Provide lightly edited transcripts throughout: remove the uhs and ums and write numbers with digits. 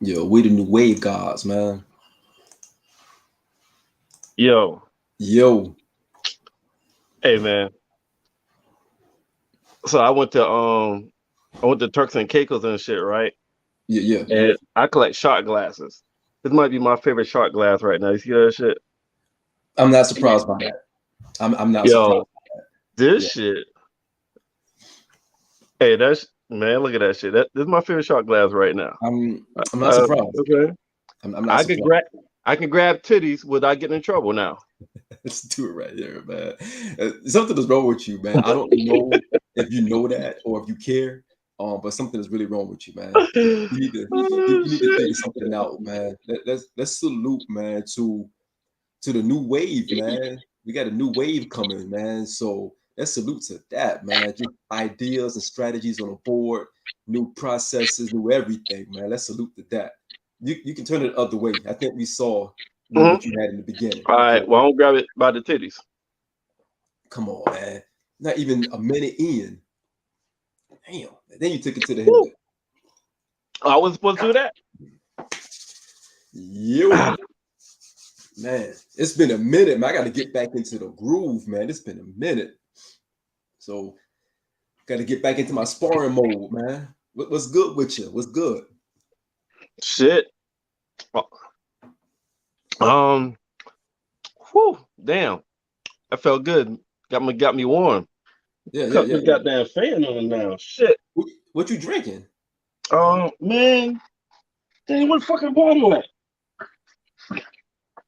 Yo, we the new wave gods, man. Yo, Yo, hey man. So I went to Turks and Caicos and shit, right? yeah, yeah. And I collect shot glasses. This might be my favorite shot glass right now. You see that shit? I'm not surprised by that. I'm not surprised. Yo, this Yeah, shit. Hey, that's man, look at that shit. This is my favorite shot glass right now. I'm not surprised. Okay. I'm not I can surprised. grab I can grab titties without getting in trouble now. Let's do it right here, man. Something is wrong with you, man. I don't know if you know that or if you care, but something is really wrong with you, man. You need to Oh you need to shit. figure something out, man. Let's salute, man, to the new wave, man. We got a new wave coming, man. So let's salute to that, man. Just ideas and strategies on the board, new processes, new everything, man. Let's salute to that. You can turn it the other way. I think we saw, what Mhm. you had in the beginning. All right, So well I don't grab it by the titties. come on, man. Not even a minute in. Damn. Then you took it to the Woo. head. I wasn't supposed to do that. Yo, man. It's been a minute, man. I got to get back into the groove, man. It's been a minute. So got to get back into my sparring mode, man. What's good with you? What's good? Shit. Um. Whew. Damn. That felt good. Got me warm. Yeah, yeah, Cut yeah. this goddamn fan on now. Shit. What you drinking? Man. Dang, what fucking bottle at?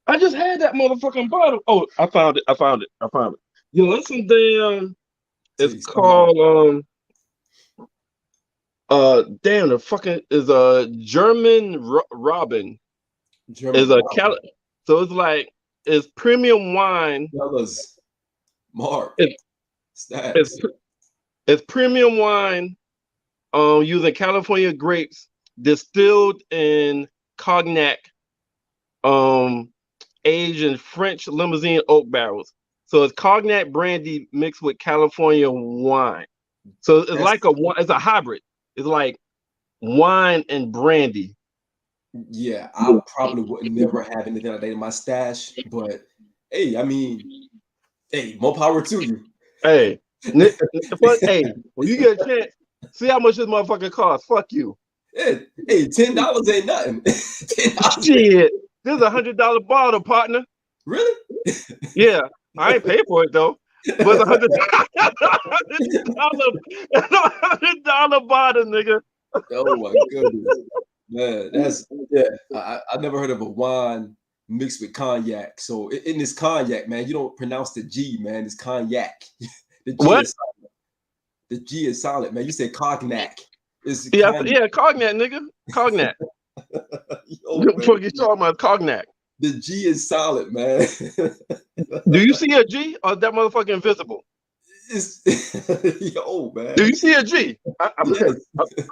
I just had that motherfucking bottle. Oh, I found it. I found it. I found it. Yo, that's some damn. It's Taste mine. called damn, the fucking is a German Robin. Is German a Robin. cal. So it's like it's premium wine. Fellas, Mark, It's it's Stacks. it's premium wine. Using California grapes distilled in cognac. Um, aged in French limousine oak barrels. So it's cognac brandy mixed with California wine. So it's That's like it's a hybrid. It's like wine and brandy. yeah, I probably would never have anything like that in my stash, but hey, I mean, hey, more power to you. Hey, hey, when you get a chance, see how much this motherfucker costs. Fuck you. Hey, $10 ain't nothing. $10 Shit, this is $100 bottle, partner. really? Yeah, I ain't pay for it though. But it's $100 bottle, nigga. Oh my goodness. Man, that's yeah. I never heard of a wine mixed with cognac. So in this cognac, man, you don't pronounce the G, man. It's cognac. The G What? is the G is solid, man. You say cognac. It's Yeah, cognac. yeah, cognac, nigga. Cognac. Yo, What the man. fuck you talking about? Cognac. The G is solid, man. Do you see a G or is that motherfucker invisible? It's yo, Do man. you see a G? Yes,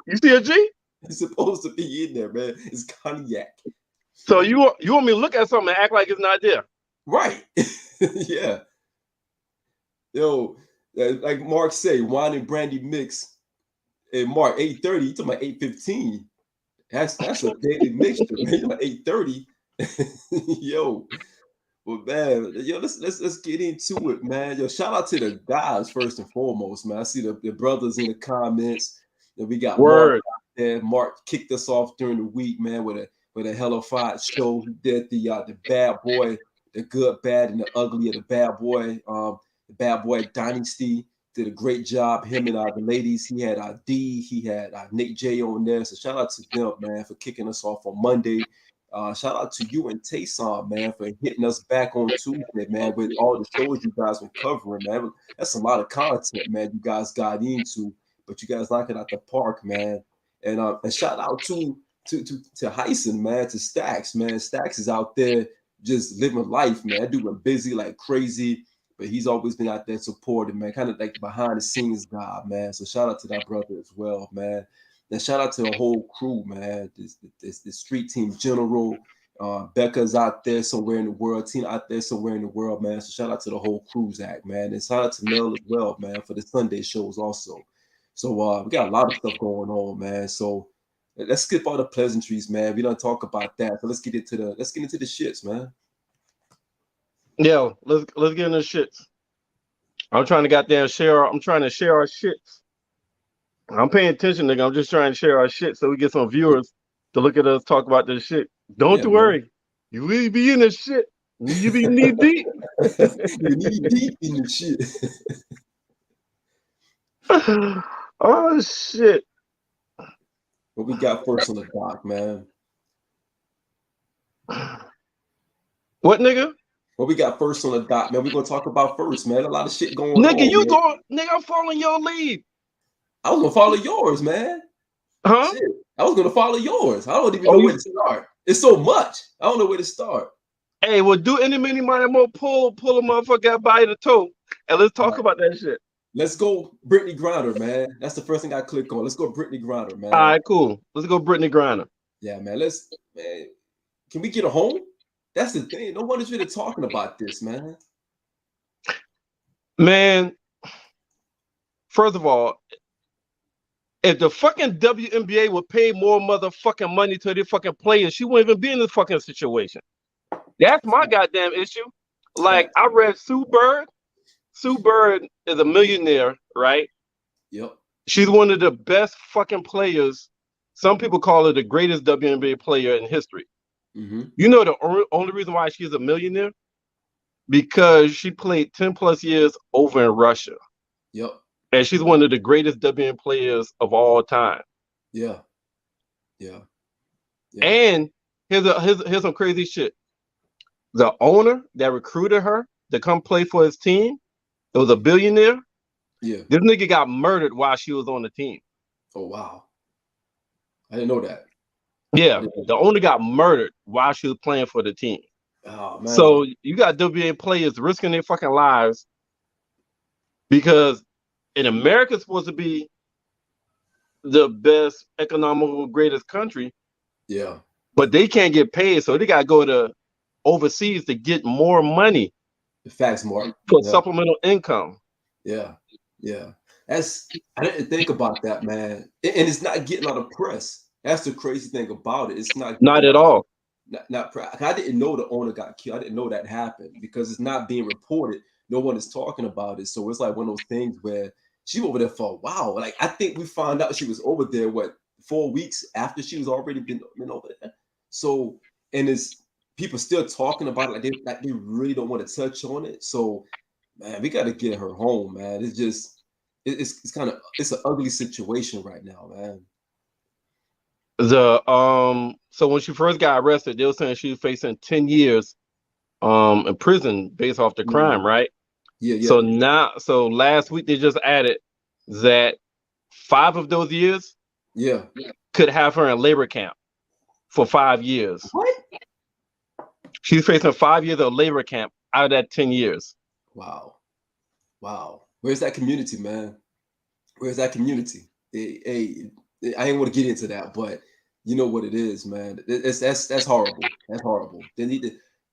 You see a G? it's supposed to be in there, man. It's cognac. So you want me to look at something and act like it's not there? Right. Yeah. Yo, like Mark say, wine and brandy mix. And Mark, 8:30, you talking about 8:15. That's a daily mixture, man. You about 8:30. Yo, well, man, yo, let's get into it, man. Yo, shout out to the guys first and foremost, man. I see the brothers in the comments. And we got Mark Word. out there. Mark kicked us off during the week, man, with a hella fight show. He did the bad boy, the good, bad, and the ugly of the bad boy. The bad boy dynasty did a great job. Him and the ladies. He had D. He had Nick J on there. So shout out to them, man, for kicking us off on Monday. Shout out to you and Taysom, man, for hitting us back on Tuesday, man, with all the shows you guys were covering, man. That's a lot of content, man, you guys got into, but you guys knocked it out the park, man. And shout out to Heisen, man, to Stacks, man. Stacks is out there just living life, man. That dude been busy like crazy, but he's always been out there supporting, man, kind of like the behind the scenes guy, man. So shout out to that brother as well, man. And shout out to the whole crew, man. This street team general. Becca's out there somewhere in the world. Tina out there somewhere in the world, man. So shout out to the whole crew, Zach, man. And shout out to Mel as well, man, for the Sunday shows also. So we got a lot of stuff going on, man. So let's skip all the pleasantries, man. We don't talk about that. So let's get into the shits, man. Yeah, let's get into shits. I'm trying to I'm trying to share our shits. I'm paying attention, nigga. I'm just trying to share our shit so we get some viewers to look at us talk about this shit. Don't Yeah, worry. You really be in this shit. You be knee deep. you need deep in the shit. Oh shit. What we got first on the dock, man? What, nigga? What we got first on the dock, man? We're gonna talk about first, man. A lot of shit going Nigga, on, man. nigga, I'm following your lead. I was gonna follow yours, man. Huh? Shit. I was gonna follow yours. I don't even Oh, know where to start. It's so much. I don't know where to start. Hey, well, do any mini money more pull a motherfucker out by the toe. And let's talk Right. about that shit. Let's go Brittany Griner, man. That's the first thing I click on. Let's go Brittany Griner, man. All right, cool. Let's go Brittany Griner. Yeah, man. Man. Can we get a home? That's the thing. No one is really talking about this, man. Man, first of all, if the fucking WNBA would pay more motherfucking money to their fucking players, she wouldn't even be in this fucking situation. That's my goddamn issue. Like, I read Sue Bird. Sue Bird is a millionaire, right? Yep. She's one of the best fucking players. Some people call her the greatest WNBA player in history. Mm-hmm. You know the only reason why she's a millionaire? Because she played 10 plus years over in Russia. Yep. And she's one of the greatest WNBA players of all time. Yeah. And here's some crazy shit. The owner that recruited her to come play for his team, it was a billionaire. Yeah. This nigga got murdered while she was on the team. Oh, wow. I didn't know that. Yeah, the owner got murdered while she was playing for the team. Oh, man. So you got WNBA players risking their fucking lives because in America it's supposed to be the best economical greatest country. Yeah. But they can't get paid, so they gotta go to overseas to get more money. The facts, Mark. For supplemental income. Yeah. I didn't think about that, man. And it's not getting a lot of press. That's the crazy thing about it. It's not at all. Not I didn't know the owner got killed. I didn't know that happened because it's not being reported. No one is talking about it. So it's like one of those things where she was over there for a while. Like, I think we found out she was over there 4 weeks after she was already been over there. So, and it's people still talking about it like they really don't want to touch on it. So, man, we got to get her home, man. It's just it's an ugly situation right now, man. So when she first got arrested, they were saying she was facing 10 years in prison based off the crime, right? Yeah. So last week they just added that 5 of those years could have her in labor camp for 5 years. What? She's facing 5 years of labor camp out of that 10 years. Wow. Where's that community, man? Where's that community? Hey, I ain't want to get into that, but you know what it is, man. That's horrible. That's horrible. They need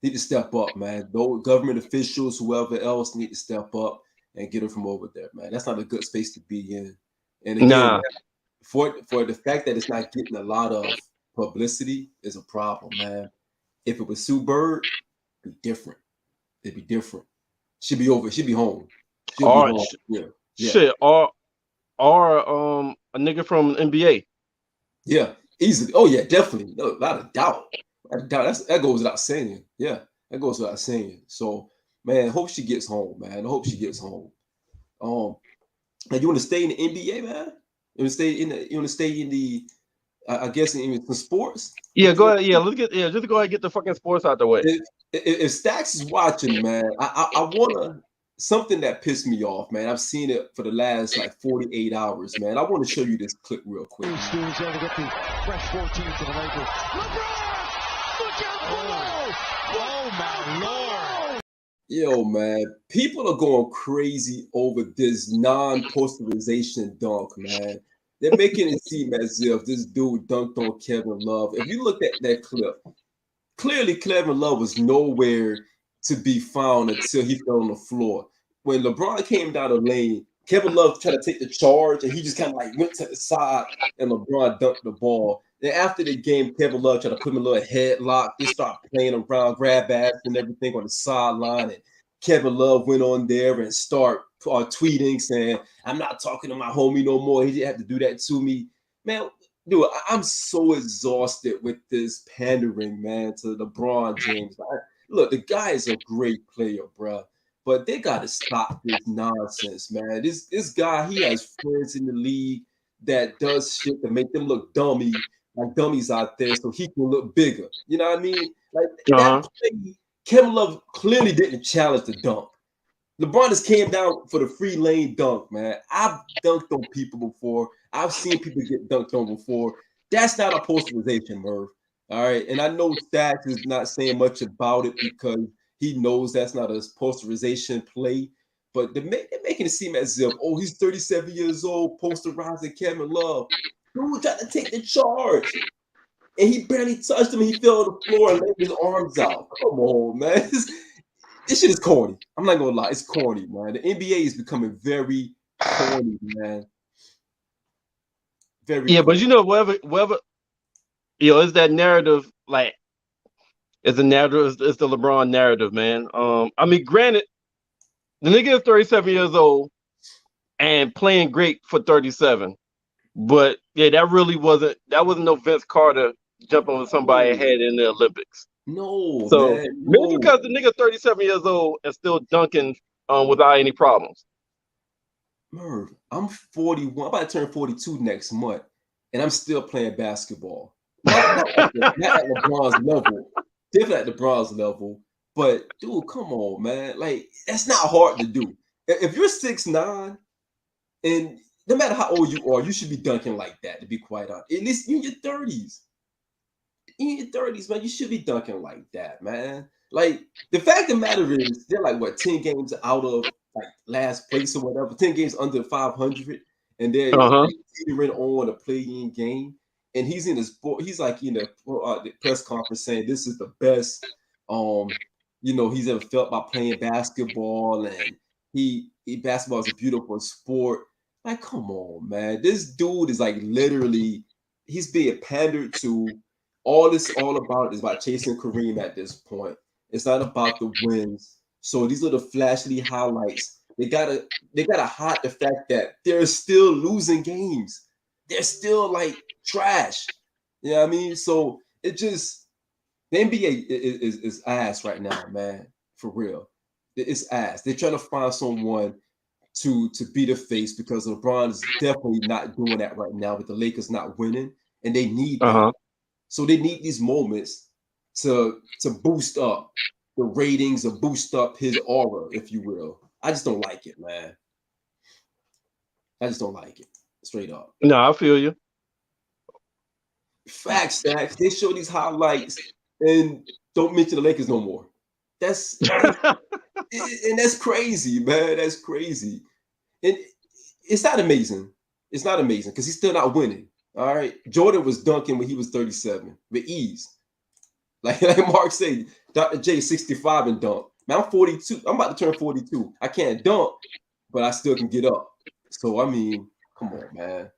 to step up, man. Those government officials, whoever else, need to step up and get her from over there, man. That's not a good space to be in. And again, for the fact that it's not getting a lot of publicity is a problem, man. If it was Sue Bird, it'd be different. She'd be over. She'd be home. She'd be home. Yeah. Shit. Or a nigga from NBA. Yeah, easily. Oh yeah, definitely. No, without a doubt. That goes without saying. Yeah, that goes without saying. So, man, hope she gets home, man. I hope she gets home. And you want to stay in the NBA, man? You want to stay in the I guess in the sports? Yeah, go ahead. Yeah, just go ahead and get the fucking sports out the way. If Stacks is watching, man, I wanna something that pissed me off, man. I've seen it for the last 48 hours, man. I want to show you this clip real quick. Stevens able to get the fresh 14 for the Lakers. LeBron! Look out below! Oh my lord! Yo, man, people are going crazy over this non-posterization dunk, man. They're making it seem as if this dude dunked on Kevin Love. If you look at that clip, clearly Kevin Love was nowhere to be found until he fell on the floor. When LeBron came down the lane, Kevin Love tried to take the charge, and he just kind of went to the side, and LeBron dunked the ball. Then after the game, Kevin Love tried to put him in a little headlock. They start playing around, grab ass and everything on the sideline. And Kevin Love went on there and start tweeting saying, "I'm not talking to my homie no more. He didn't have to do that to me." Man, dude, I'm so exhausted with this pandering, man, to LeBron James. Look, the guy is a great player, bro. But they got to stop this nonsense, man. This guy, he has friends in the league that does shit to make them look like dummies out there, so he can look bigger. You know what I mean? Like that play, Kevin Love clearly didn't challenge the dunk. LeBron just came down for the free lane dunk, man. I've dunked on people before. I've seen people get dunked on before. That's not a posterization, Merv. All right. And I know Stacks is not saying much about it because he knows that's not a posterization play. But they're making it seem as if, oh, he's 37 years old, posterizing Kevin Love. Dude tried to take the charge. And he barely touched him. He fell on the floor and laid his arms out. Come on, man. This shit is corny. I'm not gonna lie, it's corny, man. The NBA is becoming very corny, man. Very corny. But you know, whatever, it's that narrative, like it's the narrative, it's the LeBron narrative, man. I mean, granted, the nigga is 37 years old and playing great for 37. But yeah, that wasn't no Vince Carter jumping with somebody head in the Olympics. No, so man. Maybe because the nigga 37 years old and still dunking without any problems. Merv, I'm 41. I'm about to turn 42 next month, and I'm still playing basketball. Not at LeBron's level. Definitely at LeBron's level. But dude, come on, man. Like, that's not hard to do. If you're 6'9", and no matter how old you are, you should be dunking like that, to be quite honest. At least in your 30s. In your 30s, man, you should be dunking like that, man. Like, the fact of the matter is, they're like, what, 10 games out of like last place or whatever, 10 games under 500, and they're like teetering on a play-in game. And he's in his he's like in the press conference saying this is the best he's ever felt by playing basketball, and basketball is a beautiful sport. Like, come on, man. This dude is like literally he's being pandered to. All about is about chasing Kareem at this point. It's not about the wins. So these are the flashy highlights. They gotta hide the fact that they're still losing games. They're still like trash. You know what I mean? So it just the NBA is ass right now, man. For real. It's ass. They're trying to find someone to be the face because LeBron is definitely not doing that right now with the Lakers not winning, and they need that. So they need these moments to boost up the ratings or boost up his aura, if you will. I just don't like it, man. I just don't like it. Straight up. No, I feel you. Facts, Stacks. They show these highlights and don't mention the Lakers no more. That's and that's crazy, man. That's crazy. And it's not amazing. It's not amazing because he's still not winning. All right. Jordan was dunking when he was 37 with ease. Like Mark said, Dr. J 65 and dunk. Man, I'm 42. I'm about to turn 42. I can't dunk, but I still can get up. So, I mean, come on, man.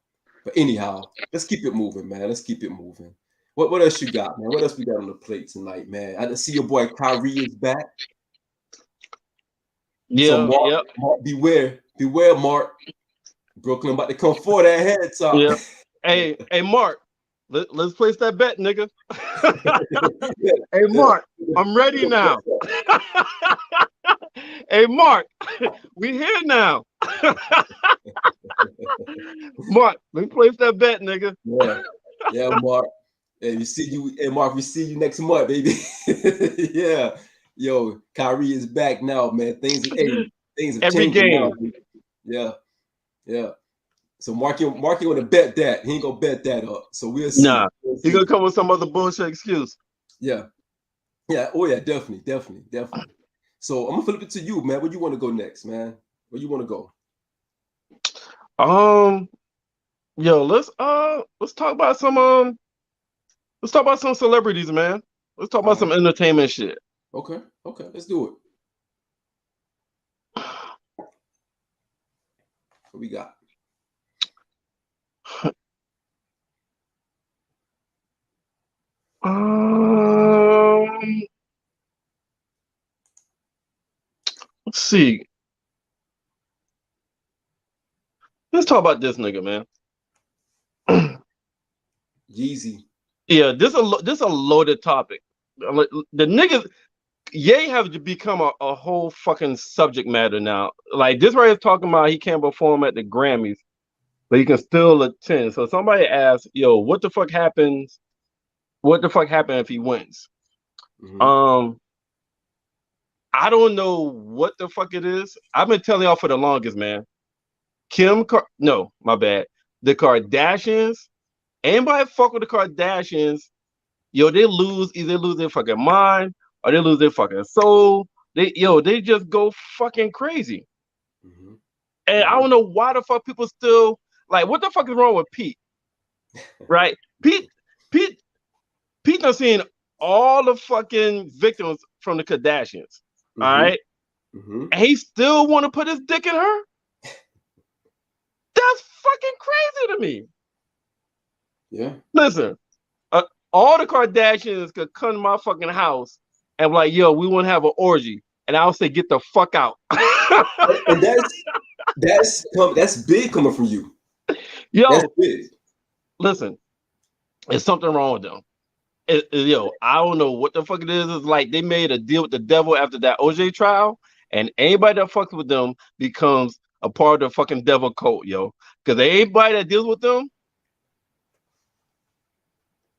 But anyhow, let's keep it moving, man. Let's keep it moving. What else you got, man? What else we got on the plate tonight, man? I see your boy Kyrie is back. Yeah, so Mark, beware, Mark. Brooklyn about to come for that head top. Yeah. Hey, Mark. Let's place that bet, nigga. Hey, Mark, I'm ready now. Hey, Mark, we here now. Mark, let's place that bet, nigga. Yeah, Mark. Hey, Mark, we see you next month, baby. Yeah. Yo, Kyrie is back now, man. Things have every changed game. Now. Yeah. So Mark want to bet that. He ain't gonna bet that up. So we'll see. Nah, he's gonna come with some other bullshit excuse. Yeah. Oh yeah, definitely. So I'm gonna flip it to you, man. Where you want to go next, man? Where you want to go? Yo, let's talk about some celebrities, man. Let's talk about some entertainment shit. Okay, let's do it. What we got? Let's see. Let's talk about this nigga, man. Yeezy. Yeah, this a loaded topic. The niggas, Ye have become a whole fucking subject matter now. Like this right here talking about he can't perform at the Grammys, but he can still attend. So somebody asked, yo, what the fuck happens? What the fuck happened if he wins? Mm-hmm. I don't know what the fuck it is. I've been telling y'all for the longest, man. No, my bad. The Kardashians, anybody fuck with the Kardashians, yo, either they lose their fucking mind or they lose their fucking soul. They just go fucking crazy. Mm-hmm. And I Mm-hmm. don't know why the fuck people still like what the fuck is wrong with Pete? Right? Pete done seen all the fucking victims from the Kardashians. All Mm-hmm. right. Mm-hmm. And he still want to put his dick in her? That's fucking crazy to me. Yeah. Listen, all the Kardashians could come to my fucking house and be like, yo, we want to have an orgy. And I'll say, get the fuck out. And that's big coming from you. That's Yo, big. listen, there's something wrong with them. Yo, I don't know what the fuck it is. It's like they made a deal with the devil after that OJ trial, and anybody that fucks with them becomes a part of the fucking devil cult, yo. Because anybody that deals with them,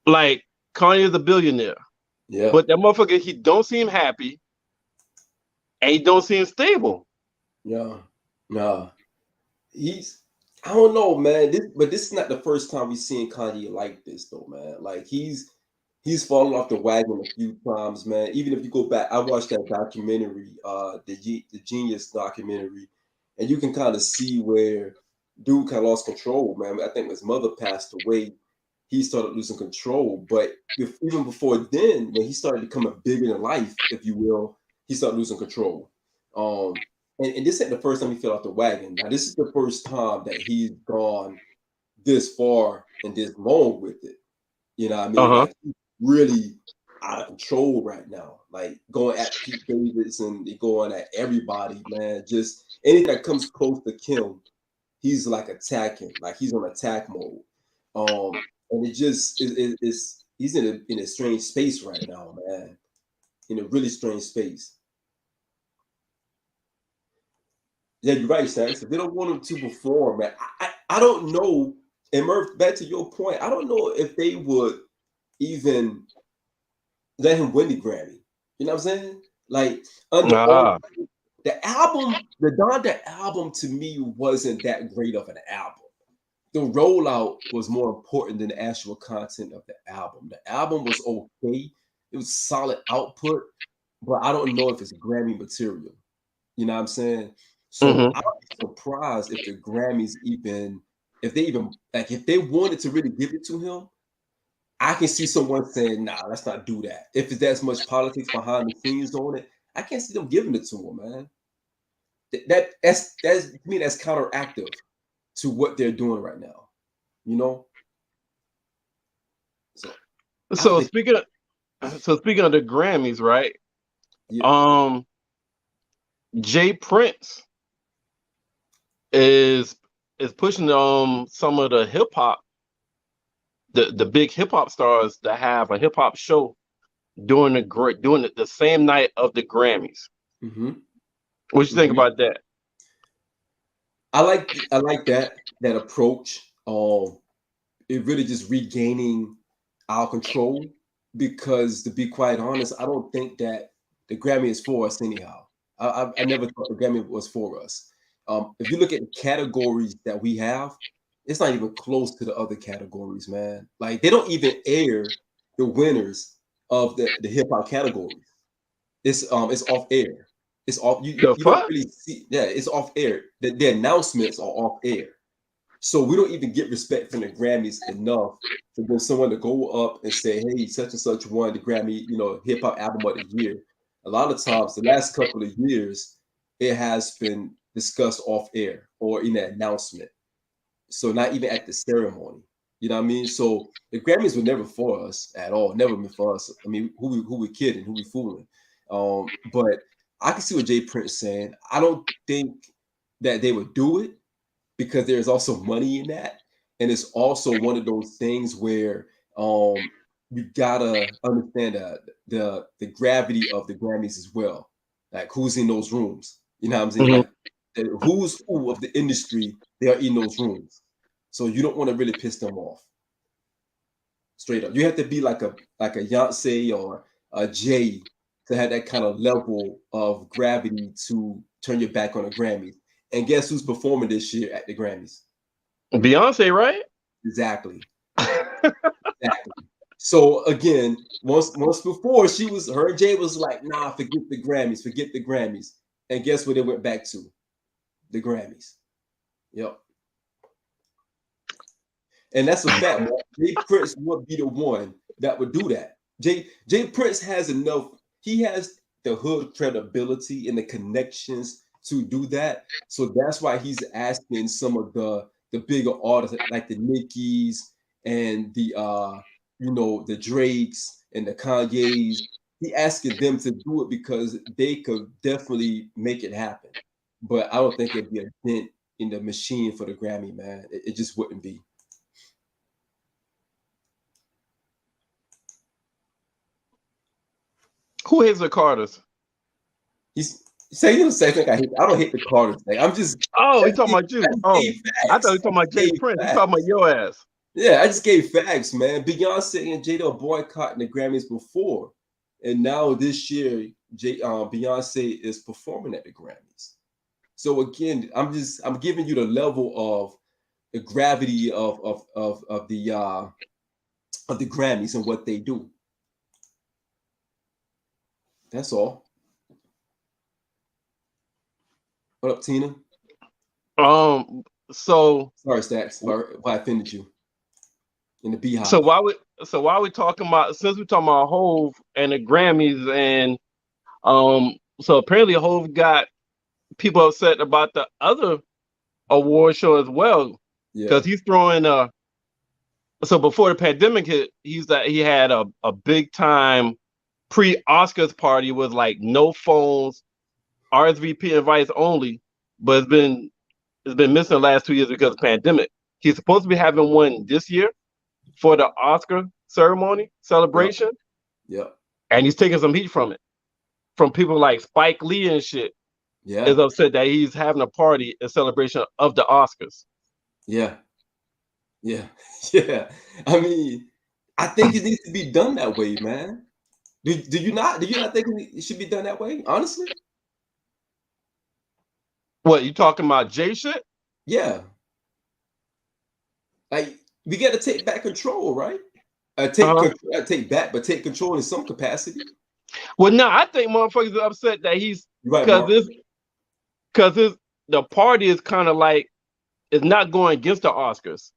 like Kanye is a billionaire, Yeah. but that motherfucker, he don't seem happy, and he don't seem stable. Yeah. Nah. I don't know, man. This is not the first time we've seen Kanye like this, though, man. Like he's fallen off the wagon a few times, man. Even if you go back, I watched that documentary, the Genius documentary, and you can kind of see where dude kind of lost control, man. I think when his mother passed away, he started losing control. But even before then, when he started becoming bigger than life, if you will, he started losing control. And this ain't the first time he fell off the wagon. Now, this is the first time that he's gone this far and this long with it. You know what I mean? Uh-huh. Like, he's really out of control right now. Like, going at Pete Davidson, they going at everybody, man. Just anything that comes close to Kim, he's like attacking. Like, he's on attack mode. And it just is he's in a strange space right now, man. In a really strange space. Yeah, you're right, Stacks. If they don't want him to perform, man, I don't know. And Murph, back to your point, I don't know if they would even let him win the Grammy. You know what I'm saying? Like under all Ah. the album, the Donda album to me wasn't that great of an album. The rollout was more important than the actual content of the album. The album was okay. It was solid output, but I don't know if it's Grammy material. You know what I'm saying? So Mm-hmm. I'd be surprised if the Grammys even, if they even, like, if they wanted to really give it to him, I can see someone saying, nah, let's not do that. If there's much politics behind the scenes on it, I can't see them giving it to him, man. That's to me, that's counteractive to what they're doing right now. You know? So I don't So think, speaking of the Grammys, right? yeah. Um, Jay Prince is pushing some of the hip hop, the big hip hop stars that have a hip hop show doing it the same night of the Grammys. Mm-hmm. What you think Mm-hmm. about that? I like that approach. It really just regaining our control because to be quite honest, I don't think that the Grammy is for us anyhow. I never thought the Grammy was for us. If you look at the categories that we have, it's not even close to the other categories, man. Like they don't even air the winners of the hip hop categories. It's off air. It's off. The You don't fuck? really see. Yeah, it's off air. The announcements are off air. So we don't even get respect from the Grammys enough for when someone to go up and say, "Hey, such and such won the Grammy, hip hop album of the year." A lot of times, the last couple of years, it has been discussed off air or in an announcement. So not even at the ceremony. You know what I mean? So the Grammys were never for us at all. Never been for us. I mean, who we kidding? Who we fooling? But I can see what Jay Prince saying. I don't think that they would do it because there's also money in that, and it's also one of those things where you gotta understand the gravity of the Grammys as well. Like who's in those rooms? You know what I'm saying? Mhm. Like who's who of the industry they are in those rooms. So you don't want to really piss them off. Straight up, you have to be like a Beyonce or a Jay to have that kind of level of gravity to turn your back on the Grammys. And guess who's performing this year at the Grammys? Beyonce, right? Exactly. Exactly. So again, once before her and Jay was like, nah, forget the Grammys. And guess what they went back to? The Grammys. Yep. And that's a fact, man. Jay Prince would be the one that would do that. Jay Prince has enough, he has the hood credibility and the connections to do that. So that's why he's asking some of the bigger artists like the Nickies and the the Drakes and the Kanyes. He asking them to do it because they could definitely make it happen. But I don't think it'd be a dent in the machine for the Grammy, man. It just wouldn't be. Who hates the Carters? He's saying the same thing. I don't hate the Carters thing. I'm just Oh, he's talking about you. Oh, I thought he was talking about Jay gave Prince. He's facts. talking about your ass. Yeah, I just gave facts, man. Beyonce and Jada are boycotting the Grammys before, and now this year, Beyonce is performing at the Grammys. So again, I'm giving you the level of the gravity of the Grammys and what they do. That's all. What up, Tina? So Sorry, Stacks. Why I offended you in the Beehive. so why we talking about, since we're talking about Hove and the Grammys, and so apparently Hove got people upset about the other award show as well, because he's throwing so before the pandemic hit, he had a big time pre-Oscars party with like no phones, RSVP invites only, but it's been missing the last 2 years because of the pandemic. He's supposed to be having one this year for the Oscar ceremony celebration. Yep. And he's taking some heat from it. From people like Spike Lee and shit. Yeah. Is upset that he's having a party in celebration of the Oscars. Yeah. Yeah. Yeah. I mean, I think it needs to be done that way, man. Do you not think it should be done that way? Honestly? What, you talking about Jay shit? Yeah. Like, we got to take back control, right? Take control in some capacity. Well, no, I think motherfuckers are upset that he's Right, because the party is kind of like, it's not going against the Oscars.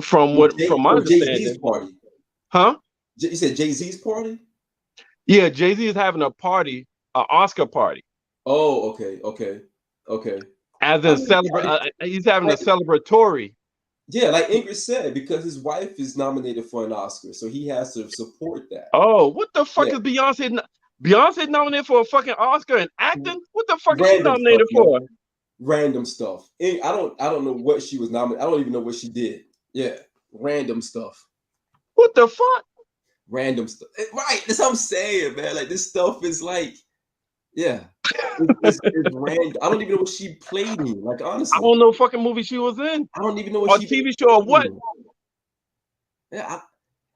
From my understanding. Jay-Z's party. Huh? You said Jay-Z's party? Yeah, Jay-Z is having a party, an Oscar party. Oh, okay. As in he's having a celebratory. Yeah, like Ingrid said, because his wife is nominated for an Oscar, so he has to support that. Oh, what the fuck is Beyonce? Beyonce nominated for a fucking Oscar in acting? What the fuck is she nominated for? Random stuff. I don't know what she was nominated. I don't even know what she did. Yeah, random stuff. What the fuck? Random stuff. Right, that's what I'm saying, man. Like, this stuff is like, yeah, it's random. I don't even know what she played in. Like, honestly, I don't know what fucking movie she was in. I don't even know what she TV show or what. Yeah,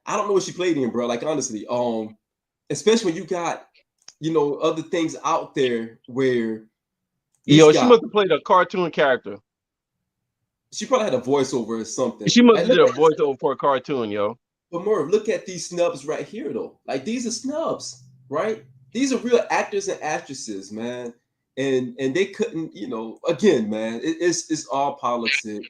I don't know what she played in, bro. Like, honestly, especially when you got other things out there where she must have played a cartoon character. She probably had a voiceover or something. She must have did a voiceover for a cartoon, yo. But Merv, look at these snubs right here, though. Like, these are snubs, right? These are real actors and actresses, man. And they couldn't, again, man, it's all politics.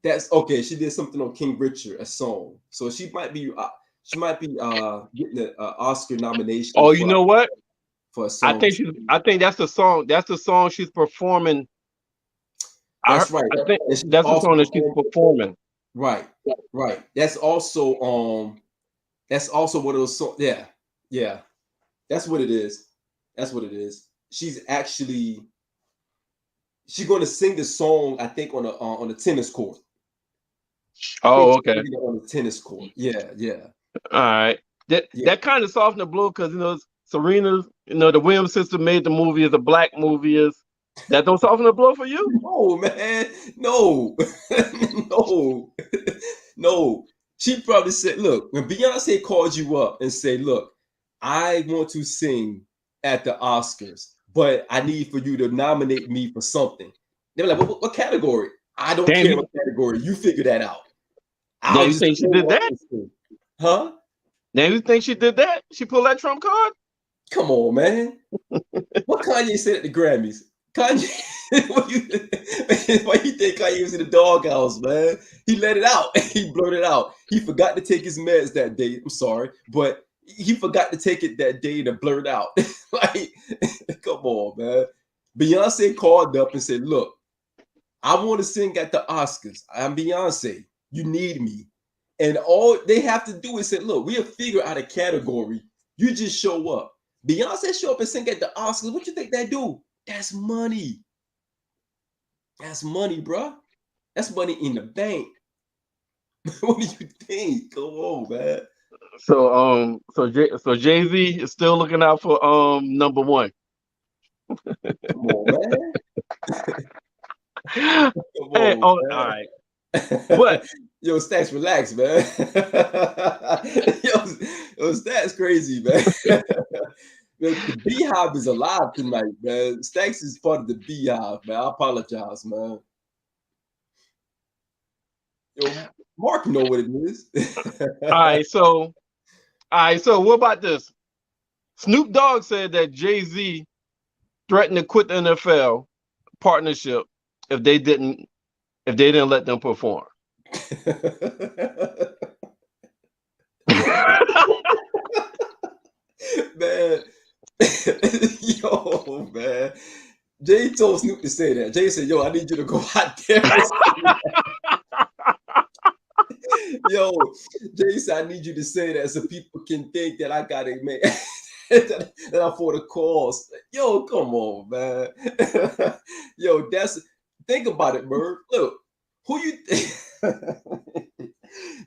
That's okay. She did something on King Richard, a song, so she might be getting an Oscar nomination. Oh, you know what? For a song. I think that's the song. That's the song she's performing. That's right. I think that's the song that she's performing. Right. That's also one of those songs. Yeah. That's what it is. She's going to sing the song, I think, on the tennis court. I think Oh, she's okay. singing it on the tennis court. Yeah. All right. That kind of softened the blow because Serena, the Williams sister made the movie as a black movie. Is that don't soften the blow for you? No, man. No. No. She probably said, look, when Beyonce called you up and say, look, I want to sing at the Oscars, but I need for you to nominate me for something. They're like, what category? I don't Damn, care what category. You figure that out. Now I'll you just think she show did up that? and sing. Huh? Now you think she did that? She pulled that trump card? Come on, man. What Kanye said at the Grammys? Kanye, why you think Kanye was in the doghouse, man? He let it out. He blurted out. He forgot to take his meds that day. I'm sorry, but he forgot to take it that day to blurt out. Like, come on, man. Beyonce called up and said, look, I want to sing at the Oscars. I'm Beyonce. You need me. And all they have to do is say, look, we'll figure out a category. You just show up. Beyonce show up and sing at the Oscars. What you think they do? That's money. That's money, bro. That's money in the bank. What do you think? Come on, man. So Jay-Z is still looking out for number one. Come on, man. Come Hey, on, all man. right. But Yo, Stacks, relax, man. yo, Stacks crazy, man. The Beehive is alive tonight, man. Stacks is part of the Beehive, man. I apologize, man. Yo, Mark know what it is. all right, so what about this? Snoop Dogg said that Jay-Z threatened to quit the NFL partnership if they didn't let them perform. Man, yo, man. Jay told Snoop to say that. Jay said, yo, I need you to go out there. Yo, Jay said, I need you to say that so people can think that I got it, man. that I for the cause. Yo, come on, man. Yo, think about it, Merv. Look, who you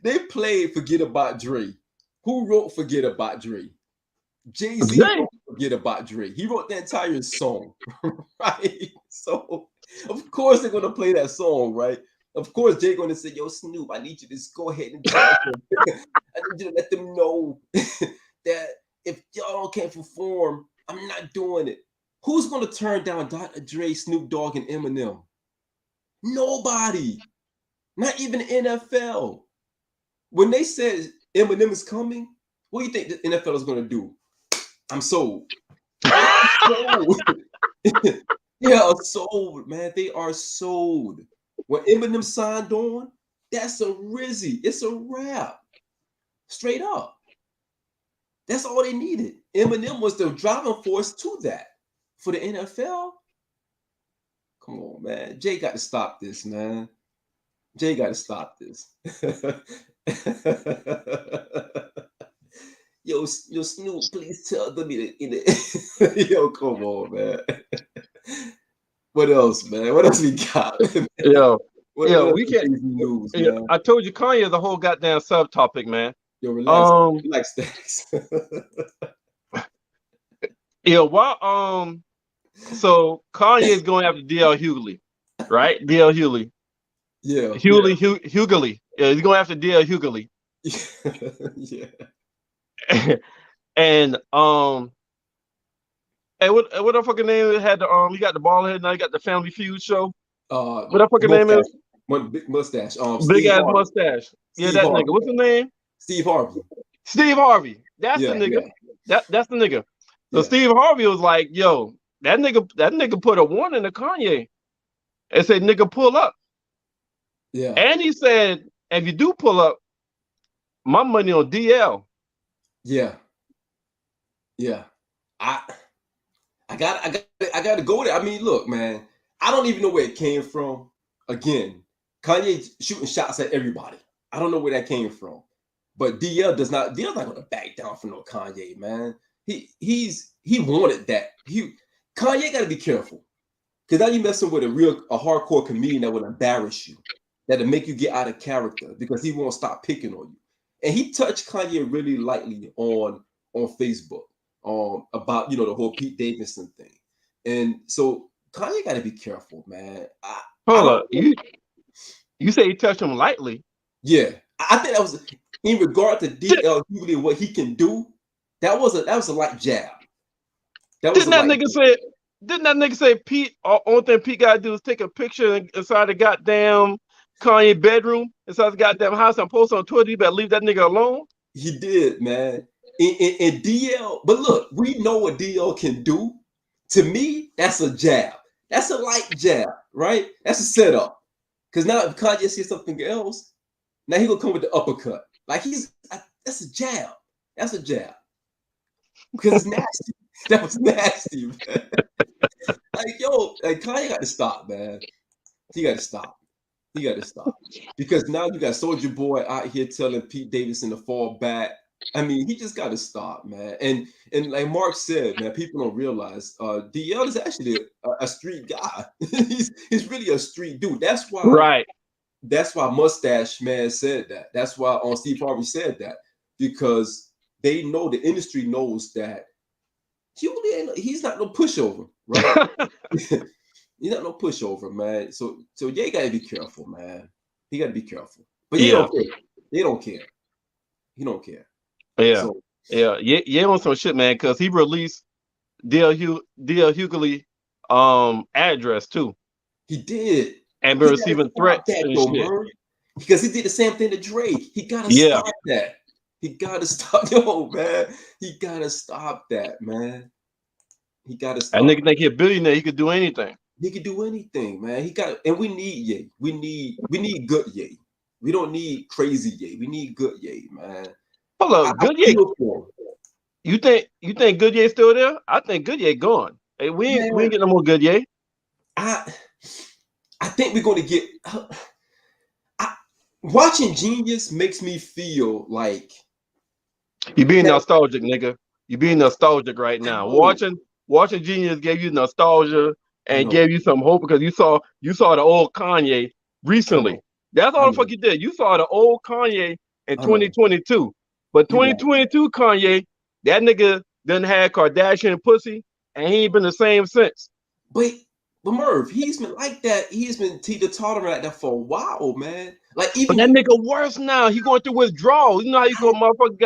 they played Forget About Dre. Who wrote Forget About Dre? Jay-Z wrote Forget About Dre. He wrote the entire song, right? So, of course, they're going to play that song, right? Of course, Jay going to say, yo, Snoop, I need you to just go ahead and tell them. I need you to let them know that if y'all can't perform, I'm not doing it. Who's going to turn down Dr. Dre, Snoop Dogg, and Eminem? Nobody. Not even the NFL. When they said Eminem is coming, what do you think the NFL is going to do? I'm sold. They are sold, man. They are sold. When Eminem signed on, that's a Rizzy. It's a wrap. Straight up. That's all they needed. Eminem was the driving force to that. For the NFL, come on, man. Jay got to stop this, man. Jay got to stop this. Yo, Snoop, please tell them in it. Yo, come on, man. What else, man? What else we got? Yo, what we can't. News, man? I told you, Kanye is a whole goddamn subtopic, man. Yo, relax. Relax, Stacks. So Kanye is going after DL Hughley, right? DL Hughley. Yeah. Hughley. Yeah, he's going after DL Hughley. Yeah. And hey, what the fucking name had the he got the bald head now, he got the Family Feud show. What that fucking name is? One big mustache. Big ass mustache. Yeah, that nigga. What's his name? Steve Harvey. Steve Harvey. That's the nigga. Yeah. That's the nigga. So Steve Harvey was like, yo, that nigga put a warning to Kanye and said, nigga, pull up. Yeah. And he said, if you do pull up, my money on DL. Yeah. Yeah. I got to go there. I mean, look, man, I don't even know where it came from. Again, Kanye shooting shots at everybody. I don't know where that came from, but DL does not. DL's not gonna back down from no Kanye, man. He wanted that. Kanye got to be careful because now you messing with a hardcore comedian that would embarrass you, that'll make you get out of character because he won't stop picking on you. And he touched Kanye really lightly on Facebook, about the whole Pete Davidson thing, and so Kanye got to be careful, man. I Hold don't. up, you say he touched him lightly? Yeah, I think that was in regard to DL Hughley and what he can do. That was a light jab. That was Didn't that nigga say? Didn't that nigga say Pete? Only thing Pete gotta do is take a picture inside the goddamn Kanye bedroom, inside the goddamn house, and post on Twitter. You better leave that nigga alone. He did, man. And DL, but look, we know what DL can do. To me, that's a jab. That's a light jab, right? That's a setup. Because now if Kanye sees something else, now he gonna come with the uppercut. Like that's a jab. That's a jab. Because it's nasty. That was nasty, man. Like Kanye got to stop, man. He got to stop. He got to stop. Because now you got Soulja Boy out here telling Pete Davidson to fall back. I mean, he just got to stop, man. And like Mark said, man, people don't realize DL is actually a street guy. he's really a street dude. That's why. Right. That's why Mustache Man said that. That's why Steve Harvey said that, because they know, the industry knows that he's not no pushover, right? He's not no pushover, man. So yeah, you gotta be careful, man. He gotta be careful. But he don't care. They don't care. He don't care. Yeah. So, yeah, on some shit, man, because he released DL Hughley address too. He did. And been receiving threats and shit. Because he did the same thing to Drake. He gotta stop that. He gotta stop, man. He gotta stop that, man. He gotta stop. That nigga think he a billionaire. He could do anything. He could do anything, man. And we need Ye. We need good Ye. We don't need crazy Ye. We need good Ye, man. Hold up, good Ye. You think good Ye still there? I think good Ye gone. Hey, we ain't getting no more good Ye. I think we're going to get. Watching Genius makes me feel like you being nostalgic, nigga. You being nostalgic right now. Watching Genius gave you nostalgia and gave you some hope because you saw the old Kanye recently. That's all the fuck you did. You saw the old Kanye in 2022, but 2022 Kanye, that nigga done had Kardashian pussy and he ain't been the same since. But Merv, he's been like that. He's been teeter-tottering like that for a while, man. Like even but that nigga worse now. He going through withdrawals. You know how you go, motherfuckers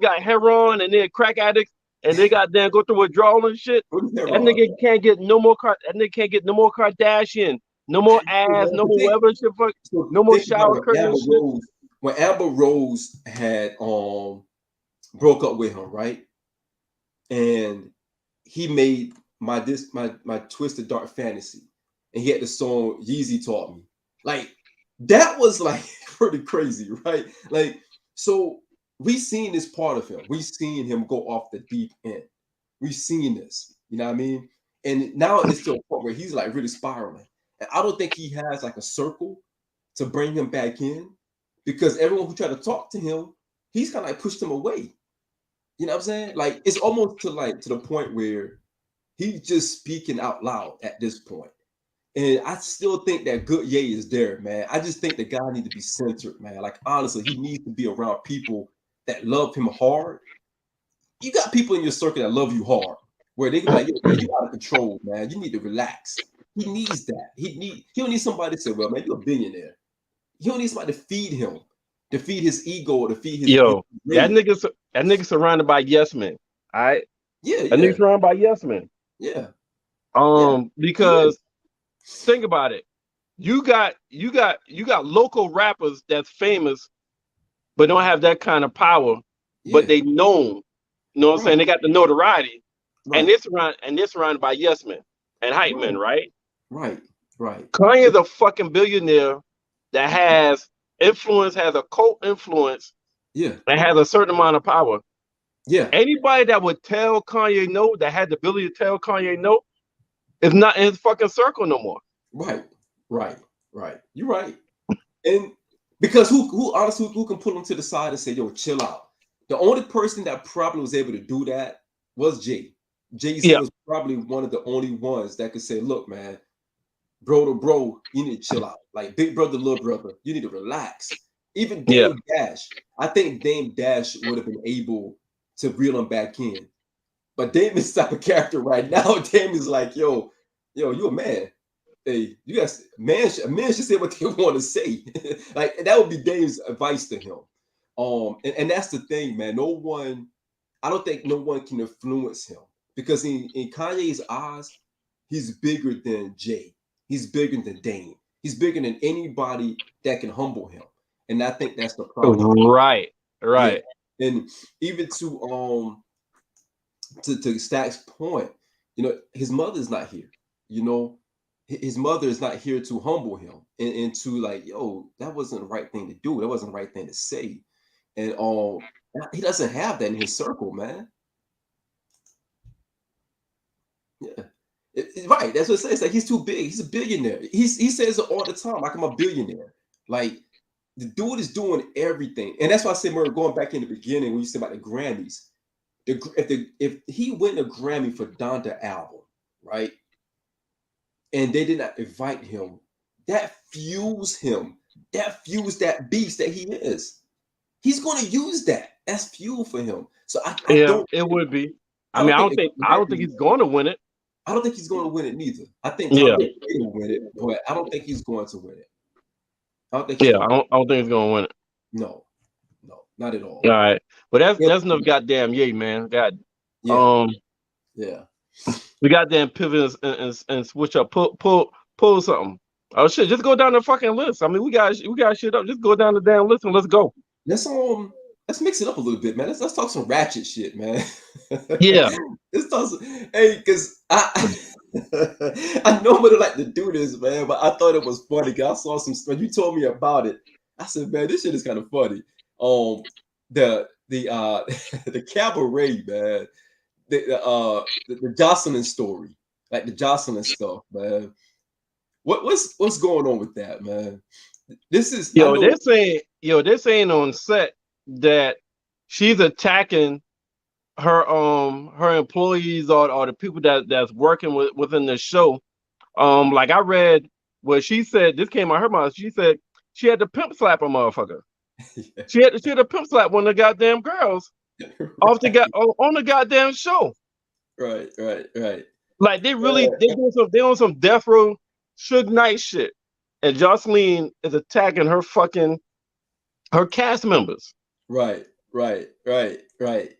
got heroin and then crack addicts and they got go through withdrawal and shit. That nigga can't get no more. That nigga can't get no more Kardashian, no more ass, no more whatever shit. No more shower curtain shit. When Amber Rose had broke up with him, right, and he made my Twisted Dark Fantasy, and he had the song Yeezy Taught Me. Like that was like pretty crazy, right? Like, so we seen this part of him. We seen him go off the deep end. We seen this, you know what I mean? And now it's to a point where he's like really spiraling. And I don't think he has like a circle to bring him back in, because everyone who tried to talk to him, he's kind of like pushed him away. You know what I'm saying? Like it's almost to the point where he's just speaking out loud at this point. And I still think that good Ye is there, man. I just think the guy needs to be centered, man. Like, honestly, he needs to be around people that love him hard. You got people in your circle that love you hard, where they can be like, yo, man, you're out of control, man. You need to relax. He needs that. He don't need somebody to say, well, man, you're a billionaire. He don't need somebody to feed him, to feed his ego, to feed his that nigga surrounded by yes men. All right. Yeah. That nigga surrounded by yes men. Yeah. Because think about it. You got local rappers that's famous, but don't have that kind of power, but they known. You know what I'm saying? They got the notoriety. And they're surrounded by yes men and hype men, right? Right. Kanye is a fucking billionaire that has influence, has a cult influence, and has a certain amount of power. Yeah. Anybody that would tell Kanye no, that had the ability to tell Kanye no, is not in his fucking circle no more. Right. Right. You're right. And because who honestly who can pull him to the side and say, yo, chill out? The only person that probably was able to do that was Jay. Jay-Z Yeah, was probably one of the only ones that could say, look, man, bro to bro, you need to chill out. Like big brother, little brother, you need to relax. Even yeah, Dame Dash, I think Dame Dash would have been able to reel him back in. But Dame is the type of character right now. Dame is like, yo, you a man. Hey, you guys, a man should say what they want to say. Like that would be Dame's advice to him. And that's the thing, man. I don't think no one can influence him because in Kanye's eyes, he's bigger than Jay. He's bigger than Dame. He's bigger than anybody that can humble him. And I think that's the problem. right, Yeah. right. And even to Stack's point, his mother's not here. His mother is not here to humble him and to like, yo, that wasn't the right thing to do. That wasn't the right thing to say. And he doesn't have that in his circle, man. Yeah. Right. That's what it says. It's like he's too big. He's a billionaire. He says it all the time, like I'm a billionaire. Like the dude is doing everything. And that's why I said we're going back in the beginning when you said about the Grammys. If he win a Grammy for Donda album, right? And they did not invite him, that fuels him. That fuels that beast that he is. He's going to use that as fuel for him. So I Yeah, don't. it would be. I I don't think. think he's going to win it. I don't think he's going to win it neither. I think Yeah, Tom Brady will win it, but I don't think he's going to win it. I don't think he's yeah. going. I don't think he's going to win it. No, not at all. All right, but Yeah, that's enough goddamn yay, man. God, yeah, yeah. we goddamn pivot and switch up, pull something. Oh shit, just go down the fucking list. I mean, we got shit up. Just go down the damn list and let's go. Let's mix it up a little bit, man. Let's talk some ratchet shit, man. Yeah, Let's talk hey, because I normally like to do this, man, but I thought it was funny because I saw some stuff. You told me about it. I said, man, this shit is kind of funny. The the cabaret, man. The Jocelyn story, like the Jocelyn stuff, man. What's going on with that, man? This is they're saying on set that she's attacking her employees or the people that's working within the show. Like I read what she said. This came out her mouth. She said she had to pimp slap a motherfucker. Yeah. She had to pimp slap one of the goddamn girls on the goddamn show. Right. Like they doing some death row Suge Knight shit, and Jocelyn is attacking her cast members. Right.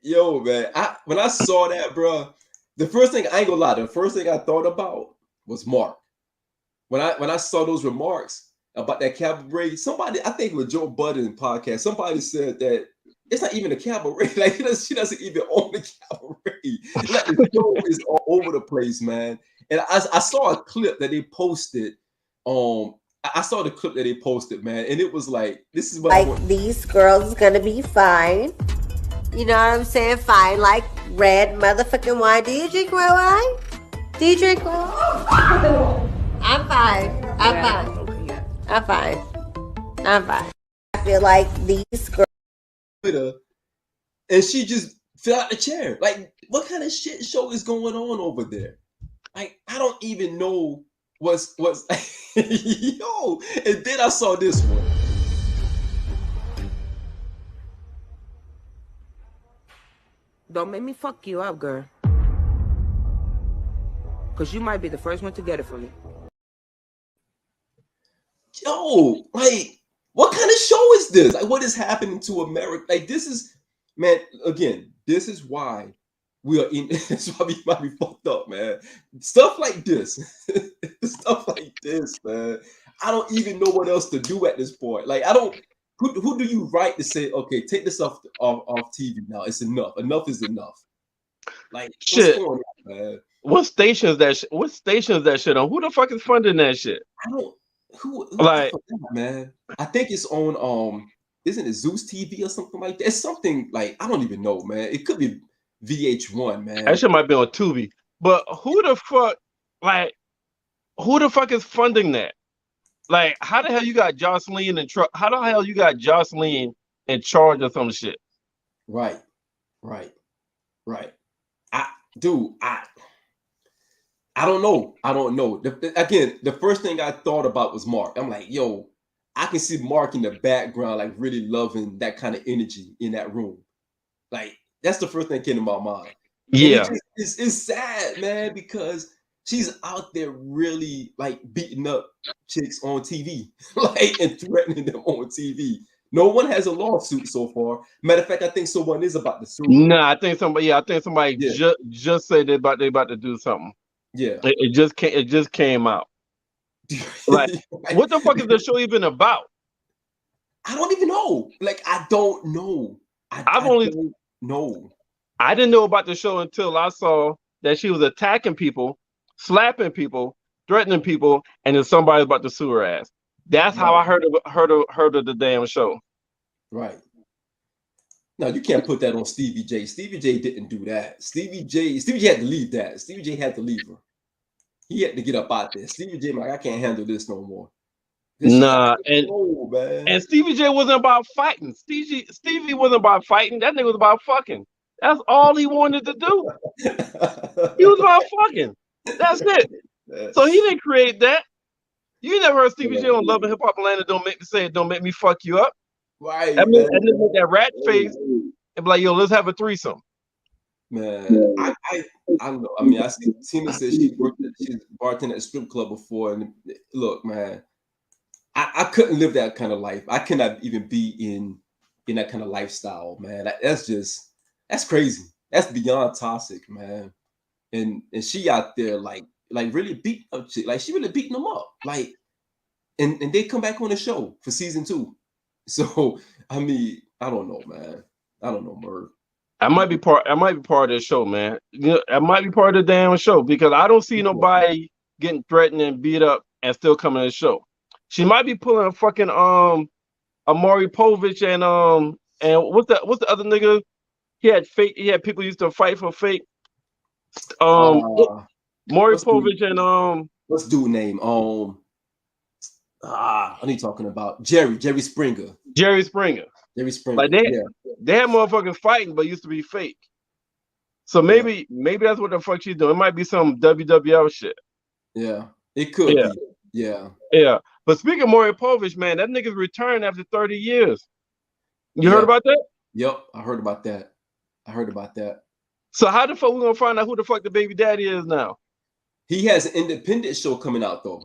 Yo, man, when I saw that, bro, the first thing I ain't gonna lie, the first thing I thought about was Mark. When I saw those remarks about that cabaret, somebody, I think it was Joe Budden podcast, somebody said that it's not even a cabaret. Like she doesn't even own the cabaret. Like the show is all over the place, man. And I saw a clip that they posted. I saw the clip that they posted, man, and it was like, this is what like these girls is gonna be fine. You know what I'm saying? Fine, like red motherfucking wine. Do you drink red wine? Do you drink red wine? I'm fine. I'm fine. I feel like these girls. And she just fell out the chair. Like, what kind of shit show is going on over there? Like, I don't even know what's yo. And then I saw this one. Don't make me fuck you up, girl. Because you might be the first one to get it from me. Yo, like, what kind of show is this? Like, what is happening to America? Like, this is, man, again, this is why we are in, that's why we might be fucked up, man. Stuff like this, man. I don't even know what else to do at this point. Like, who do you write to say, okay, take this off TV now? It's enough. Enough is enough. Like, shit. What's going on, man? What stations that shit on? Who the fuck is funding that shit? I don't. Who like, man? I think it's on isn't it Zeus TV or something like that? It's something like, I don't even know, man. It could be VH1, man. That shit might be on Tubi. But who the fuck is funding that? Like, how the hell you got Jocelyn in how the hell you got Jocelyn in charge of some shit? Right. Right. I dude, I don't know. I don't know. Again, the first thing I thought about was Mark. I'm like, yo, I can see Mark in the background, like really loving that kind of energy in that room. Like, that's the first thing that came to my mind. And Yeah. it's sad, man, because she's out there really like beating up chicks on TV, like and threatening them on TV. No one has a lawsuit so far. Matter of fact, I think someone is about to sue her. Nah, I think somebody Yeah, just said they about to do something. yeah. It just came out. Like, what the fuck is the show even about? I don't even know. Like, I don't know. I don't know. I didn't know about the show until I saw that she was attacking people, slapping people, threatening people, and then somebody about to sue her ass. That's how I heard of the damn show. Right. No, you can't put that on Stevie J. Stevie J didn't do that. Stevie J had to leave that. Stevie J had to leave her. He had to get up out there. Stevie J, like, I can't handle this no more. Nah, man. And Stevie J wasn't about fighting. Stevie wasn't about fighting. That nigga was about fucking. That's all he wanted to do. He was about fucking. That's it. So he didn't create that. You never heard Stevie J on Love and Hip Hop Atlanta. Don't make me fuck you up. Right. I mean, and then with that rat face and be like, yo, let's have a threesome. Man, I don't know. I mean, I see Tina said she's bartending at a strip club before. And look, man, I couldn't live that kind of life. I cannot even be in that kind of lifestyle, man. That's crazy. That's beyond toxic, man. And she out there like really beating up shit. Like, she really beating them up. Like, and they come back on the show for season 2. So I mean, I don't know, man. I don't know, Merv. I might be part of the show, man. You know, I might be part of the damn show because I don't see nobody getting threatened and beat up and still coming to the show. She might be pulling a fucking Amari Povich and what's the other nigga? He had people used to fight for fake. Maury Povich and what's dude name? I need talking about Jerry Springer. Jerry Springer. Like they had motherfuckers fighting, but used to be fake. So maybe that's what the fuck she's doing. It might be some WWF shit. Yeah, it could be. Yeah. But speaking of Maury Povich, man, that nigga's returned after 30 years. You heard about that? Yep, I heard about that. So how the fuck we gonna find out who the fuck the baby daddy is now? He has an independent show coming out though.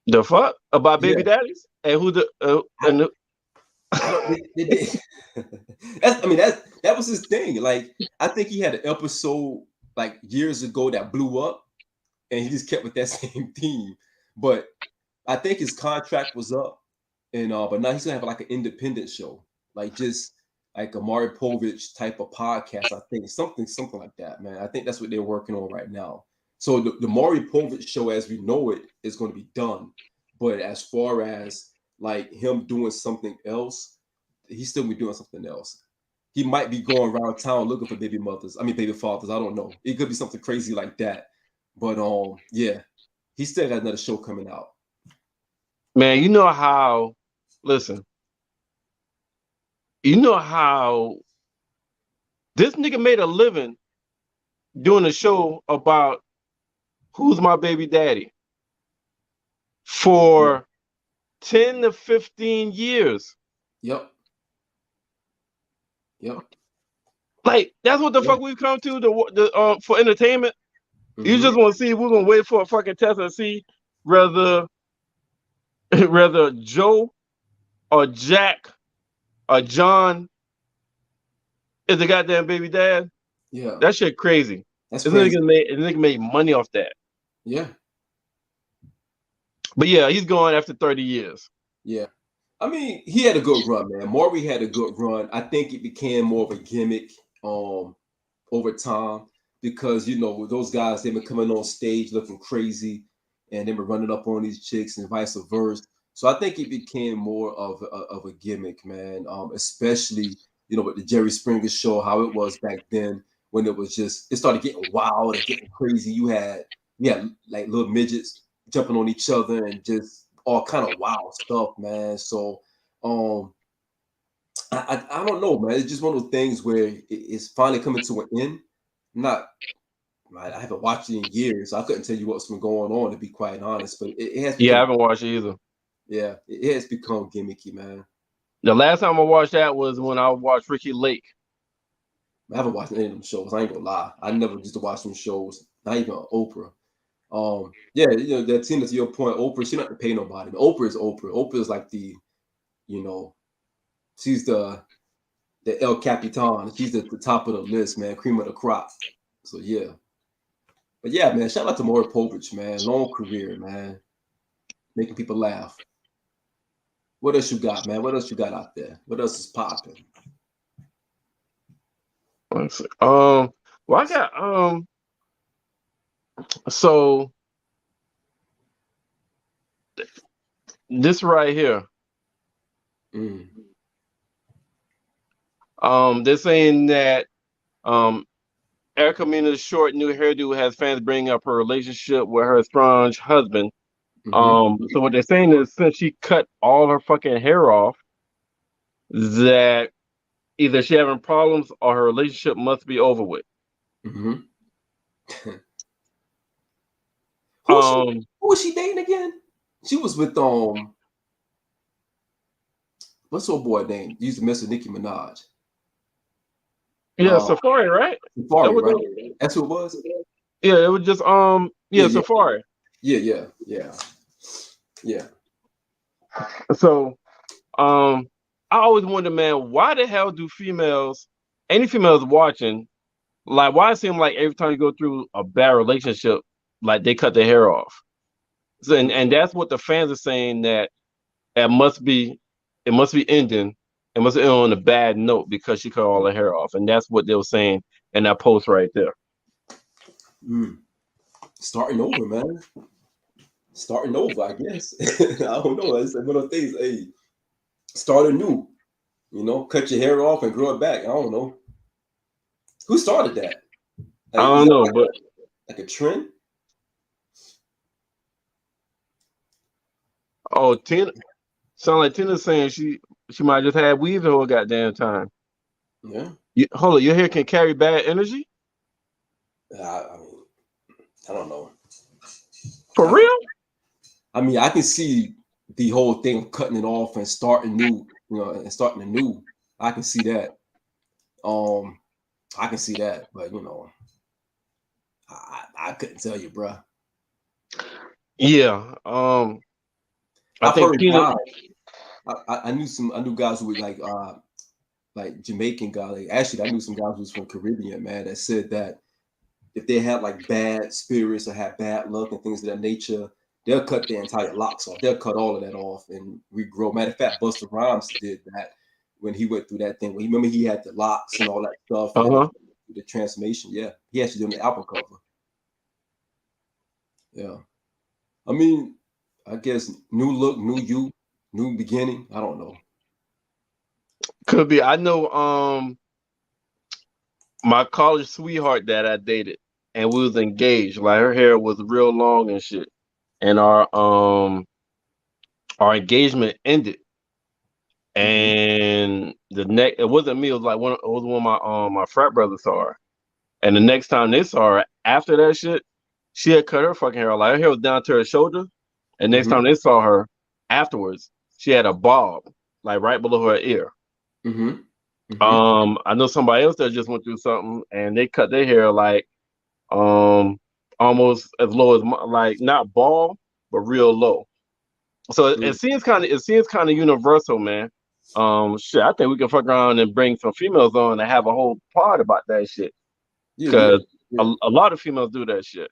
The fuck about baby daddies and who the that was his thing. Like, I think he had an episode like years ago that blew up, and he just kept with that same theme. But I think his contract was up, and but now he's gonna have like an independent show, like just like a Maury Povich type of podcast. I think something like that, man. I think that's what they're working on right now. So the Maury Povich show, as we know it, is going to be done. But as far as like him doing something else, he's still be doing something else. He might be going around town looking for baby fathers. I don't know. It could be something crazy like that. But yeah, he still got another show coming out. Man, you know how this nigga made a living doing a show about who's my baby daddy for 10 to 15 years. Yep. Like, that's what the fuck we've come to for entertainment. Mm-hmm. You just want to see, we're gonna wait for a fucking test and see whether Joe or Jack or John is the goddamn baby dad. Yeah, that shit crazy. That's crazy. Nigga made money off that. Yeah. But yeah, he's going after 30 years. Yeah. I mean, he had a good run, man. Maury had a good run. I think it became more of a gimmick over time because, you know, those guys, they've been coming on stage looking crazy and they were running up on these chicks and vice versa. So I think it became more of a gimmick, man, especially, you know, with the Jerry Springer show, how it was back then when it started getting wild and getting crazy. You had like little midgets jumping on each other and just all kind of wild stuff, man. So I don't know, man. It's just one of those things where it's finally coming to an end. Not I haven't watched it in years. So I couldn't tell you what's been going on, to be quite honest. But it has Yeah, I become, haven't watched it either. yeah, it has become gimmicky, man. The last time I watched that was when I watched Ricky Lake. I haven't watched any of them shows. I ain't gonna lie. I never used to watch them shows. Not even Oprah. Yeah, that Tina, to your point, Oprah, she not to pay nobody. Oprah is Oprah. Oprah is like she's the El Capitan. She's at the top of the list, man. Cream of the crop. So yeah. But yeah, man, shout out to Maury Povich, man. Long career, man. Making people laugh. What else you got, man? What else you got out there? What else is popping? Let's see. Well, I got so this right here. Mm. They're saying that Erica Mena's short new hairdo has fans bringing up her relationship with her estranged husband. So what they're saying is since she cut all her fucking hair off, that either she having problems or her relationship must be over with. Mm-hmm. Who was she dating again? She was with what's her boy name? He used to mess with Nicki Minaj. Yeah, Safari, right? Safari, right? That's who it was. Yeah, it was just Safari. Yeah. So I always wonder, man, why the hell do any females watching, like, why it seem like every time you go through a bad relationship, like they cut their hair off? So, and that's what the fans are saying, that it must be ending. It must end on a bad note because she cut all her hair off, and that's what they were saying in that post right there. Starting over, man. Starting over, I guess. I don't know. It's one of those things. Hey, start anew. Cut your hair off and grow it back. I don't know. Who started that? I don't know, but like a trend. Oh, Tina. Sound like Tina's saying she might just have weave the whole goddamn time. Yeah. Hold on, your hair can carry bad energy? I don't know. For real? I mean, I can see the whole thing of cutting it off and starting new, and starting anew. I can see that. I can see that, but I couldn't tell you, bro. Yeah. I think Tina. I knew guys who were like Jamaican guys. Like, actually, I knew some guys who was from Caribbean, man, that said that if they had like bad spirits or had bad luck and things of that nature, they'll cut their entire locks off. They'll cut all of that off and regrow. Matter of fact, Busta Rhymes did that when he went through that thing. Remember he had the locks and all that stuff. The transformation. Yeah, he actually did the album cover. Yeah, I mean, I guess new look, new you, new beginning. I don't know. Could be. I know. My college sweetheart that I dated, and we was engaged. Like, her hair was real long and shit, and our engagement ended. And it wasn't me. It was like one of my frat brothers saw her, and the next time they saw her after that shit, she had cut her fucking hair. Like, her hair was down to her shoulder, and next time they saw her afterwards, she had a bob like right below her ear. I know somebody else that just went through something, and they cut their hair like almost as low as like not bald, but real low. So it seems kind of universal, man. Shit, I think we can fuck around and bring some females on and have a whole part about that shit, because a lot of females do that shit,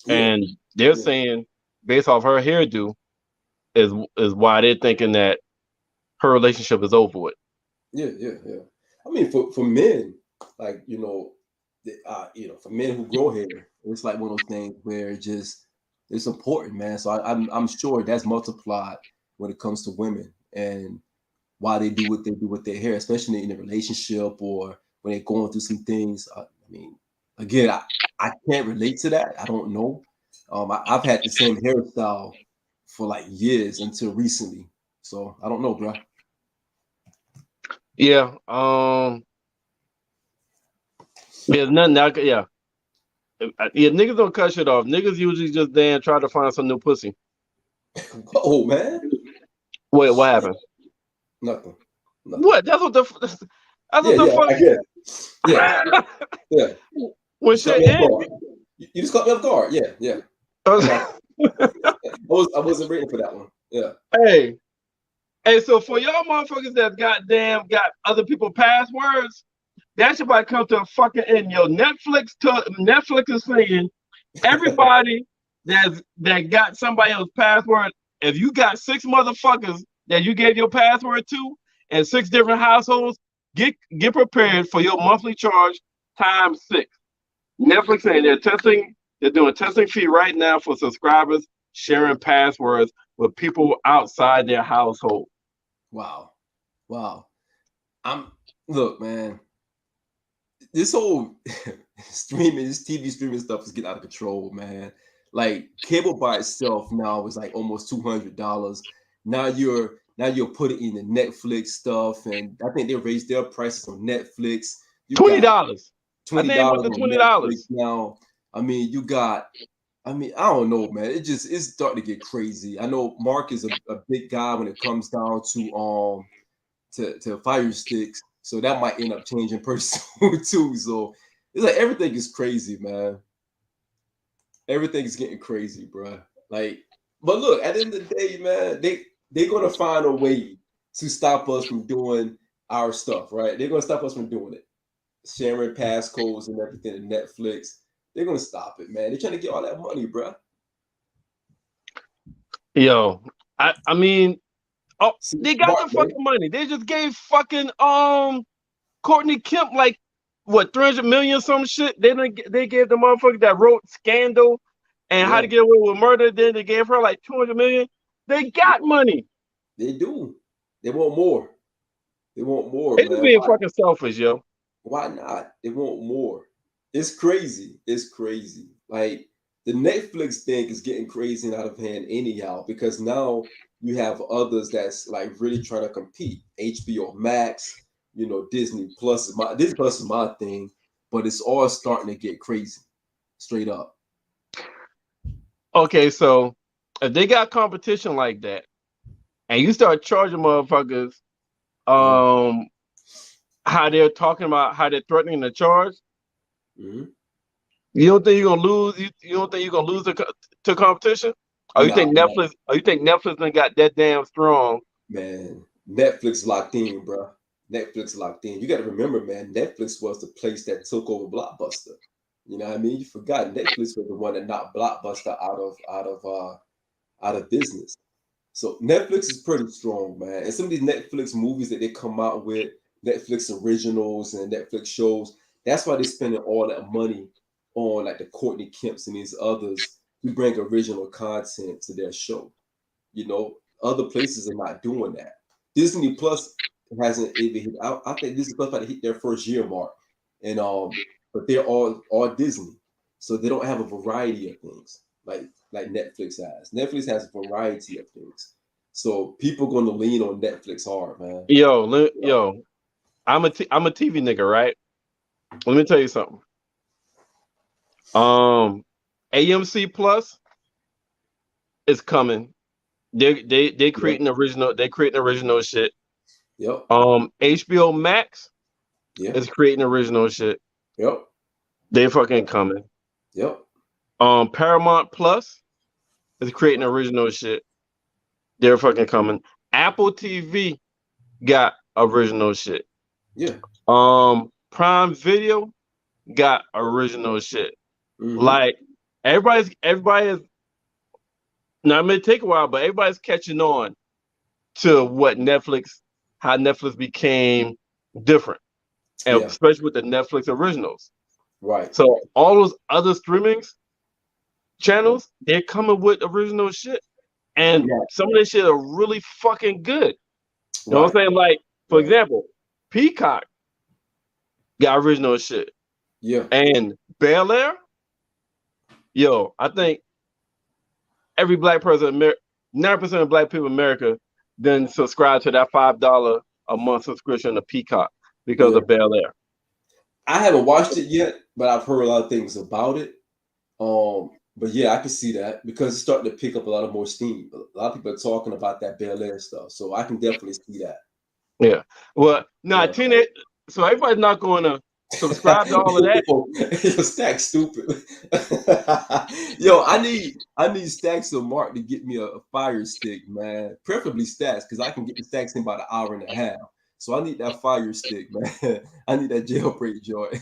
and they're saying based off her hairdo is why they're thinking that her relationship is over with. Yeah. I mean, for men, like for men who grow hair, it's like one of those things where it's important, man. So I'm sure that's multiplied when it comes to women and why they do what they do with their hair, especially in a relationship or when they're going through some things. I mean, again, I can't relate to that. I don't know. I've had the same hairstyle for like years until recently. So I don't know, bro. Yeah. There's nothing. Yeah. Yeah. Niggas don't cut shit off. Niggas usually just try to find some new pussy. Oh man. Wait, what happened? Nothing. What? That's what the fuck. I get. Yeah. Yeah. When shit ends. You just caught me off guard. Yeah. I wasn't ready for that one. Yeah. Hey, so for y'all motherfuckers that got other people passwords, that should probably come to a fucking end. Yo, Netflix is saying everybody that got somebody else's password, if you got 6 motherfuckers that you gave your password to in 6 different households, get prepared for your monthly charge times 6. Netflix saying they're doing testing fee right now for subscribers sharing passwords with people outside their household. Wow. Look, man. This whole this TV streaming stuff is getting out of control, man. Like cable by itself now is like almost $200. Now you're putting in the Netflix stuff, and I think they raised their prices on Netflix. $20. $20 on Netflix now. I mean, I don't know, man. It's starting to get crazy. I know Mark is a big guy when it comes down to Fire Sticks, so that might end up changing pretty soon too. So it's like everything is crazy, man. Everything is getting crazy, bro. Like, but look, at the end of the day, man, they're gonna find a way to stop us from doing our stuff, right? They're gonna stop us from doing it, sharing passcodes and everything to Netflix. They're gonna stop it, man. They're trying to get all that money, bro. Yo, I mean, they got the fucking money. They just gave fucking Courtney Kemp like what 300 million some shit. They gave the motherfucker that wrote Scandal and How to Get Away with Murder. Then they gave her like 200 million. They got money. They do. They want more. They want more. They just being fucking selfish, yo. Why not? They want more. It's crazy. Like the Netflix thing is getting crazy and out of hand anyhow, because now you have others that's like really trying to compete. HBO Max, Disney Plus is my thing, but it's all starting to get crazy, straight up. Okay, so if they got competition like that, and you start charging motherfuckers, how they're talking about how they're threatening to charge. Mm-hmm. You don't think you're gonna lose? You don't think you're gonna lose to competition? Or you think Netflix? Or you think Netflix done got that damn strong? Man, Netflix locked in, bro. Netflix locked in. You got to remember, man. Netflix was the place that took over Blockbuster. You know what I mean? You forgot Netflix was the one that knocked Blockbuster out of business. So Netflix is pretty strong, man. And some of these Netflix movies that they come out with, Netflix originals and Netflix shows, that's why they're spending all that money on like the Courtney Kemps and these others who bring original content to their show. Other places are not doing that. Disney Plus hasn't even hit. I think Disney Plus about to hit their first year mark, and but they're all Disney, so they don't have a variety of things like Netflix has. Netflix has a variety of things, so people going to lean on Netflix hard, man. Yo, I'm a TV nigga, right? Let me tell you something. AMC Plus is coming. They creating original. They creating original shit. Yep. HBO Max is creating original shit. Yep. They fucking coming. Yep. Paramount Plus is creating original shit. They're fucking coming. Apple TV got original shit. Yeah. Prime Video got original shit. Mm-hmm. Like everybody is. Now it may take a while, but everybody's catching on to how Netflix became different, and especially with the Netflix originals. Right. So all those other streaming channels, they're coming with original shit, and some of this shit are really fucking good. You know what I'm saying? Like, for example, Peacock got original shit. Yeah. And Bel-Air, yo, I think every black person 90% of black people in America then subscribe to that $5 a month subscription to Peacock because of Bel Air. I haven't watched it yet, but I've heard a lot of things about it. But yeah, I can see that because it's starting to pick up a lot of more steam. A lot of people are talking about that Bel Air stuff, so I can definitely see that. Yeah. Well, so everybody's not going to subscribe to all of that. Yo, Stack stupid. Yo, I need Stacks or Mark to get me a Fire Stick, man. Preferably Stacks, because I can get the Stacks in about an hour and a half. So I need that Fire Stick, man. I need that jailbreak joy.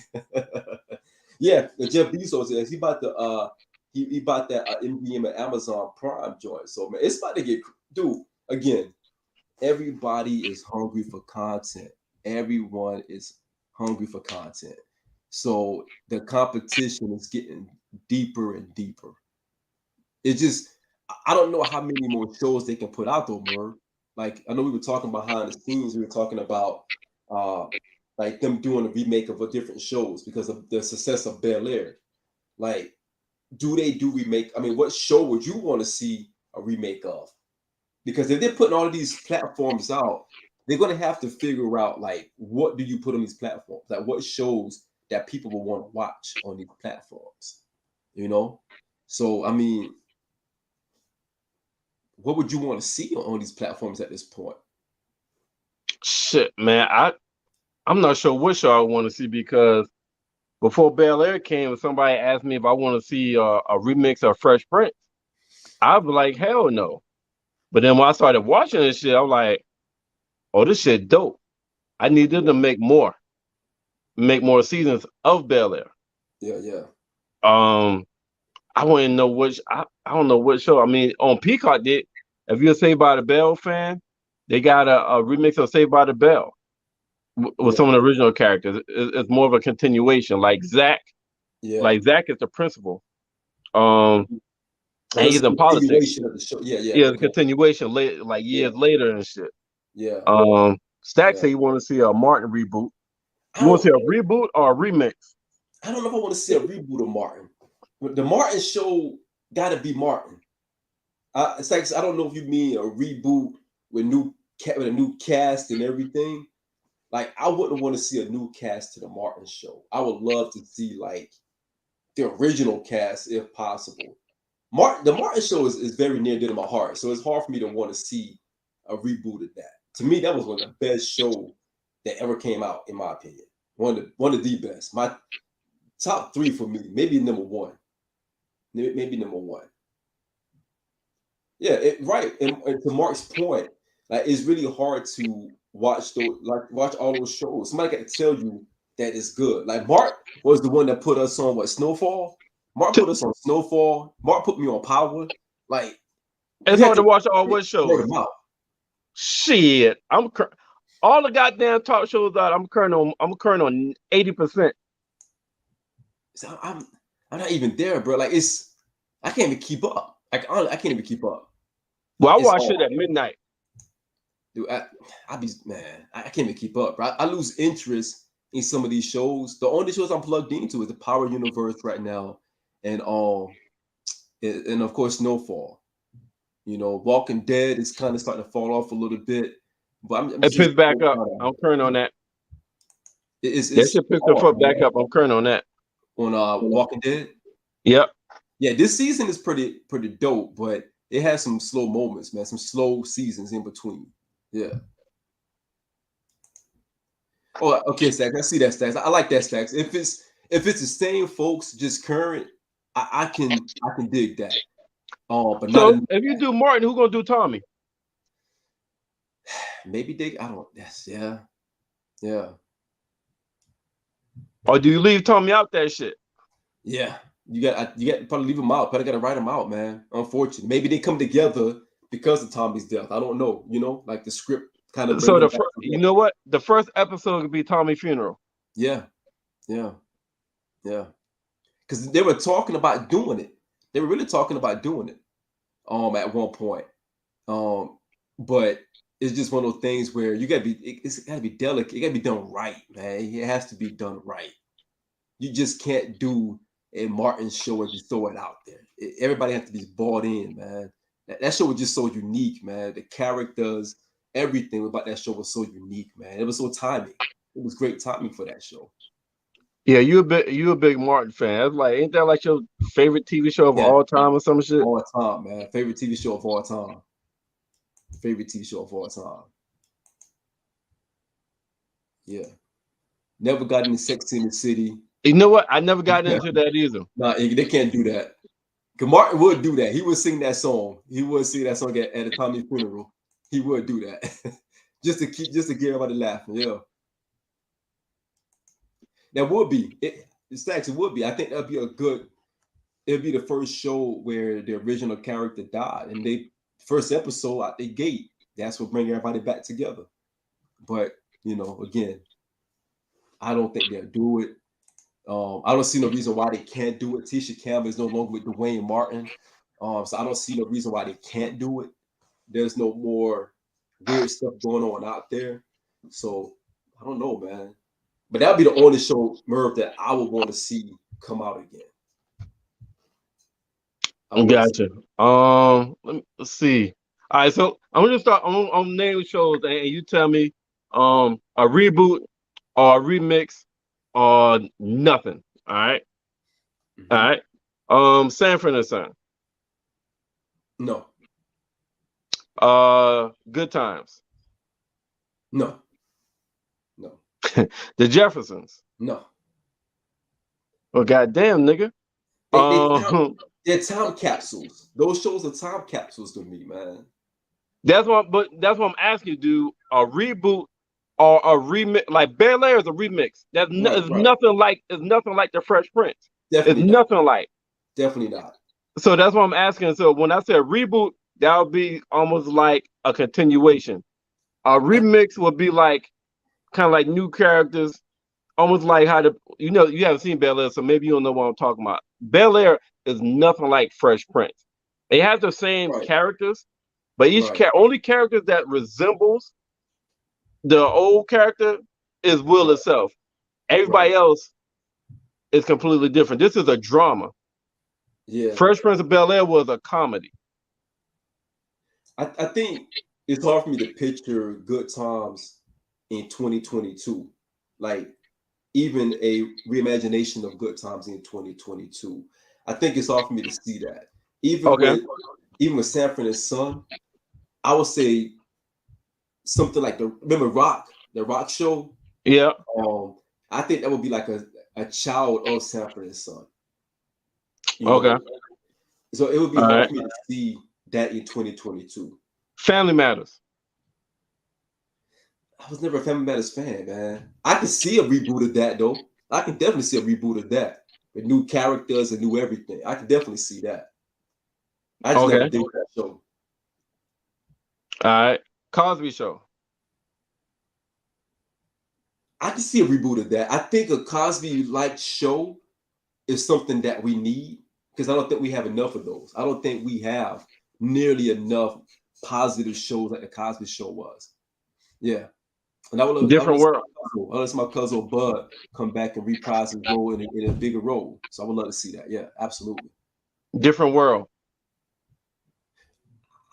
Yeah, the Jeff Bezos is he about to he bought that MGM and Amazon Prime joint. So man, it's about to get dude again. Everybody is hungry for content. Everyone is hungry for content. So the competition is getting deeper and deeper. It's just I don't know how many more shows they can put out though, Merv. Like I know we were talking behind the scenes. We were talking about like them doing a remake of a different shows because of the success of Bel Air. Like, do they do remake? I mean, what show would you want to see a remake of? Because if they're putting all of these platforms out, they're going to have to figure out like what do you put on these platforms? Like what shows that people will want to watch on these platforms? You know? So I mean, what would you want to see on these platforms at this point? Shit, man, I'm not sure what show I want to see because before Bel Air came, somebody asked me if I want to see a remix of Fresh Prince. I'd be like, hell no. But then when I started watching this shit, I'm like, oh, this shit dope. I need them to make more seasons of Bel Air. Yeah. I want to know which. I don't know what show. I mean, on Peacock, if you're a Saved by the Bell fan, they got a remix of Saved by the Bell with some of the original characters. It's more of a continuation, like Zach. Yeah. Like Zach is the principal. And he's in politics. Of the show. Yeah. Yeah, the continuation like years later and shit. Yeah. Stack said you want to see a Martin reboot. You want to see a reboot or a remix? I don't know if I want to see a reboot of Martin. The Martin show got to be Martin. It's like I don't know if you mean a reboot with a new cast and everything. Like I wouldn't want to see a new cast to the Martin show. I would love to see like the original cast if possible. The Martin show is very near to my heart, so it's hard for me to want to see a reboot of that. To me, that was one of the best shows that ever came out, in my opinion. One of the best. My top 3 for me, maybe number 1. Maybe number 1. Yeah, right. And to Mark's point, like it's really hard to watch all those shows. Somebody got to tell you that it's good. Like Mark was the one that put us on Snowfall. Mark put us on Snowfall. Mark put me on Power. Like it's hard to watch all what shows. Shit, all the goddamn talk shows out. I'm current on 80%. So I'm not even there, bro. Like I can't even keep up. Like I can't even keep up. Well, I watch it at midnight. Dude, I can't even keep up, bro. I lose interest in some of these shows. The only shows I'm plugged into is the Power Universe right now, and of course Snowfall. You know, Walking Dead is kind of starting to fall off a little bit, but it picks back up. I'm current on that. It should pick the foot back up. I'm current on that. On Walking Dead. Yep. Yeah, this season is pretty dope, but it has some slow moments, man. Some slow seasons in between. Yeah. Oh, okay, Stacks. I see that, Stacks. I like that, Stacks. If it's the same folks, just current, I can dig that. But so if you do Martin, who's gonna do Tommy? Maybe Dick. I don't. Yeah. Or do you leave Tommy out that shit? Yeah, you got to probably leave him out. Probably got to write him out, man. Unfortunately, maybe they come together because of Tommy's death. I don't know. You know, like the script kind of. So you know what? The first episode could be Tommy's funeral. Yeah. Because they were talking about doing it. They were really talking about doing it. At one point. But it's just one of those things where it's got to be delicate. It got to be done right, man. It has to be done right. You just can't do a Martin show and just throw it out there. Everybody has to be bought in, man. That show was just so unique, man. The characters, everything about that show was so unique, man. It was so timing. It was great timing for that show. Yeah, you a big Martin fan. That's like, ain't that like your favorite TV show of Yeah. all time or some shit? All time, man. Favorite TV show of all time. Favorite TV show of all time. Yeah. Never got any Sex in the City. You know what? I never got into that either. Nah, they can't do that. Cause Martin would do that. He would sing that song. He would sing that song at a Tommy funeral. He would do that. just to get everybody laughing. Yeah. That would be it. It would be. I think that'd be it'd be the first show where the original character died. And first episode out the gate, that's what bring everybody back together. But again, I don't think they'll do it. I don't see no reason why they can't do it. Tisha Campbell is no longer with Dwayne Martin. So I don't see no reason why they can't do it. There's no more weird stuff going on out there. So I don't know, man. But that would be the only show, Merv, that I would want to see come out again. Gotcha. Let's see. All right, so I'm gonna start on name shows, and you tell me a reboot or a remix or nothing. All right. Mm-hmm. All right. Sanford and Son. No. Good Times. No. The Jeffersons. No. Well, goddamn, nigga. They're time capsules. Those shows are time capsules to me, man. That's what I'm asking you. Do a reboot or a remix? Like Bel Air is a remix. That's nothing like the Fresh Prince. Definitely it's not. Nothing like. Definitely not. So that's what I'm asking. So when I say reboot, that would be almost like a continuation. A remix would be like kind of like new characters, almost like how you haven't seen Bel Air, so maybe you don't know what I'm talking about. Bel Air is nothing like Fresh Prince. It has the same characters, but each only character that resembles the old character is Will itself. Everybody else is completely different. This is a drama. Yeah. Fresh Prince of Bel Air was a comedy. I think it's hard for me to picture Good Times in 2022. Like even a reimagination of Good Times in 2022. I think it's hard for me to see that. Even with Sanford and Son, I would say something like the Rock show. Yeah. I think that would be like a child of Sanford and Son. So it would be hard for me to see that in 2022. Family Matters. I was never a Family Matters fan, man. I can see a reboot of that though. I can definitely see a reboot of that with new characters and new everything. I can definitely see that. I just never did that show. All right, Cosby Show. I can see a reboot of that. I think a Cosby-like show is something that we need because I don't think we have enough of those. I don't think we have nearly enough positive shows like the Cosby Show was. Yeah. And I would love Different world. I let my cousin Bud come back and reprise his role in a bigger role. So I would love to see that. Yeah, absolutely. Different world.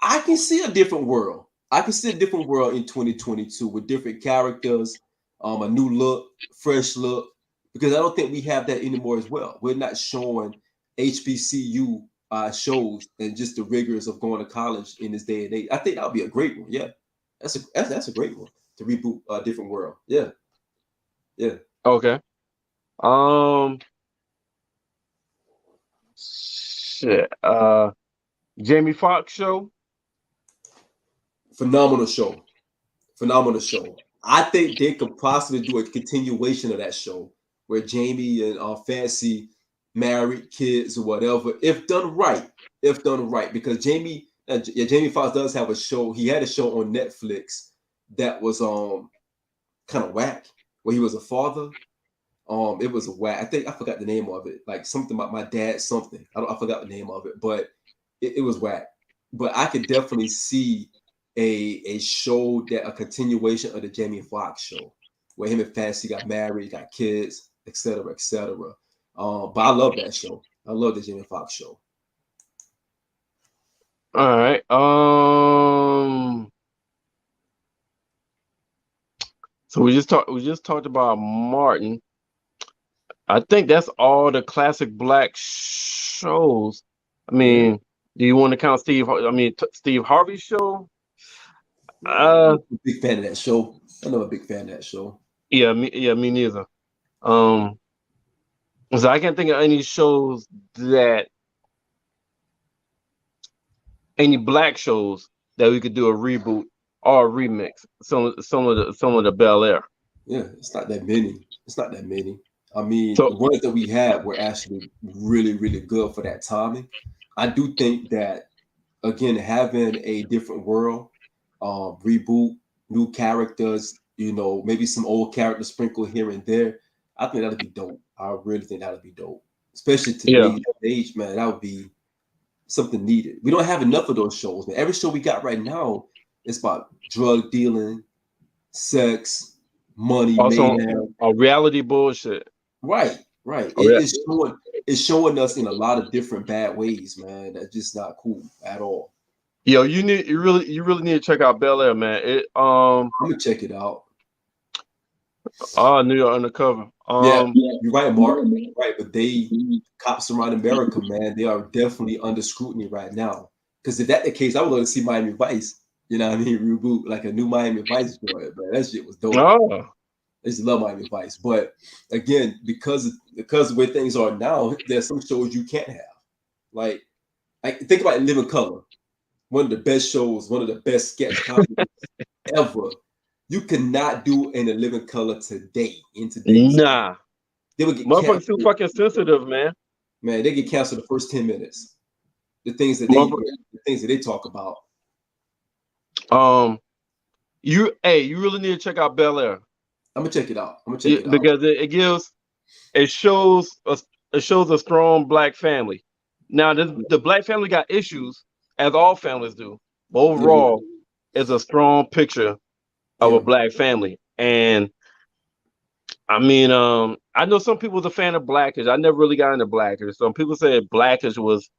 I can see a different world. I can see a different world in 2022 with different characters, a new look, fresh look, because I don't think we have that anymore as well. We're not showing HBCU shows and just the rigors of going to college in this day and age. I think that would be a great one. Yeah, that's a great one to reboot a different world. Yeah. Okay. Shit. Jamie Foxx show. Phenomenal show. I think they could possibly do a continuation of that show where Jamie and Fancy married, kids or whatever, if done right. Because Jamie Foxx does have a show. He had a show on Netflix that was kind of whack, where he was a father. It was a whack. I think I forgot the name of it. Like something about my dad, something. I forgot the name of it, but it was whack. But I could definitely see a show that a continuation of the Jamie Foxx show, where him and Fancy got married, got kids, etc., etc. But I love that show. I love the Jamie Foxx show. All right. So we just talked about Martin. I think that's all the classic black shows. I mean, do you want to count Steve Harvey's show? I'm a big fan of that show. I know a big fan of that show. Me neither. So I can't think of any shows that any black shows that we could do a reboot or a remix. Some of the Bel Air. Yeah, it's not that many. It's not that many. I mean, So the ones that we had were actually really, really good for that timing. I do think that again, having a different world, reboot, new characters, maybe some old characters sprinkled here and there. I think that'd be dope. I really think that'd be dope, especially today's age, man. That would be something needed. We don't have enough of those shows, man. Every show we got right now is about drug dealing, sex, money, also mayhem. reality bullshit. Right. It's showing us in a lot of different bad ways, man. That's just not cool at all. Yo, you really need to check out Bel Air, man. I'm gonna check it out. New York Undercover. You're right, Mark. Right, but cops around America, man, they are definitely under scrutiny right now. Because if that's the case, I would love to see Miami Vice. You know what I mean? Reboot like a new Miami Vice joint, man. That shit was dope. Oh. I just love Miami Vice. But again, because of where things are now, there's some shows you can't have. Like think about Living Color. One of the best shows, one of the best sketch comedies ever. You cannot do in a Living Color today. In today's nah. They would get motherfuckers too fucking sensitive, man. Man, they get canceled the first 10 minutes. The things that they talk about. You really need to check out Bel Air. I'm gonna check it out. Because it shows a strong black family. Now the black family got issues, as all families do. But overall, it's a strong picture of a black family. And I mean, I know some people was a fan of Blackish. I never really got into Blackish. Some people said Blackish was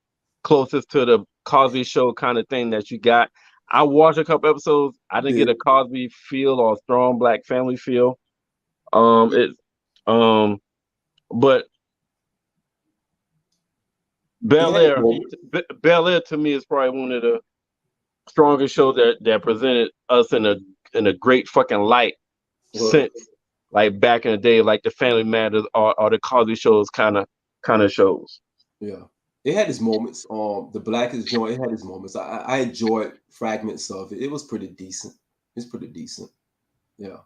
closest to the Cosby Show kind of thing that you got. I watched a couple episodes. I didn't get a Cosby feel or a strong black family feel. But Bel Air to me is probably one of the strongest shows that presented us in a great fucking light since like back in the day, like the Family Matters or the Cosby Shows kind of shows. Yeah, it had its moments. The Blackest joint, it had its moments. I enjoyed fragments of it. It was pretty decent. It's pretty decent. Yeah.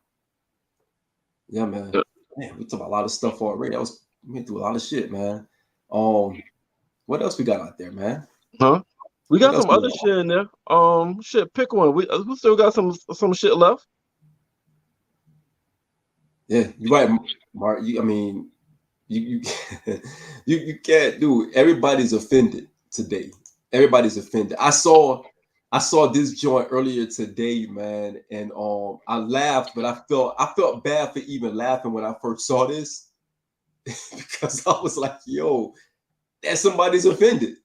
Yeah, man. Man, we talked about a lot of stuff already. We went through a lot of shit, man. What else we got out there, man? Huh? We got some other shit in there. Shit, pick one. We still got some shit left. Yeah, you're right, Mark. You can't do it. Everybody's offended today. Everybody's offended. I saw this joint earlier today, man, and I laughed, but I felt bad for even laughing when I first saw this because I was like, yo, that somebody's offended.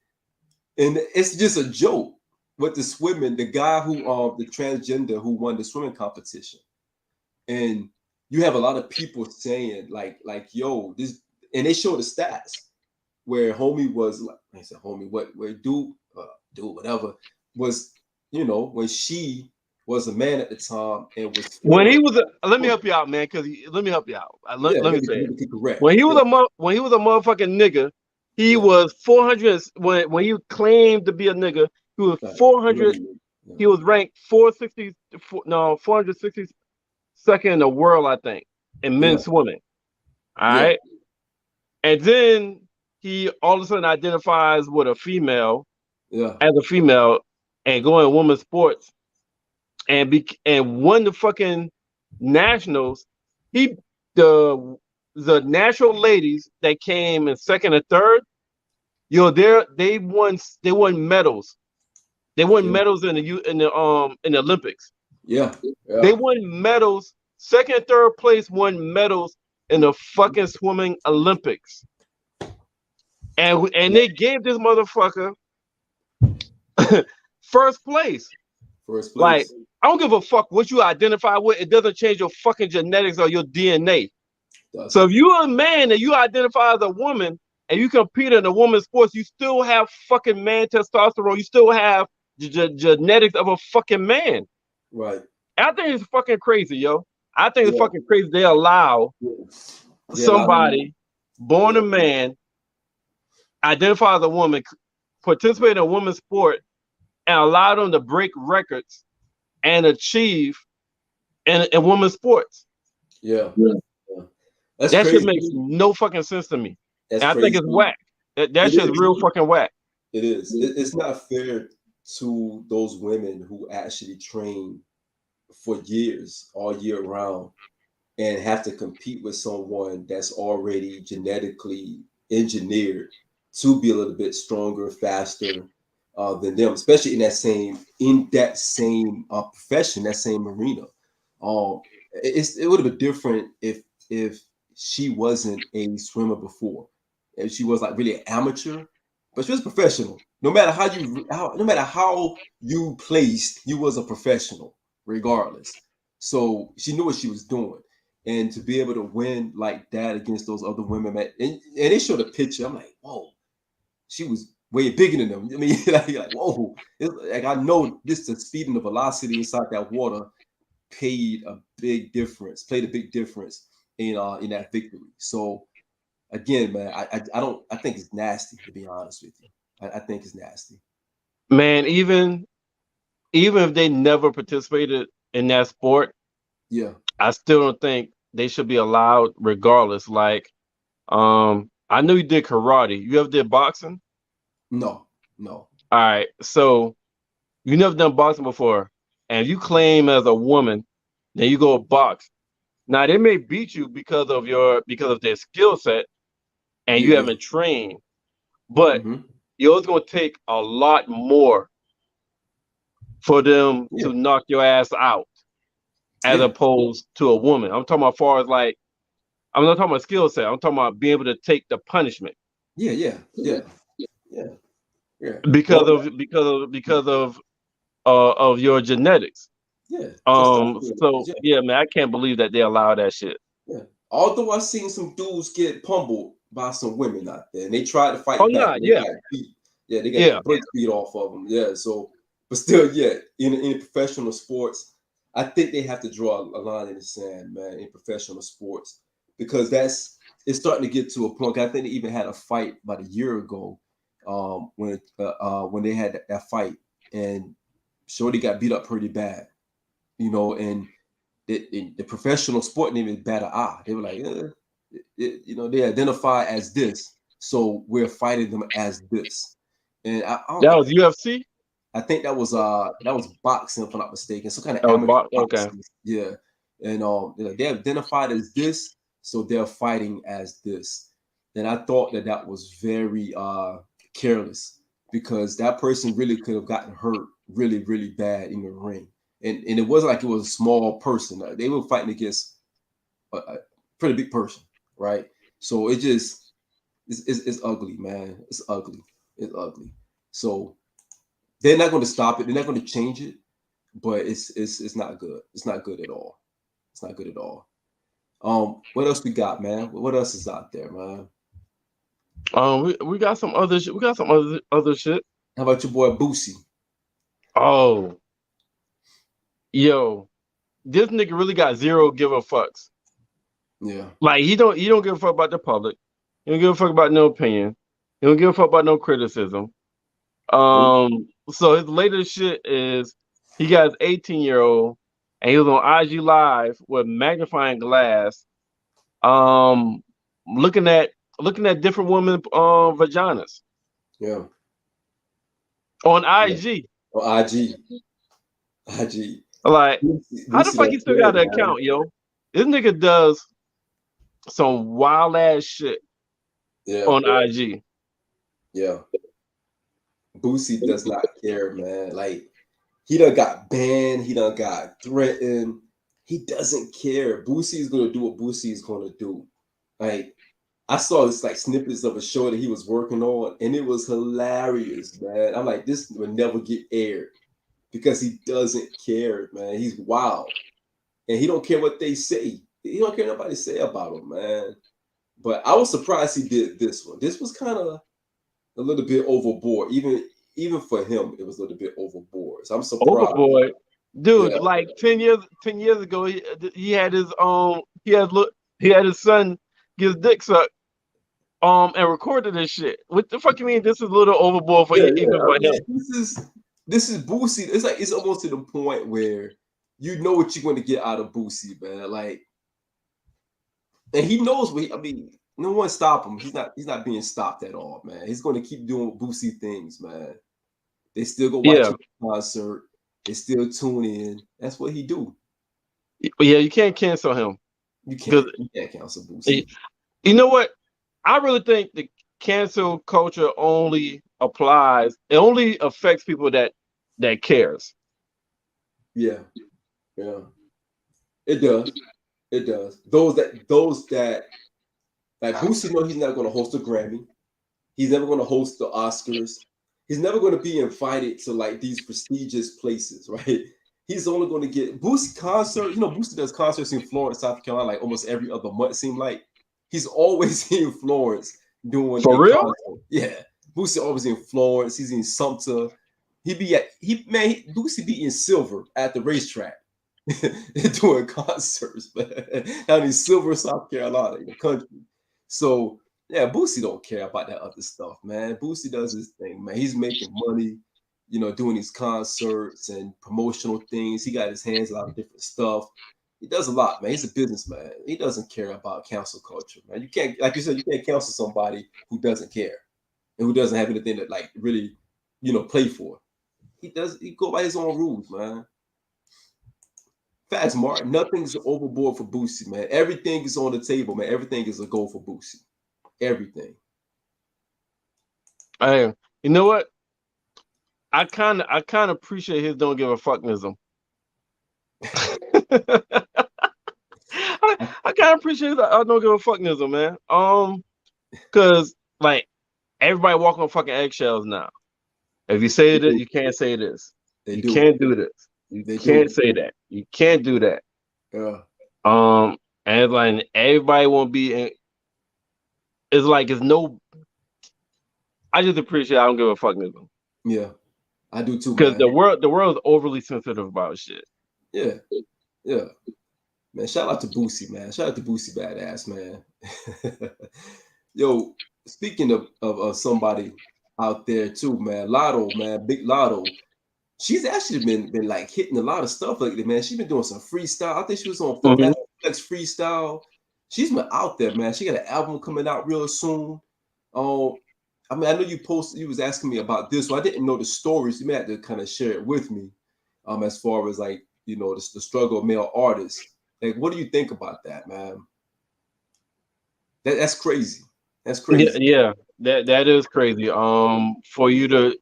And it's just a joke with the swimming, the guy who the transgender who won the swimming competition. And you have a lot of people saying like yo, this, and they show the stats where homie was like, I said homie, where dude whatever was, when she was a man at the time and was when he was let me help you out, man, because let me help you out. Let me say it. Correct. When he was a motherfucking nigga, he was 400 when he claimed to be a nigga, he was 400. He was ranked 462nd in the world, I think, in men's swimming. All right. And then he all of a sudden identifies with a female as a female and go in women's sports and won the fucking nationals. The national ladies that came in second and third, they won medals. They won medals in the Olympics. Yeah. They won medals. Second and third place won medals in the fucking swimming Olympics. And they gave this motherfucker first place. First Like, place. I don't give a fuck what you identify with. It doesn't change your fucking genetics or your DNA. So if you're a man and you identify as a woman and you compete in a woman's sports, you still have fucking man testosterone. You still have genetics of a fucking man. Right. I think it's fucking crazy, yo. I think it's Yeah. fucking crazy they allow somebody born a man, identify as a woman, participate in a woman's sport, and allow them to break records and achieve in women's sports. Yeah. That That's shit crazy. makes no fucking sense to me. That's And I crazy. think it's whack. That shit's real fucking whack. It is. It's not fair to those women who actually train for years, all year round, and have to compete with someone that's already genetically engineered to be a little bit stronger, faster than them, especially in that same profession, that same arena. It would have been different if she wasn't a swimmer before, if she was like really an amateur, but she was professional. No matter how you placed, you was a professional regardless. So she knew what she was doing, and to be able to win like that against those other women, man, and they showed a picture. I'm like, whoa, she was way bigger than them. I mean, like whoa, like I know this the speed and the velocity inside that water played a big difference in that victory. So again, man, I think it's nasty, to be honest with you. I think it's nasty. Man, even if they never participated in that sport, Yeah. I still don't think they should be allowed regardless. Like, I know you did karate. You ever did boxing? No. All right. So you never done boxing before, and you claim as a woman, then you go box. Now they may beat you because of their skill set, and you haven't trained, but it's gonna take a lot more for them to knock your ass out as opposed to a woman. I'm talking about as far as like, I'm not talking about skill set. I'm talking about being able to take the punishment. Yeah. Because of your genetics. Yeah. So yeah, man, I can't believe that they allow that shit. Yeah. Although I've seen some dudes get pummeled by some women out there, and they tried to fight back. They got beat. Yeah, they got the brakes beat off of them. Yeah, so but still, in professional sports, I think they have to draw a line in the sand, man, in professional sports, because it's starting to get to a point. I think they even had a fight about a year ago, when they had that fight, and Shorty got beat up pretty bad, and the professional sport didn't even bat an eye. They were like, they identify as this, so we're fighting them as this. And that was UFC. I think that was boxing, if I'm not mistaken. Some kind of amateur boxing. Yeah, and they identified as this, so they're fighting as this. And I thought that was very careless, because that person really could have gotten hurt really, really bad in the ring. And it wasn't like it was a small person. They were fighting against a pretty big person, right? So it's ugly, man. It's ugly. It's ugly. So they're not going to stop it. They're not going to change it. But it's not good. It's not good at all. It's not good at all. What else we got, man? What else is out there, man? We got some other shit. We got some other shit. How about your boy Boosie? Oh. Yo, this nigga really got zero give a fucks. Yeah. Like he don't give a fuck about the public. He don't give a fuck about no opinion. He don't give a fuck about no criticism. So his latest shit is he got his 18-year-old and he was on IG Live with magnifying glass, looking at different women vaginas. Yeah. On IG. On IG. Like, how the fuck you still got an account, yo? This nigga does some wild ass shit on IG. Yeah. Boosie does not care, man. Like, he done got banned. He done got threatened. He doesn't care. Boosie is going to do what Boosie is going to do. Like, I saw this like snippets of a show that he was working on, and it was hilarious, man. I'm like, this would never get aired. because he doesn't care, man. He's wild, and he don't care what they say. He don't care what nobody say about him, man. But I was surprised he did this one. This was kind of a little bit overboard, even for him. It was a little bit overboard. So I'm surprised. Overboard, dude. Yeah. Like 10 years ago, he had his he had his son get his dick sucked and recorded this shit. What the fuck you mean? This is a little overboard for even for him. This is Boosie. It's like it's almost to the point where you know what you're going to get out of Boosie, man. Like, and he knows what I mean. No one stop him. He's not being stopped at all, man. He's going to keep doing Boosie things, man. They still go watch a concert. They still tune in. That's what he do. Yeah, you can't cancel him. You can't cancel Boosie. You know what? I really think the cancel culture only applies. It only affects people that cares. Yeah. It does. It does. Those that like Boosie know he's not going to host a Grammy. He's never going to host the Oscars. He's never going to be invited to like these prestigious places, right? He's only going to get Boosie concert. You know, Boosie does concerts in Florence, South Carolina, like almost every other month. Seem like he's always in Florence doing for real. Concert. Yeah, Boosie always in Florence. He's in Sumter. Boosie be in Silver at the racetrack doing concerts, man, down in Silver, South Carolina, in the country. So yeah, Boosie don't care about that other stuff, man. Boosie does his thing, man. He's making money, you know, doing these concerts and promotional things. He got his hands a lot of different stuff. He does a lot, man. He's a businessman. He doesn't care about cancel culture, man. You can't, like you said, you can't cancel somebody who doesn't care and who doesn't have anything that like really, you know, play for. He go by his own rules, man. Facts, Mark. Nothing's overboard for Boosie, man. Everything is on the table, man. Everything is a goal for Boosie. Everything. Hey, you know what? I kind of appreciate his don't give a fucknism. I kind of appreciate that. I don't give a fucknism, man. Because like everybody walk on fucking eggshells now. If you say that, you can't say this. You can't do this. You can't say that. You can't do that. Yeah. And it's like everybody won't be in. It's like it's no. I just appreciate. I don't give a fucknism. Yeah, I do too. Because the world is overly sensitive about shit. Yeah. Man, shout out to Boosie, man. Shout out to Boosie Badass, man. Yo, speaking of somebody out there too, man, Lotto, man, Big Lotto. She's actually been like hitting a lot of stuff lately, man. She's been doing some freestyle. I think she was on Flex Freestyle. She's been out there, man. She got an album coming out real soon. I mean, I know you was asking me about this, so I didn't know the stories. You may have to kind of share it with me, as far as like, you know, the struggle of male artists. Like, what do you think about that, man? That's crazy. That's crazy. Yeah, that is crazy. For you to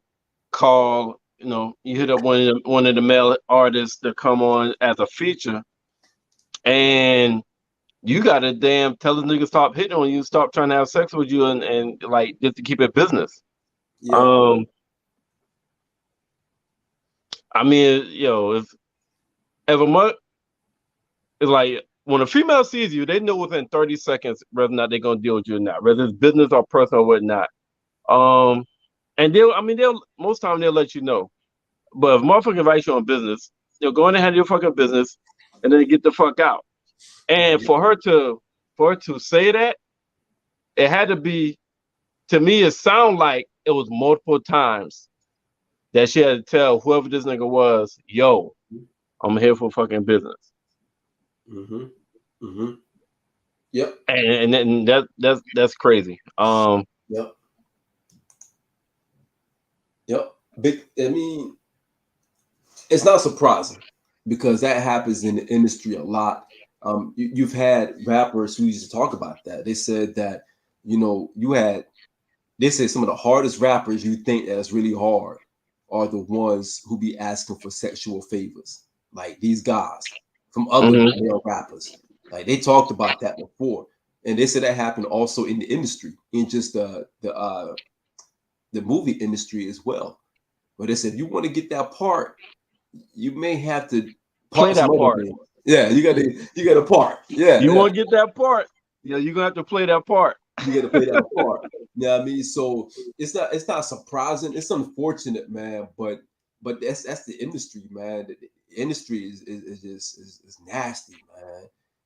call, you know, you hit up one of the male artists to come on as a feature, and you gotta damn tell the nigga stop hitting on you, stop trying to have sex with you, and like just to keep it business. Yeah. I mean, if a mother, it's like when a female sees you, they know within 30 seconds whether or not they're gonna deal with you or not, whether it's business or personal or whatnot. And they'll most time they'll let you know. But if motherfucker invite you on business, they'll go in and handle your fucking business and then get the fuck out. And for her to say that, it had to be, to me, it sounded like it was multiple times that she had to tell whoever this nigga was, yo, I'm here for fucking business. Yep. And that's crazy. Yep. I mean, it's not surprising because that happens in the industry a lot. You've had rappers who used to talk about that. They said that, you know, they say some of the hardest rappers you think that's really hard are the ones who be asking for sexual favors. Like these guys from other male rappers. Like they talked about that before. And they said that happened also in the industry, in just the movie industry as well. But they said, if you want to get that part, you may have to Play that some other part. things. Yeah, you got a part. Yeah, You yeah. want to get that part? Yeah, you're gonna have to play that part. You got to play that part. You know what I mean? So it's not surprising. It's unfortunate, man. But that's the industry, man. The industry is just is nasty, man.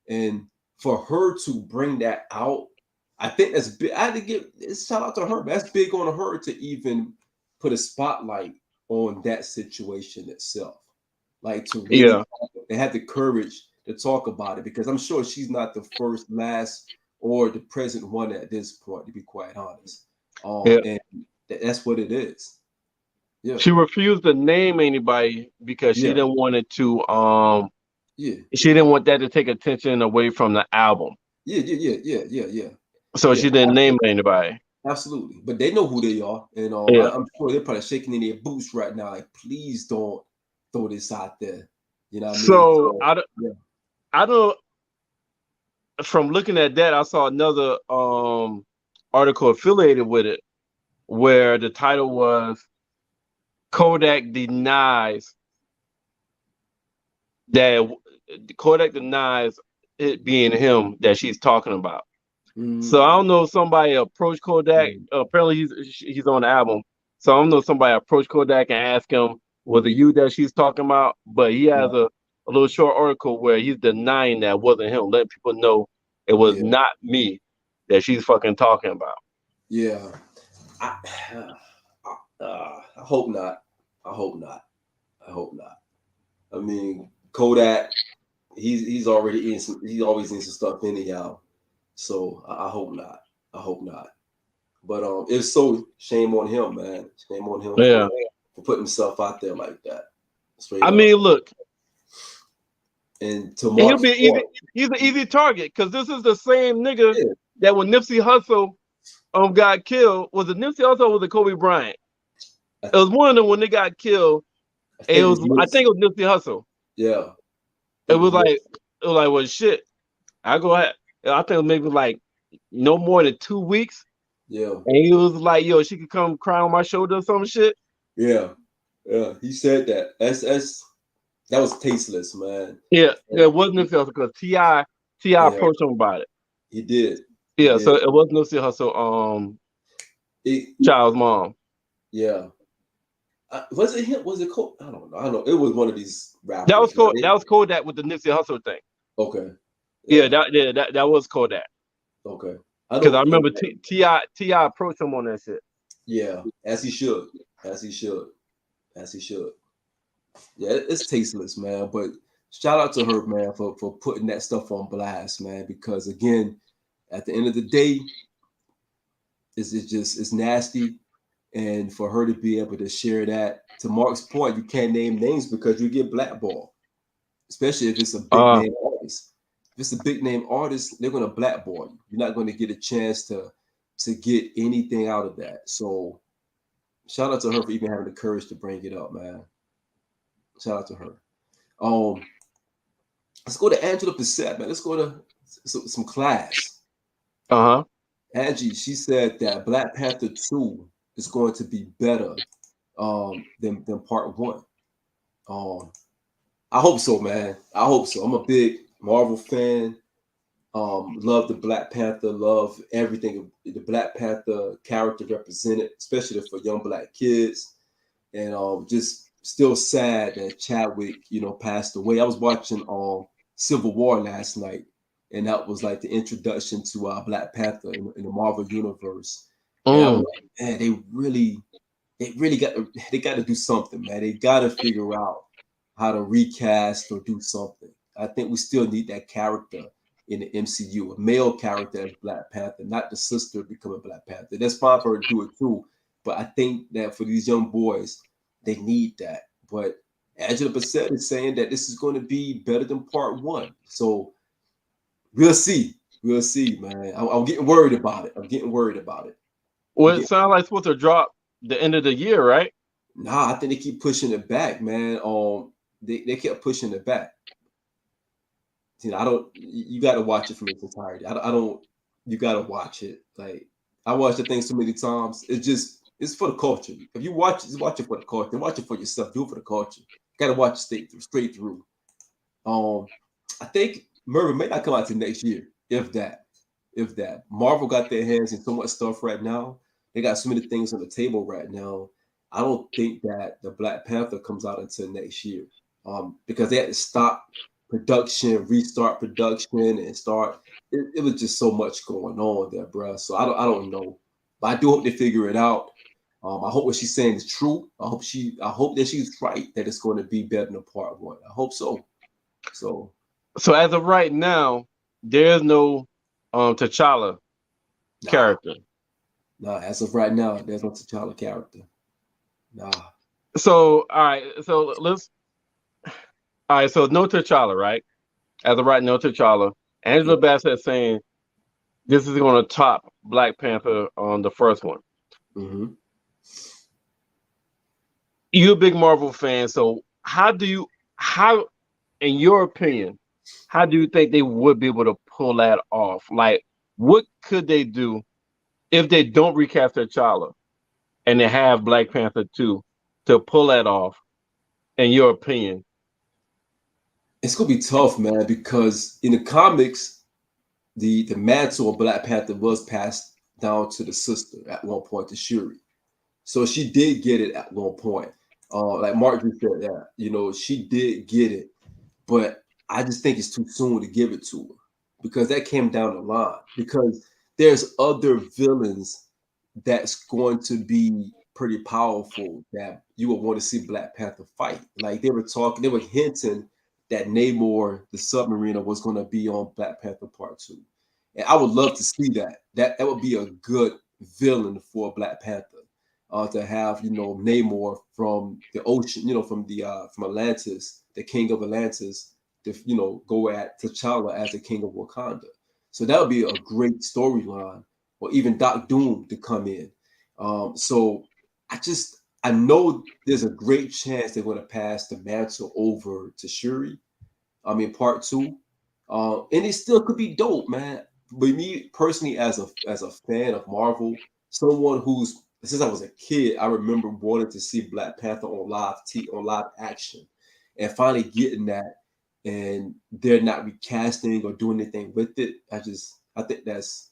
And for her to bring that out, I think that's big. I had to give shout out to her. That's big on her to even put a spotlight on that situation itself. Like to really, Yeah. they had the courage to talk about it because I'm sure she's not the first, last, or the present one at this point, to be quite honest. Yeah. And that's what it is. Yeah, She refused to name anybody because she yeah, didn't want it to yeah, she didn't want that to take attention away from the album. yeah. So Yeah, she didn't name anybody. absolutely. But they know who they are, and Yeah. I'm sure they're probably shaking in their boots right now. Like, please don't throw this out there. You know what I mean? So So, yeah, I don't from looking at that, I saw another article affiliated with it where the title was Kodak denies that Kodak denies it being him that she's talking about. So I don't know if somebody approached Kodak. Apparently he's on the album. So I don't know if somebody approached Kodak and asked him, was it you that she's talking about? But he has a little short article where he's denying that wasn't him, letting people know it was not me that she's fucking talking about. yeah. I, I hope not. I hope not. I hope not. I mean, Kodak, he's already in some. He's always in some stuff anyhow. So I hope not. I hope not. But it's so shame on him, man. Shame on him Yeah. for putting himself out there like that. Straight I up. mean, look, And to he'll Mark's be point, he's an easy target because this is the same nigga yeah, that when Nipsey Hussle got killed, was it Nipsey Hussle or was it Kobe Bryant? It was one of them when they got killed. I think it was I think it was Nipsey Hussle. yeah. It was like well shit. I go ahead. I think it was maybe like no more than 2 weeks. Yeah. And he was like, yo, she could come cry on my shoulder or some shit. Yeah. Yeah. He said that. That was tasteless, man. Yeah, it wasn't Nipsey Hussle because Ti approached him about it. He did. Yeah, so it was Nipsey Hussle, child's mom. Yeah. Was it him? Was it Kodak? I don't know. I don't know. It was one of these rappers. That was Kodak with the Nipsey Hussle thing. Okay. Yeah, that was Kodak. Okay. Because I remember Ti approached him on that shit. Yeah, as he should. Yeah, it's tasteless, man. But shout out to her, man, for putting that stuff on blast, man. Because again, at the end of the day, it's nasty. And for her to be able to share that, to Mark's point, you can't name names because you get blackballed, especially if it's a big name artist. If it's a big name artist, they're going to blackball you. You're not going to get a chance to get anything out of that. So shout out to her for even having the courage to bring it up, man. Shout out to her. Let's go to Angela Bassett, man. Let's go to some class. Angie, she said that Black Panther 2 is going to be better than part 1. I hope so, man. I hope so. I'm a big Marvel fan. Love the Black Panther, love everything the Black Panther character represented, especially for young Black kids. And just still sad that Chadwick, passed away. I was watching Civil War last night, and that was like the introduction to Black Panther in the Marvel universe. And I was like, man, they really got to do something, man. They got to figure out how to recast or do something. I think we still need that character in the MCU, a male character as Black Panther, not the sister becoming Black Panther. That's fine for her to do it too, but I think that for these young boys, they need that. But Angela Bassett is saying that this is going to be better than part 1. So we'll see. We'll see, man. I'm getting worried about it. Well, it sounds like it's supposed to drop the end of the year, right? Nah, I think they keep pushing it back, man. They kept pushing it back. You got to watch it from its entirety. You got to watch it. Like, I watched the thing so many times. It's for the culture. If you watch it, just watch it for the culture. Watch it for yourself. Do it for the culture. Got to watch it straight through. I think Murray may not come out to next year, if that. If that. Marvel got their hands in so much stuff right now. They got so many things on the table right now. I don't think that the Black Panther comes out until next year. Because they had to stop production, restart production, and start. It was just so much going on there, bro. So I don't know, but I do hope they figure it out. I hope what she's saying is true. I hope that she's right that it's going to be better than part one. I hope so. So as of right now, there's no T'Challa character. Nah, as of right now, there's no T'Challa character. Nah. So all right, so no T'Challa, right? As of right, no T'Challa. Angela Bassett saying this is going to top Black Panther on the first one. Mm-hmm. You're a big Marvel fan, so how, in your opinion, how do you think they would be able to pull that off? Like, what could they do if they don't recast T'Challa and they have Black Panther 2 to pull that off, in your opinion? It's gonna be tough, man, because in the comics, the mantle of Black Panther was passed down to the sister at one point, to Shuri. So she did get it at one point. Like Mark just said that, she did get it, but I just think it's too soon to give it to her because that came down the line. Because there's other villains that's going to be pretty powerful that you would want to see Black Panther fight. Like they were hinting that Namor, the submariner, was going to be on Black Panther Part 2. And I would love to see that. That would be a good villain for Black Panther. To have Namor from the ocean, from Atlantis, the king of Atlantis, to go at T'Challa as the king of Wakanda. So that would be a great storyline, or even Doc Doom to come in. So I know there's a great chance they're going to pass the mantle over to Shuri. Part 2, and it still could be dope, man. But me personally, as a fan of Marvel, someone who's since I was a kid, I remember wanting to see Black Panther on live action, and finally getting that, and they're not recasting or doing anything with it. I think that's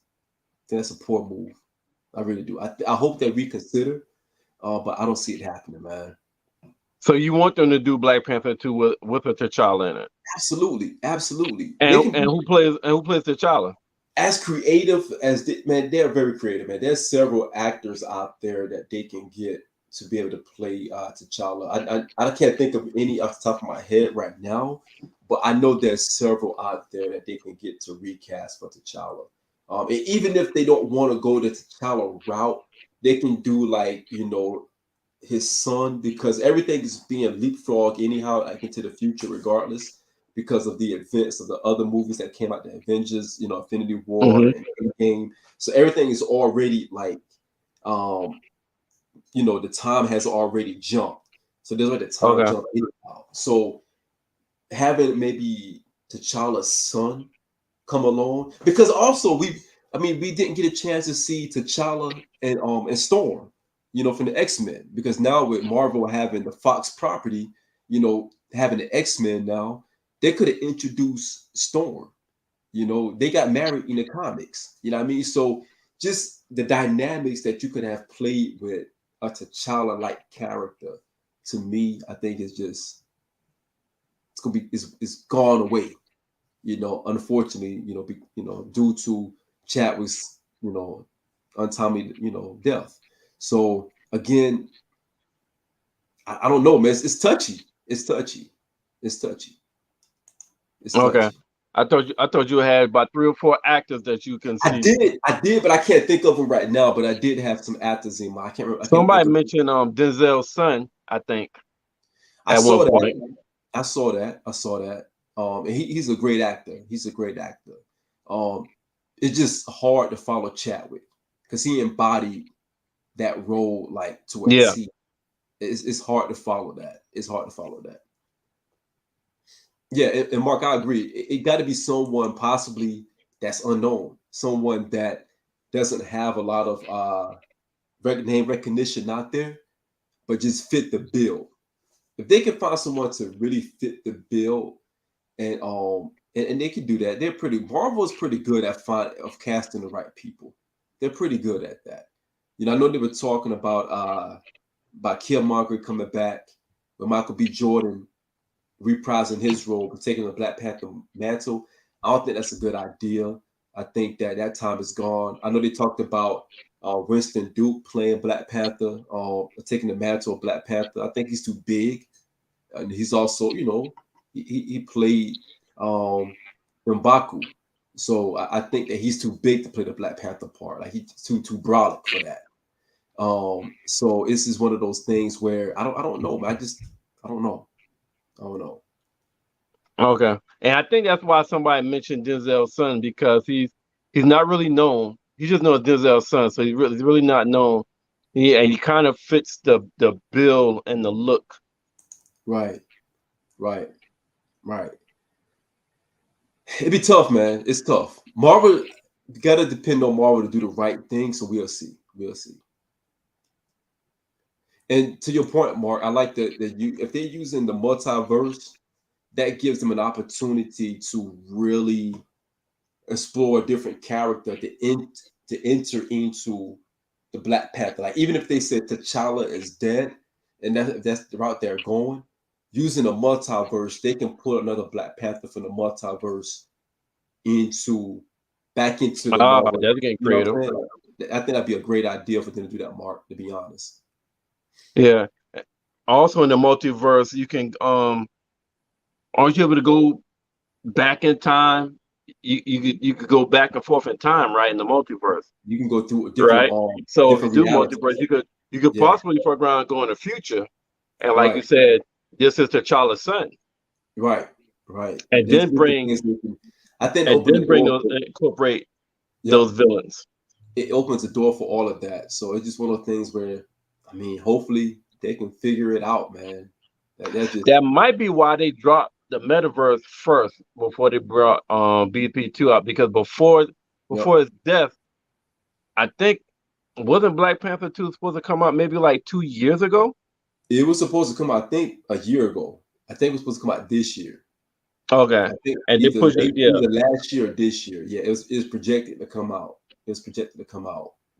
a poor move. I really do. I hope they reconsider, but I don't see it happening, man. So you want them to do Black Panther 2 with a T'Challa in it? Absolutely. And who plays T'Challa? As creative as they're very creative, man. There's several actors out there that they can get to be able to play T'Challa. I can't think of any off the top of my head right now, but I know there's several out there that they can get to recast for T'Challa. And even if they don't want to go the T'Challa route, they can do his son, because everything is being leapfrogged anyhow, like into the future, regardless, because of the events of the other movies that came out, the Avengers, Infinity War and Endgame. So everything is already the time has already jumped. So there's the time jump anyhow. So having maybe T'Challa's son come along, because also we didn't get a chance to see T'Challa and Storm, from the X-Men, because now with Marvel having the Fox property, having the X-Men now, they could have introduced Storm. They got married in the comics. You know what I mean? So just the dynamics that you could have played with a T'Challa-like character, to me, I think it's gone away. Unfortunately, due to Chadwick's, untimely, death. So again, I don't know, man. It's touchy. It's touchy. It's touchy. It's touchy. Okay. I thought you had about 3 or 4 actors that you can see. I did, but I can't think of them right now. But I did have some actors in mind. I can't remember. Somebody mentioned Denzel's son, I think. I saw that. And he's a great actor. It's just hard to follow Chadwick because he embodied that role to a T. It's hard to follow that. Yeah, and Mark, I agree. It got to be someone possibly that's unknown, someone that doesn't have a lot of name recognition out there, but just fit the bill. if they can find someone to really fit the bill, and they can do that, Marvel is pretty good at casting the right people. They're pretty good at that. You know, I know they were talking about Killmonger coming back with Michael B. Jordan reprising his role, but taking the Black Panther mantle. I don't think that's a good idea. I think that time is gone. I know they talked about Winston Duke playing Black Panther, taking the mantle of Black Panther. I think he's too big, and he's also, he played M'Baku, so I think that he's too big to play the Black Panther part. Like he's too brolic for that. So this is one of those things where I don't know, man. I don't know. I don't know. Okay, and I think that's why somebody mentioned Denzel's son, because he's not really known. He just knows Denzel's son, so he's really not known. He kind of fits the bill and the look. Right. It'd be tough, man. It's tough. Marvel, you gotta depend on Marvel to do the right thing. So we'll see. And to your point, Mark, I like that if they're using the multiverse, that gives them an opportunity to really explore a different character to enter into the Black Panther. Like even if they said T'Challa is dead, and that's the route they're going, using a multiverse, they can put another Black Panther from the multiverse back into the Marvel. That's getting creative. I think that'd be a great idea for them to do that, Mark, to be honest. Yeah. Also in the multiverse, you can aren't you able to go back in time? You could go back and forth in time, right? In the multiverse. You can go through different so different if you do realities. multiverse, you could possibly fuck around and go in the future. And like you said, this is T'Challa's son. Right. And then incorporate those villains. It opens the door for all of that. So it's just one of the things where, I mean, hopefully they can figure it out, man. That might be why they dropped the metaverse first before they brought BP2 out, because before his death, I think, wasn't Black Panther 2 supposed to come out maybe like 2 years ago? It was supposed to come out, I think, a year ago. I think it was supposed to come out this year. Okay. And they pushed it, either last year or this year. Yeah, it was projected to come out.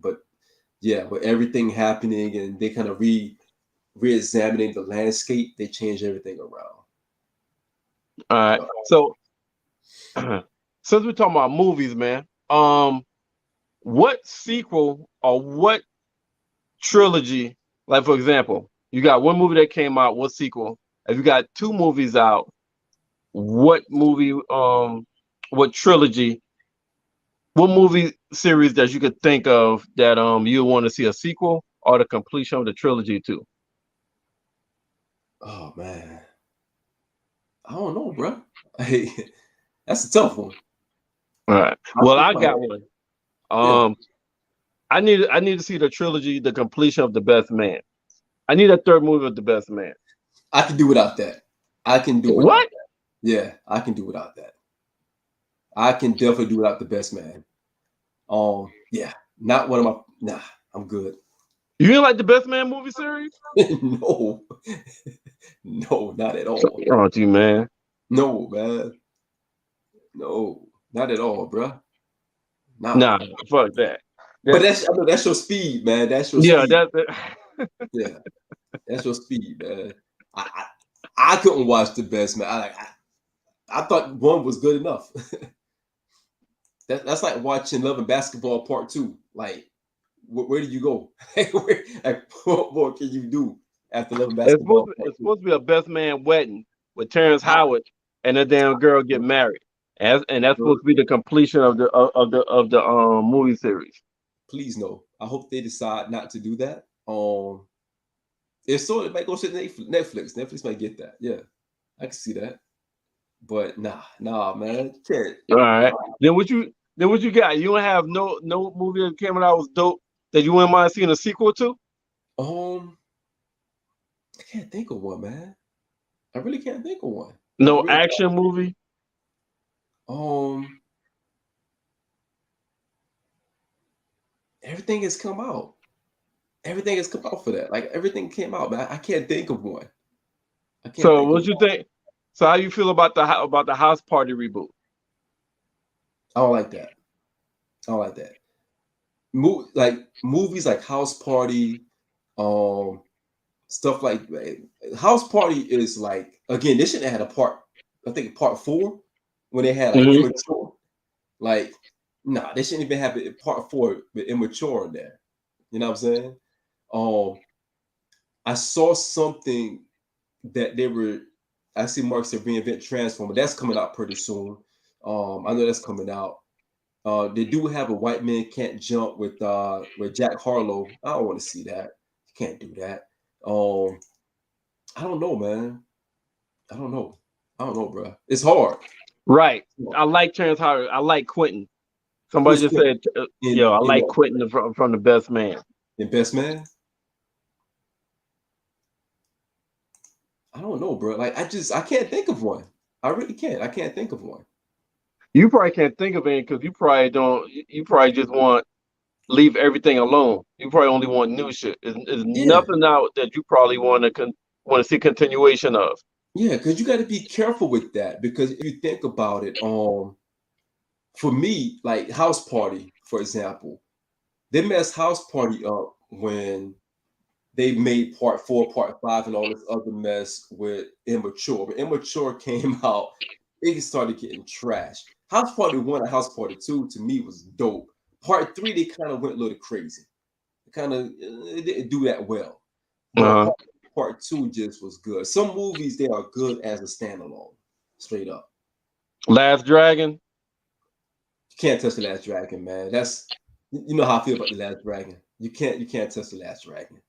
But yeah, with everything happening and they kind of re-examining the landscape, they changed everything around. All right. So since we're talking about movies, man, what sequel or what trilogy, like for example, you got one movie that came out, what sequel? If you got two movies out, what movie, what trilogy, what movie series that you could think of that you want to see a sequel or the completion of the trilogy to? Oh man, I don't know, bro. Hey, that's a tough one. All right. Well, I got one. I need to see the trilogy, the completion of The Best Man. I need a third movie of The Best Man. I can do without that. I can do without what? That. Yeah, I can do without that. I can definitely do without The Best Man. Yeah, not one of my. Nah, I'm good. You didn't like The Best Man movie series? No, not at all. What's wrong with you, man? No, man. No, not at all, bro. Nah, fuck that. But that's your speed, man. That's your speed. Yeah, that's your speed, man. I couldn't watch The Best Man. I thought one was good enough. That's like watching Love and Basketball Part 2. Like, where do you go? What more can you do after Love and Basketball? It's supposed to be a Best Man wedding with Terrence Howard and a damn girl get married, and that's supposed to be the completion of the movie series. Please no. I hope they decide not to do that. If so, it might go to Netflix. Netflix might get that. Yeah, I can see that. But nah, man. Can't. All right. Then what you got? You don't have no movie that came out was dope that you wouldn't mind seeing a sequel to? I can't think of one, man. I really can't think of one. No action movie. Everything has come out. Everything has come out for that. Like everything came out, man. I can't think of one. I can't So think what of. you think? So how you feel about the House Party reboot? I don't like that. I don't like that. Like movies like House Party, um, stuff like House Party is like again. They shouldn't have had a part. I think part 4 when they had like Mhm. immature. Like, nah, they shouldn't even have it in part 4 with immature in there. You know what I'm saying? Um, I saw something that they were. I see Mark said reinvent Transformer. That's coming out pretty soon. I know that's coming out. They do have a white man can't jump with Jack Harlow. I don't want to see that. You can't do that. I don't know, man. I don't know. I don't know, bro. It's hard. Right. I like Terrence Howard. I like Quentin. Somebody Who's just quick said, in "Yo, I in like Quentin from the Best Man." in Best Man? I don't know, bro. Like I can't think of one. I really can't. I can't think of one. You probably can't think of any because you probably don't. You probably just want leave everything alone. You probably only want new shit. There's Yeah, nothing out that you probably want to see continuation of. yeah, because you got to be careful with that because if you think about it, for me, like House Party, for example, they messed House Party up when they made part 4, part 5, and all this other mess with Immature. When Immature came out, it started getting trash. House Party 1 and House Party 2 to me was dope. Part 3, they kind of went a little crazy. Kind of it didn't do that well. But Uh-huh. part 2 just was good. Some movies they are good as a standalone, straight up. Last Dragon. You can't touch the Last Dragon, man. That's you know how I feel about the Last Dragon. You can't touch the Last Dragon.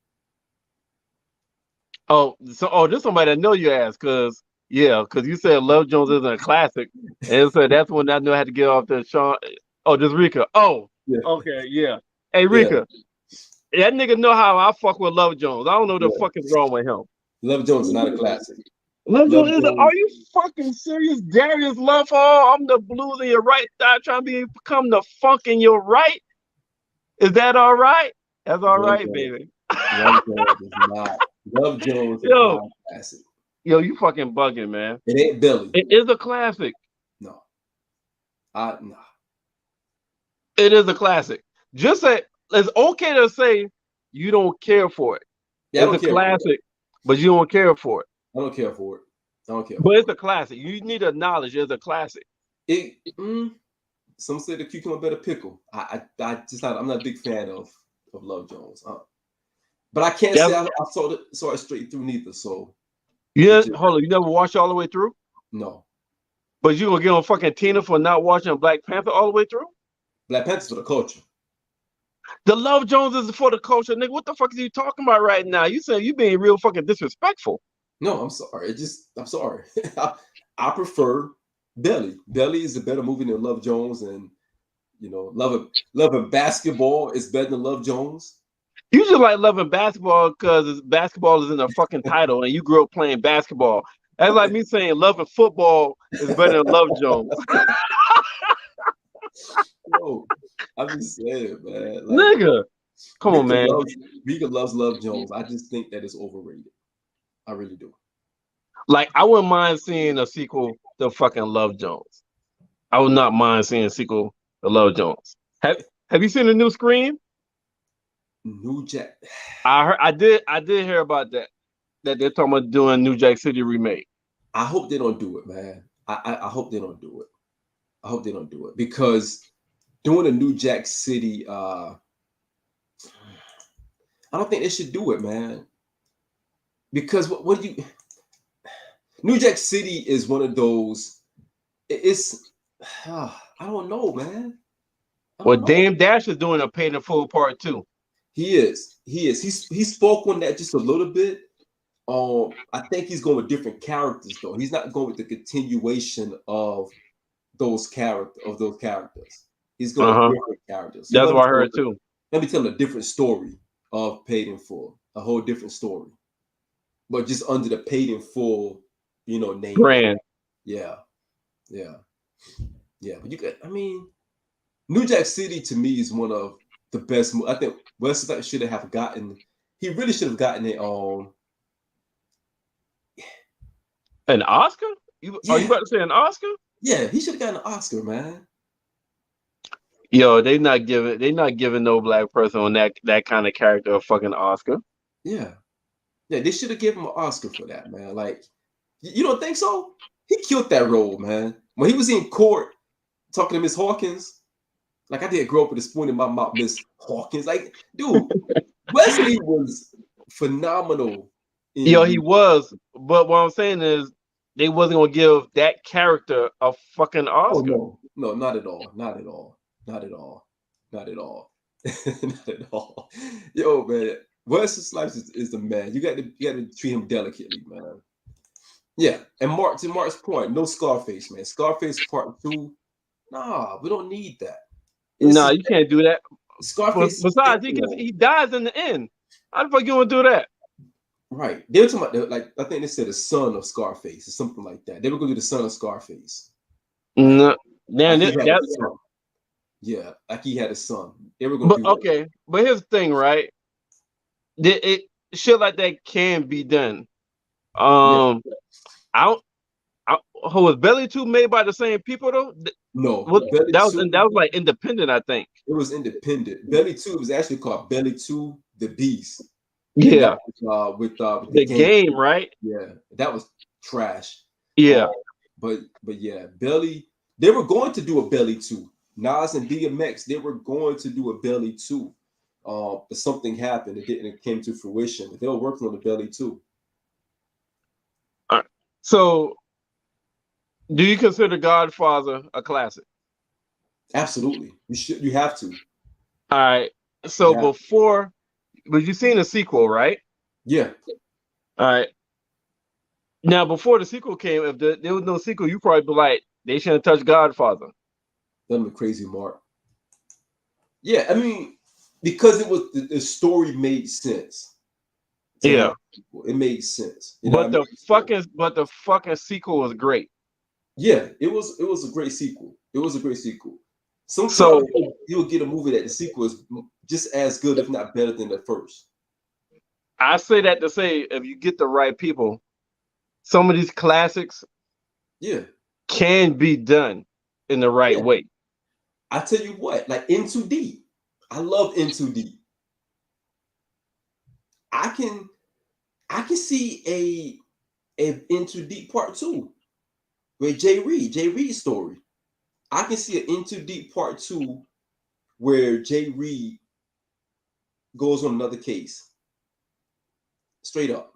This somebody I know you asked because you said Love Jones isn't a classic, and so that's when I knew I had to get off the Sean. Oh, this Rika. Oh, Yeah, okay, yeah. Hey yeah, Rika, that nigga know how I fuck with Love Jones. I don't know what the yeah. fuck is wrong with him. Love Jones is not a classic. Love Love Jones is. Jones, Are you fucking serious? Darius Love Hall. I'm the blues in your right thigh, trying to become the funk in your right. Is that all right? That's all Love right, Jones, baby. Love Jones is not. Love Jones is Yo, not a classic. yo, you fucking bugging, man. It ain't Billy. It is a classic. No, I nah. It is a classic. Just say it's okay to say you don't care for it. Yeah, I It's don't a care for it. classic, but you don't care for it. I don't care for it. I don't care But for it's it. a classic. You need to acknowledge it's a classic. It some say the cucumber better pickle. I just not. I'm not a big fan of Love Jones. But I can't Yeah. say I saw it straight through neither. So it Yeah. just Hold on. You never watched all the way through, no. but you gonna get on fucking Tina for not watching Black Panther all the way through? Black Panther's for the culture. The Love Jones is for the culture, nigga. What the fuck are you talking about right now? You saying you being real fucking disrespectful. No, I'm sorry. I'm sorry. I prefer Belly. Belly is a better movie than Love Jones, and loving basketball is better than Love Jones. You just like loving basketball because basketball is in the fucking title, and you grew up playing basketball. That's like me saying loving football is better than Love Jones. No, I'm just saying, man. Like Nigga, come on, Rika man. loves Rika loves Love Jones. I just think that it's overrated. I really do. Like, I wouldn't mind seeing a sequel to fucking Love Jones. I would not mind seeing a sequel to Love Jones. Have you seen the new Scream? New Jack. I did hear about that. That they're talking about doing New Jack City remake. I hope they don't do it, man. I hope they don't do it. I hope they don't do it because doing a New Jack City, I don't think they should do it, man. Because what do you? New Jack City is one of those. It's I don't know, man. I Well, don't know. Dame Dash is doing a Paid in Full Part 2. He is. He spoke on that just a little bit. I think he's going with different characters though. He's not going with the continuation of those characters. He's going with Uh-huh. different characters. So That's what I heard too. let me tell him a different story of Paid in Full, a whole different story, but just under the Paid in Full, name. Brand. Yeah, yeah, yeah. But I mean, New Jack City to me is one of the best. I think Wesley should have gotten. He really should have gotten it on. An Oscar? Are you Yeah, about to say an Oscar? yeah, he should have gotten an Oscar, man. Yo, they not giving no black person on that kind of character a fucking Oscar. Yeah, yeah, they should have given him an Oscar for that, man. Like, you don't think so? He killed that role, man. When he was in court talking to Miss Hawkins, like I did grow up with a spoon in my mouth, Miss Hawkins. Like, dude, Wesley was phenomenal Yo, in he the. was, but what I'm saying is they wasn't gonna give that character a fucking Oh Oscar. no, no, not at all, not at all, not at all, not at all, not at all. Yo, man, Wesley Snipes is the man. You got to treat him delicately, man. Yeah, and to Mark's point, no Scarface, man. Scarface Part 2. Nah, we don't need that. This Nah, is you can't do that. Scarface. Besides, he dies in the end. How the fuck you gonna do that? Right. They were talking about like I think they said the son of Scarface or something like that. They were going to do the son of Scarface. Like, No, like man, he had a that. son. Yeah, like he had a son. They were going to But do that. okay, but here's the thing, right? It shit like that can be done. Yeah. I don't. Was Belly 2 made by the same people though? No, Belly That 2. was like independent, I think. It was independent. Belly 2 was actually called Belly 2 The Beast. And Yeah, that was with the the game. game, right? Yeah, that was trash. Yeah. But yeah, Belly, they were going to do a Belly 2. Nas and DMX, they were going to do a Belly 2. But something happened. It came to fruition. But they were working on the Belly 2. All right. So, do you consider Godfather a classic? Absolutely. You have to. All right. So but you seen the sequel, right? Yeah. All right. Now, before the sequel came, if there was no sequel, you probably be like, they shouldn't touch Godfather. That was a crazy mark. Yeah, I mean, because it was the story made sense. Yeah. It made sense. But the fucking sequel was great. Yeah, it was a great sequel. It was a great sequel. Sometimes you'll get a movie that the sequel is just as good, if not better, than the first. I say that to say, if you get the right people, some of these classics, can be done in the right way. I tell you what, like In Too Deep, I love In Too Deep. I can see a In Too Deep Part 2 with Jay Reed's story. I can see an In Too Deep Part 2 where Jay Reed goes on another case. Straight up.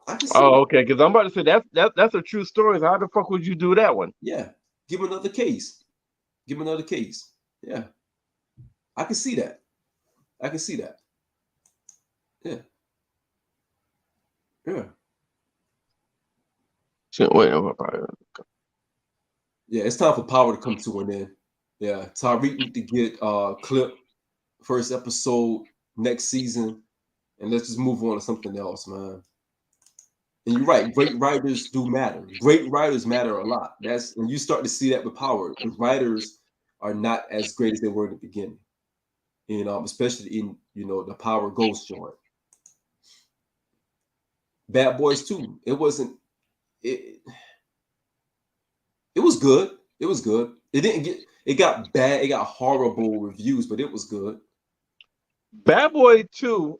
I can see okay, because I'm about to say that's a true story. So how the fuck would you do that one? Yeah. Give him another case. Give him another case. Yeah. I can see that. I can see that. Yeah. Yeah. Wait, yeah, it's time for Power to come to an end. Yeah, Tariq need to get clip first episode next season, and let's just move on to something else, man. And you're right, great writers do matter. Great writers matter a lot. That's and you start to see that with Power. The writers are not as great as they were in the beginning, and especially in the Power Ghost joint. Bad Boys 2. It wasn't. It was good. It was good. It didn't get. It got bad. It got horrible reviews, but it was good. Bad Boy 2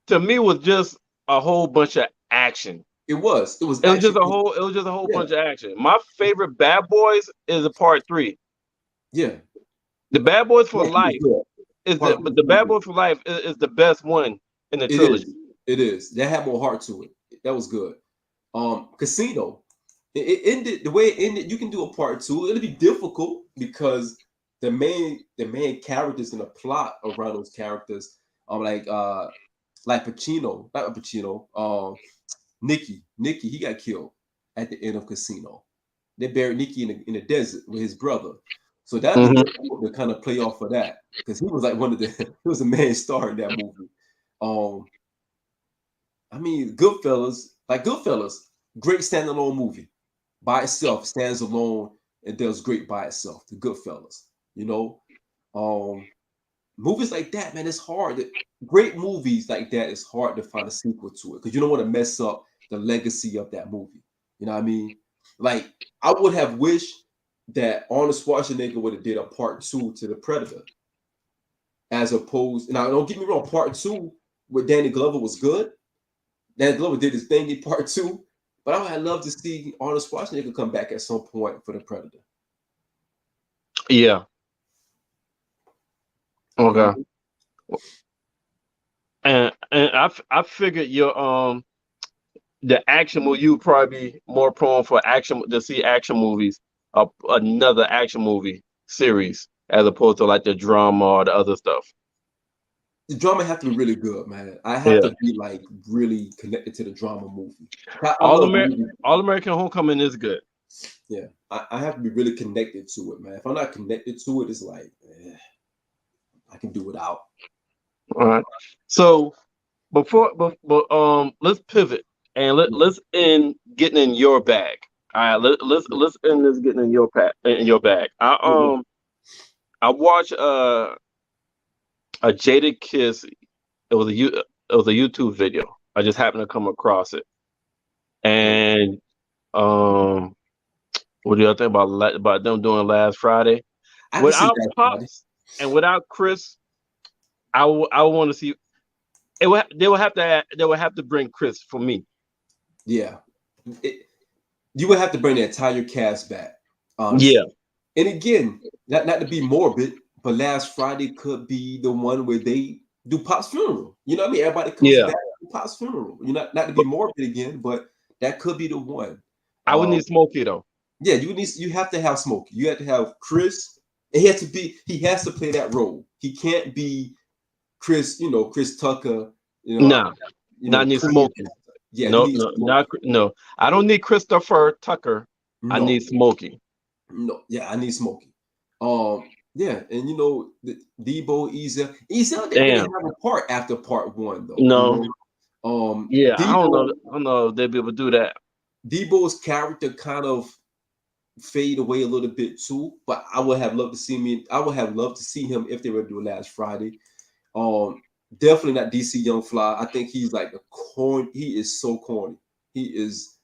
to me was just a whole bunch of action. It was. It was just a whole bunch of action. My favorite Bad Boys is a part 3. Yeah. The Bad Boys for Life but the Bad Boys for Life is the best one in the trilogy. It is. That had more heart to it. That was good. Casino. It ended the way it ended. You can do a part 2. It'll be difficult because the main characters in the plot around those characters like Pacino, not Pacino. Nicky, he got killed at the end of Casino. They buried Nicky in the desert with his brother. So that'd be difficult to kind of play off of that because he was like he was the main star in that movie. I mean, Goodfellas, great standalone movie. By itself, stands alone and does great by itself. The Goodfellas, movies like that, man, it's hard. Great movies like that, it's hard to find a sequel to it because you don't want to mess up the legacy of that movie. You know what I mean? Like, I would have wished that Arnold Schwarzenegger would have did a part 2 to The Predator, as opposed. Now, don't get me wrong, part 2 with Danny Glover was good. Danny Glover did his thing in part 2, but I would have loved to see Arnold Schwarzenegger come back at some point for The Predator. Yeah. Okay. And I figured your the action movie, you would probably be more prone for action to see action movies, another action movie series, as opposed to like the drama or the other stuff. The drama have to be really good, man. I have Yeah. to be like really connected to the drama movie. I All love movies. American Homecoming is good. Yeah, I have to be really connected to it, man. If I'm not connected to it, it's like I can do without. All right. So let's pivot and let's end getting in your bag. All right, let's end this getting in your bag. I watched a Jada Kiss. It was a YouTube video. I just happened to come across it, and what do you think about them doing last Friday? I can see Without that, buddy. Pops and without Chris, I want to see. They would have to bring Chris for me. Yeah, you would have to bring the entire cast back. Honestly. Yeah. And again, not to be morbid, but last Friday could be the one where they do Pop's funeral. You know what I mean? Everybody comes back to Pop's funeral. You know, not to be morbid again, but that could be the one. I would need Smokey though. Yeah, you have to have Smokey. You have to have Chris. And he has to play that role. He can't be Chris, Chris Tucker. Not need Smokey. Yeah, no. I don't need Christopher Tucker. No. I need Smokey. No, yeah, I need Smokey. Yeah, and Debo, Ezel didn't really have a part after part 1 though. No. Yeah, Debo, I don't know if they'll be able to do that. Debo's character kind of fade away a little bit too, but I would have loved to see him if they were to do last Friday. Definitely not DC Young Fly. I think he's like he is so corny. He is.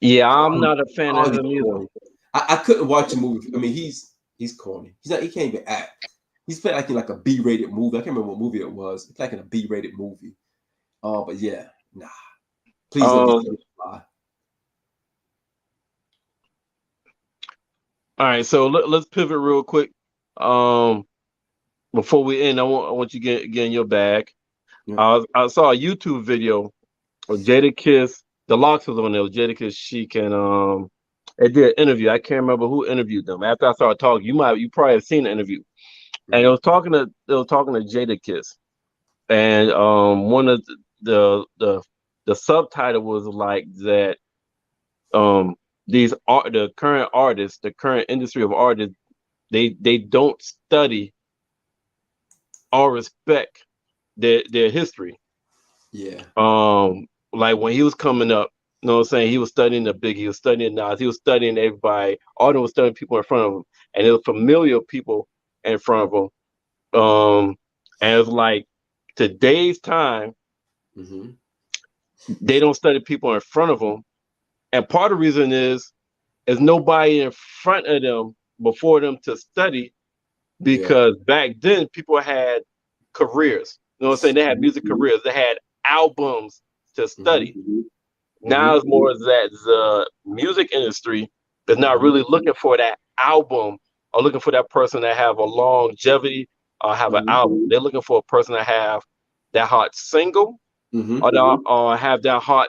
Yeah, I'm not a fan of him either. I couldn't watch a movie. I mean, he's corny. He can't even act. He's playing like a B-rated movie. I can't remember what movie it was. It's like in a B-rated movie. But yeah, nah. Please don't DC Young Fly. All right, so let's pivot real quick. Before we end, I want you to get in your bag. Yeah. I saw a YouTube video of Jada Kiss. The Locks was on there. Jada Kiss, Chic, and they did an interview. I can't remember who interviewed them. After I started talking, you probably have seen the interview. Mm-hmm. And they was talking to Jada Kiss, and one of the subtitle was like that. The current artists, the current industry of artists, they don't study or respect their history. Yeah. Like when he was coming up, you know what I'm saying? He was studying the Biggie, he was studying Nas, he was studying everybody. All of them was studying people in front of him, and it was familiar people in front of him. And it was like today's time, mm-hmm. They don't study people in front of them. And part of the reason is nobody in front of them before them to study, because back then people had careers. You know what I'm saying? They had music careers. They had albums to study. Mm-hmm. Now it's more that the music industry is not really looking for that album or looking for that person that have a longevity or have an album. They're looking for a person that have that hot single or have that hot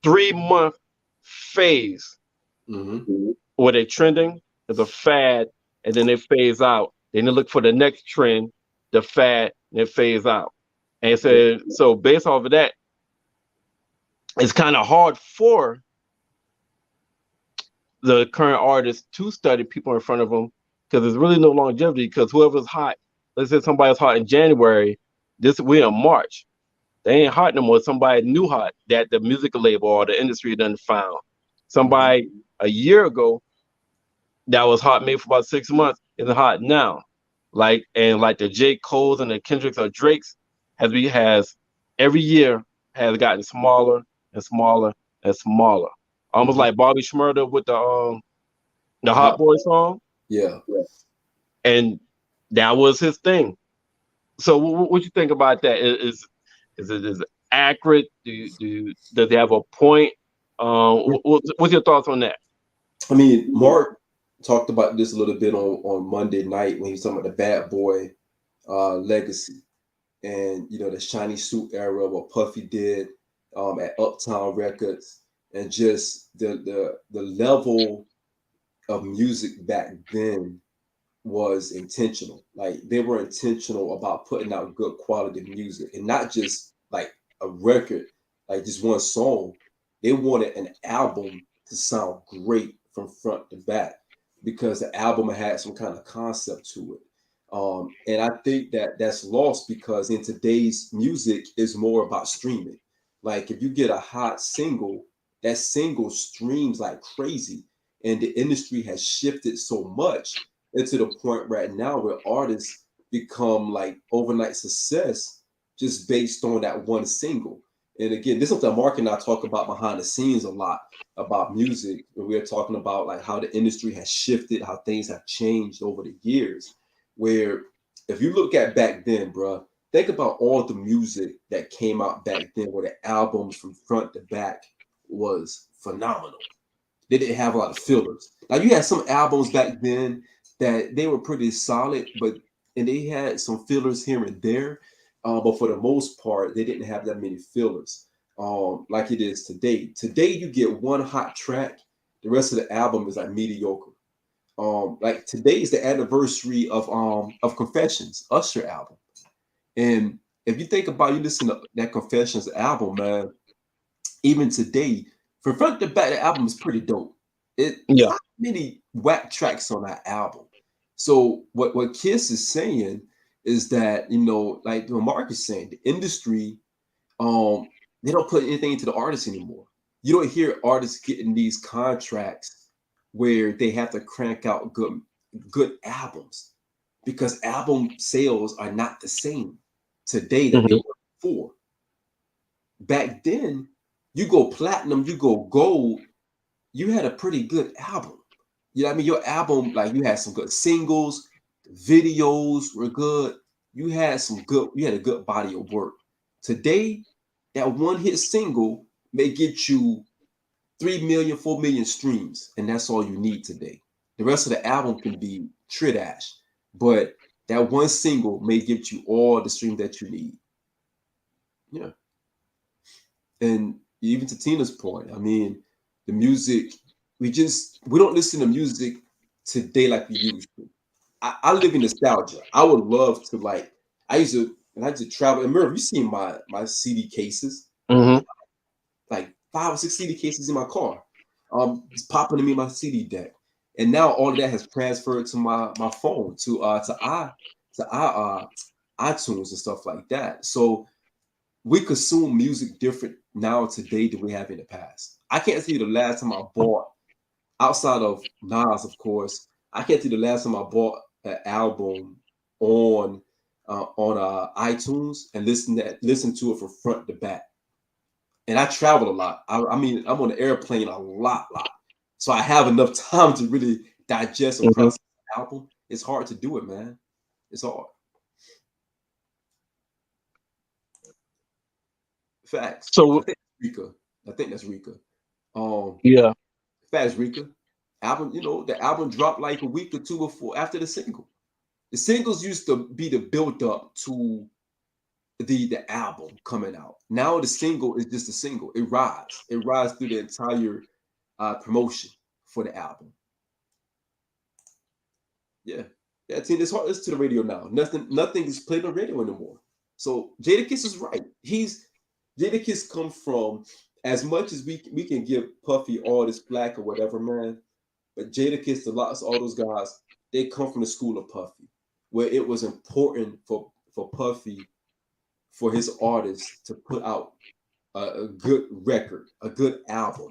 3-month phase where they're trending as a fad, and then they phase out. Then they look for the next trend, the fad, and it phase out. And so based off of that, it's kind of hard for the current artists to study people in front of them, because there's really no longevity. Because whoever's hot, let's say somebody's hot in January, we're in March. They ain't hot no more. Somebody new hot that the music label or the industry done found. Somebody a year ago that was hot maybe for about 6 months isn't hot now. Like the J. Cole's and the Kendricks or Drake's has every year has gotten smaller and smaller and smaller. almost like Bobby Shmurda with the Hot Boy song, Yeah. and that was his thing. So what you think about that? Is it accurate? Does it have a point? What's your thoughts on that? I mean, Mark talked about this a little bit on Monday night when he was talking about the Bad Boy legacy, and the shiny suit era, what Puffy did at Uptown Records, and just the level of music back then was intentional. Like they were intentional about putting out good quality music and not just like a record, like just one song. They wanted an album to sound great from front to back because the album had some kind of concept to it. And I think that that's lost because in today's music is more about streaming. Like if you get a hot single, that single streams like crazy, and the industry has shifted so much and to the point right now where artists become like overnight success just based on that one single. And again, this is something Mark and I talk about behind the scenes a lot about music. And we're talking about like how the industry has shifted, how things have changed over the years. Where if you look at back then, bro, think about all the music that came out back then where the albums from front to back was phenomenal. They didn't have a lot of fillers. Now you had some albums back then that they were pretty solid, and they had some fillers here and there. But for the most part, they didn't have that many fillers like it is today. Today you get one hot track, the rest of the album is like mediocre. Like today is the anniversary of Confessions, Usher album. And if you think about you listen to that Confessions album, man, even today, from front to back, the album is pretty dope. It's Yeah. not many whack tracks on that album. So what Kiss is saying is that, like what Mark is saying, the industry, they don't put anything into the artists anymore. You don't hear artists getting these contracts where they have to crank out good albums because album sales are not the same today that they Mhm. were before. Back then, you go platinum, you go gold, you had a pretty good album. You know what I mean? Your album, like you had some good singles, videos were good. You had a good body of work. Today, that one hit single may get you 3 million, 4 million streams, and that's all you need today. The rest of the album can be tridash, but that one single may get you all the streams that you need. Yeah. And even to Tina's point, I mean, the music, we don't listen to music today like we used to. I live in nostalgia. I would love to like I used to travel. And remember, you seen my CD cases. I Mhm. like 5 or 6 CD cases in my car. Just popping to me my CD deck. And now all of that has transferred to my phone to iTunes and stuff like that. So we consume music different now today than we have in the past. I can't tell you the last time I bought, outside of Nas, of course, I can't tell you the last time I bought an album on iTunes and listen to it from front to back. And I travel a lot. I mean, I'm on the airplane a lot. So I have enough time to really digest and Mhm. process the album. It's hard to do it, man. It's hard. Facts. So Rika. I think that's Rika. Um, yeah. Fast Rika. Album, the album dropped like a week or two before after the single. The singles used to be the build up to the album coming out. Now the single is just a single. It rides. It rides through the entire promotion for the album. Yeah. Yeah, it's hard to listen to the radio now. Nothing is played on radio anymore. So Jadakiss is right. Jadakiss come from, as much as we can give Puffy all this flack or whatever, man. But Jadakiss, the lots, all those guys, they come from the school of Puffy, where it was important for Puffy, for his artists to put out a good record, a good album,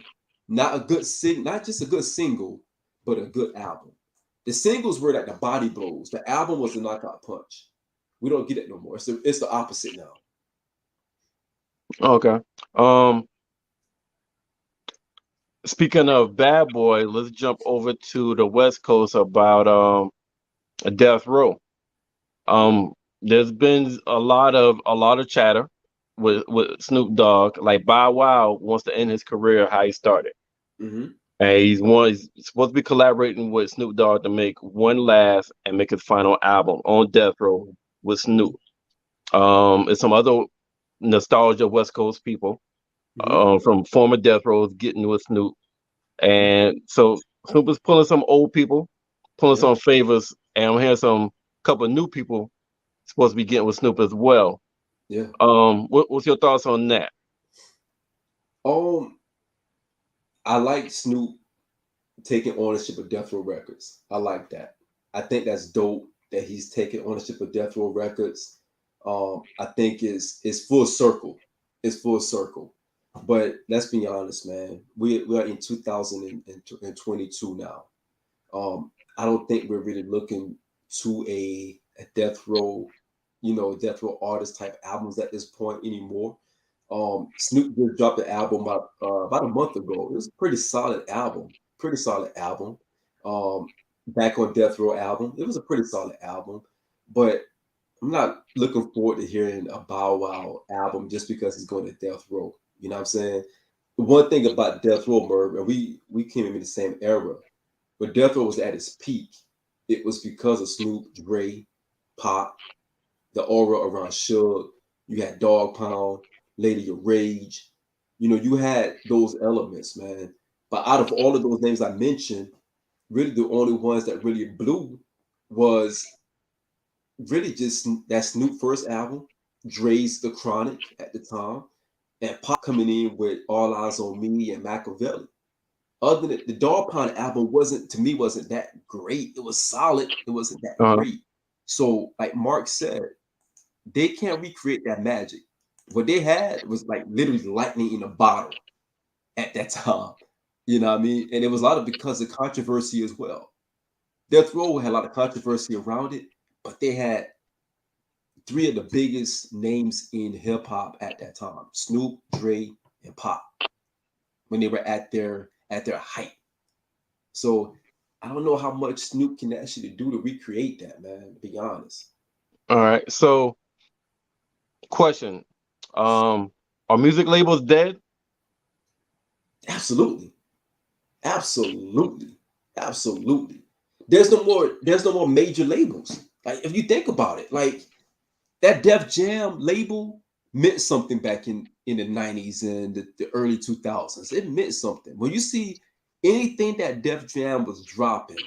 not just a good single, but a good album. The singles were like the body blows. The album was the knockout punch. We don't get it no more. It's the opposite now. Okay. Um. Speaking of Bad Boy, let's jump over to the West Coast about Death Row. Yeah. There's been a lot of chatter with Snoop Dogg. Like Bow Wow wants to end his career how he started, Hmm. and he's supposed to be collaborating with Snoop Dogg to make one last and make his final album on Death Row with Snoop. And some other nostalgia West Coast people Hmm. from former Death Rows getting with Snoop. And so Snoop is pulling some old people, pulling Yeah. some favors, and I'm hearing some couple of new people supposed to be getting with Snoop as well. Yeah. What's your thoughts on that? Um, I like Snoop taking ownership of Death Row Records. I like that. I think that's dope that he's taking ownership of Death Row Records. I think it's full circle. It's full circle. But let's be honest, man. We are in 2022 now. I don't think we're really looking to a death row, death row artist type albums at this point anymore. Snoop just dropped the album about a month ago. It was a pretty solid album. Pretty solid album. Back on Death Row album. It was a pretty solid album. But I'm not looking forward to hearing a Bow Wow album just because he's going to Death Row. You know what I'm saying? The one thing about Death Row, Merv, and we came in the same era, but Death Row was at its peak. It was because of Snoop, Dre, Pop, the aura around Suge. You had Dog Pound, Lady of Rage. You had those elements, man. But out of all of those names I mentioned, really the only ones that really blew was really just that Snoop first album, Dre's The Chronic at the time, and Pop coming in with All Eyes on Me and Machiavelli. Other than the Dog Pound album wasn't that great. It was solid. It wasn't that Uh, great. So, like Mark said, they can't recreate that magic. What they had was like literally lightning in a bottle at that time. You know what I mean? And it was a lot of because of controversy as well. Death Row had a lot of controversy around it, but they had three of the biggest names in hip hop at that time: Snoop, Dre, and Pop when they were at their height. So I don't know how much Snoop can actually do to recreate that, man. To be honest, all right. So, question: are music labels dead? absolutely, absolutely, absolutely. There's no more major labels. Like if you think about it, like that Def Jam label meant something back in the 90s and the early 2000s. It meant something. When you see anything that Def Jam was dropping,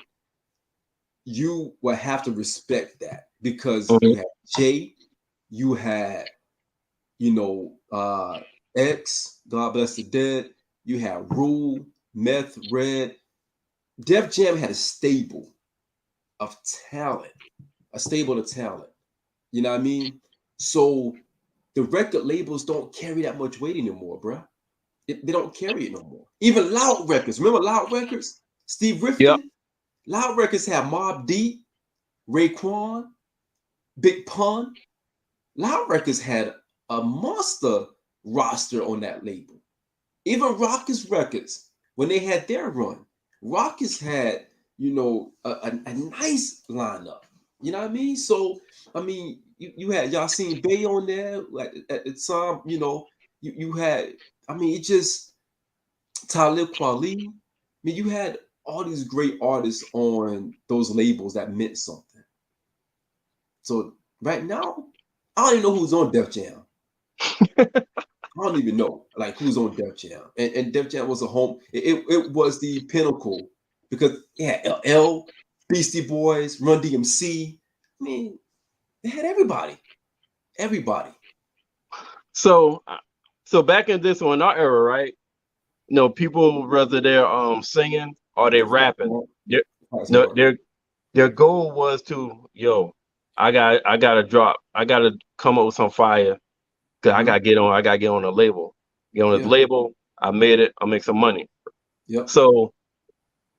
you will have to respect that because Mhm. you had Jay, you had X, God bless the dead. You had Rule, Meth, Red. Def Jam had a stable of talent, a stable of talent. You know what I mean? So the record labels don't carry that much weight anymore, bro. They don't carry it no more. Even Loud Records. Remember Loud Records? Steve Yep. Rifkin? Loud Records had Mob D, Raekwon, Big Pun. Loud Records had a monster roster on that label. Even Rockets Records, when they had their run, Rockets had, a nice lineup. You know what I mean? So, I mean, you had y'all seen Bay on there like at the time, you had, I mean, it just Talib Kweli. I mean, you had all these great artists on those labels that meant something. So right now, I don't even know who's on Def Jam. I don't even know like who's on Def Jam. And Def Jam was a home. It was the pinnacle because yeah, LL, Beastie Boys, Run DMC. I mean, they had everybody. Everybody. So, so back in this one, our era, right? People whether they're singing or they Facts, rapping, Mark. their Facts, their Mark. their their goal was to, I gotta drop, I gotta come up with some fire, cause Hmm. I gotta get on a label, get on this Yeah. label. I made it, I'll make some money. Yep. So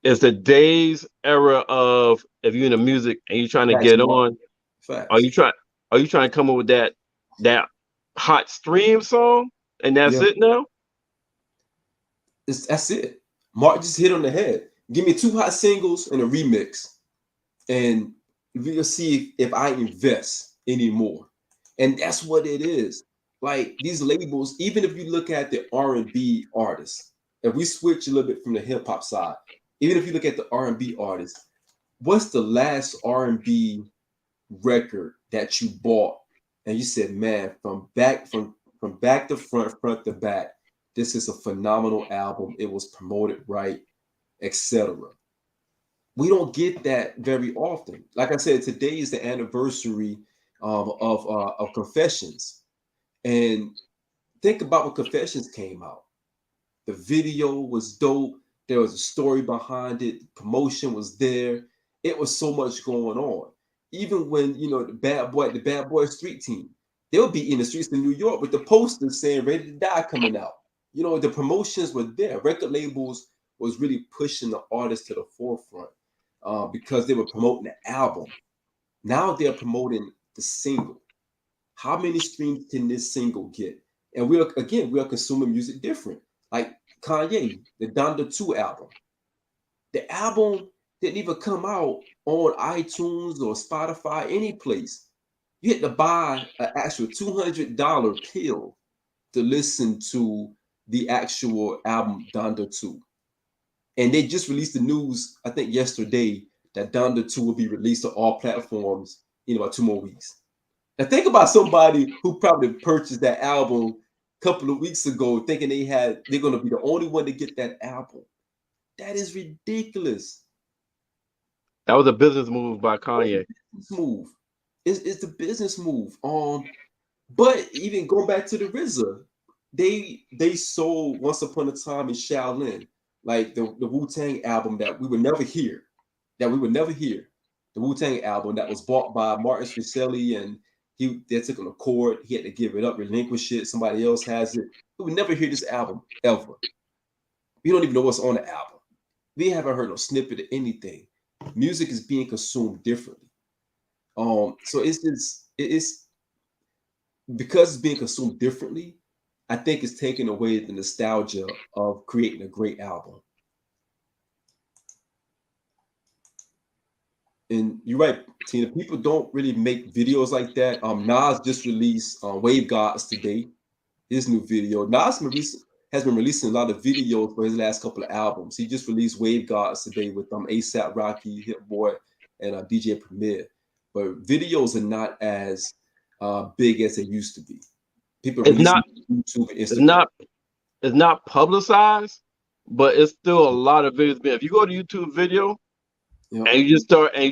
it's the days era of if you're in the music and you're trying to Facts, get Mark. on, are Facts. you trying are you trying to come up with that hot stream song and that's Yeah. it now? That's it. Mark just hit on the head. Give me 2 hot singles and a remix, and we'll see if I invest anymore. And that's what it is. Like these labels, even if you look at the R&B artists, if we switch a little bit from the hip hop side, even if you look at the R&B artists, what's the last R&B record that you bought and you said, man, from back to front, front to back, this is a phenomenal album. It was promoted right, etc. We don't get that very often. Like I said, today is the anniversary of Confessions, and think about when Confessions came out. The video was dope. There was a story behind it. Promotion was there. It was so much going on. Even when the Bad Boy Street Team, they'll be in the streets of New York with the posters saying "Ready to Die" coming out. The promotions were there. Record labels was really pushing the artists to the forefront because they were promoting the album. Now they're promoting the single. How many streams can this single get? And we are consuming music different. Like Kanye, the Donda 2 album. The album didn't even come out on iTunes or Spotify, any place. You had to buy an actual $200 pill to listen to the actual album Donda 2. And they just released the news, I think yesterday, that Donda 2 will be released on all platforms in about 2 more weeks. Now think about somebody who probably purchased that album a couple of weeks ago thinking they're going to be the only one to get that album. That is ridiculous. That was a business move by Kanye. It's move. It's the business move. But even going back to the RZA, they sold Once Upon a Time in Shaolin, like the Wu-Tang album that we would never hear. The Wu-Tang album that was bought by Martin Scorsese, and they took him to court. He had to give it up, relinquish it. Somebody else has it. We would never hear this album ever. We don't even know what's on the album. We haven't heard no snippet of anything. Music is being consumed differently. So it's because it's being consumed differently. I think it's taking away the nostalgia of creating a great album. And you're right, Tina. People don't really make videos like that. Nas just released Wave Gods today. His new video. Nas has been releasing a lot of videos for his last couple of albums. He just released Wave Gods today with ASAP Rocky, Hit Boy, and DJ Premier. But videos are not as big as they used to be. People release YouTube and Instagram. It's not publicized, but it's still a lot of videos. If you go to YouTube video, and you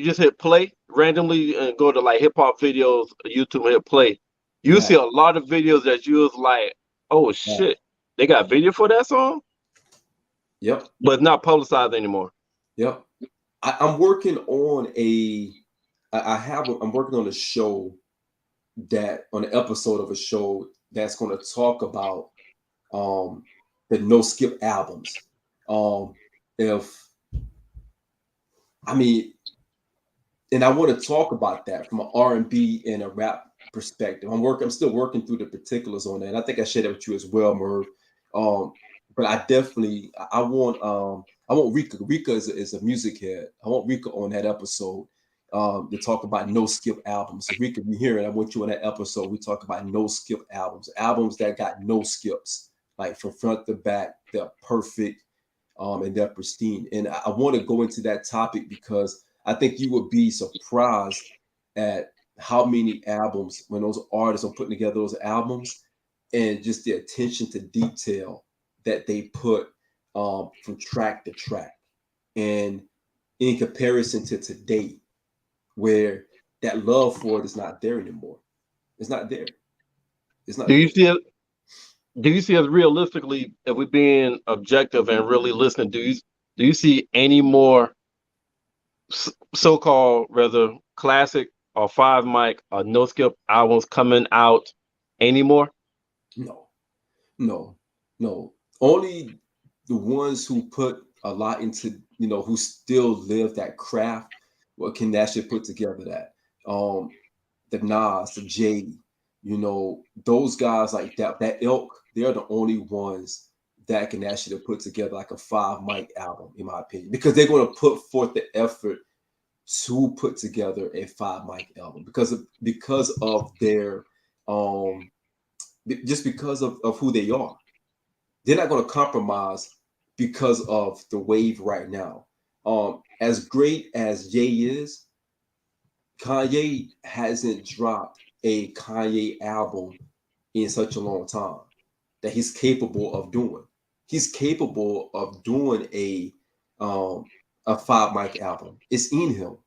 just hit play randomly and go to like hip hop videos, YouTube and hit play, you see a lot of videos that you was like, oh shit, they got video for that song? Yep. But it's not publicized anymore. Yep. I'm working on I'm working on a show on an episode of a show that's going to talk about the no skip albums. And I want to talk about that from an R&B and a rap perspective. I'm still working through the particulars on that. And I think I shared that with you as well, Merv. But I want Rika. Rika is a music head. I want Rika on that episode to talk about no skip albums. So Rika, if you hear it, I want you on that episode. We talk about no skip albums that got no skips, like from front to back. They're perfect and they're pristine. And I want to go into that topic because I think you would be surprised at how many albums, when those artists are putting together those albums, and just the attention to detail that they put from track to track. And in comparison to today, where that love for it is not there anymore. It's not there. It's not. Do you see us realistically, if we're being objective and really listening, do you see any more so-called rather classic or 5 mic or no skip albums coming out anymore? No. Only the ones who put a lot into, who still live that craft, what can actually put together that. The Nas, the Jay, those guys like that ilk, they're the only ones that can actually put together like a 5 mic album, in my opinion, because they're going to put forth the effort to put together a 5 mic album because of their just because of who they are. They're not going to compromise because of the wave right now. As great as Ye is, Kanye hasn't dropped a Kanye album in such a long time that he's capable of doing. He's capable of doing a 5 mic album. It's in him.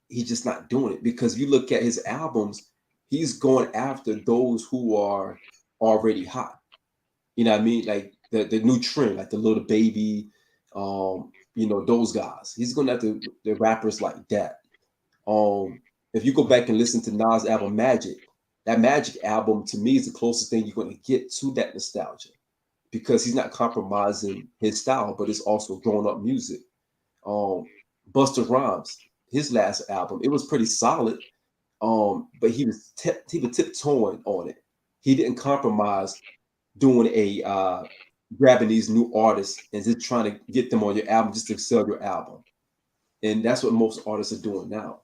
He's just not doing it because if you look at his albums, he's going after those who are already hot. You know what I mean? Like the new trend, like the Little Baby, those guys. He's going after the rappers like that. If you go back and listen to Nas' album Magic, that Magic album to me is the closest thing you're going to get to that nostalgia because he's not compromising his style, but it's also grown up music. Busta Rhymes, his last album, it was pretty solid, but he was tiptoeing on it. He didn't compromise doing a grabbing these new artists and just trying to get them on your album just to sell your album. And that's what most artists are doing now.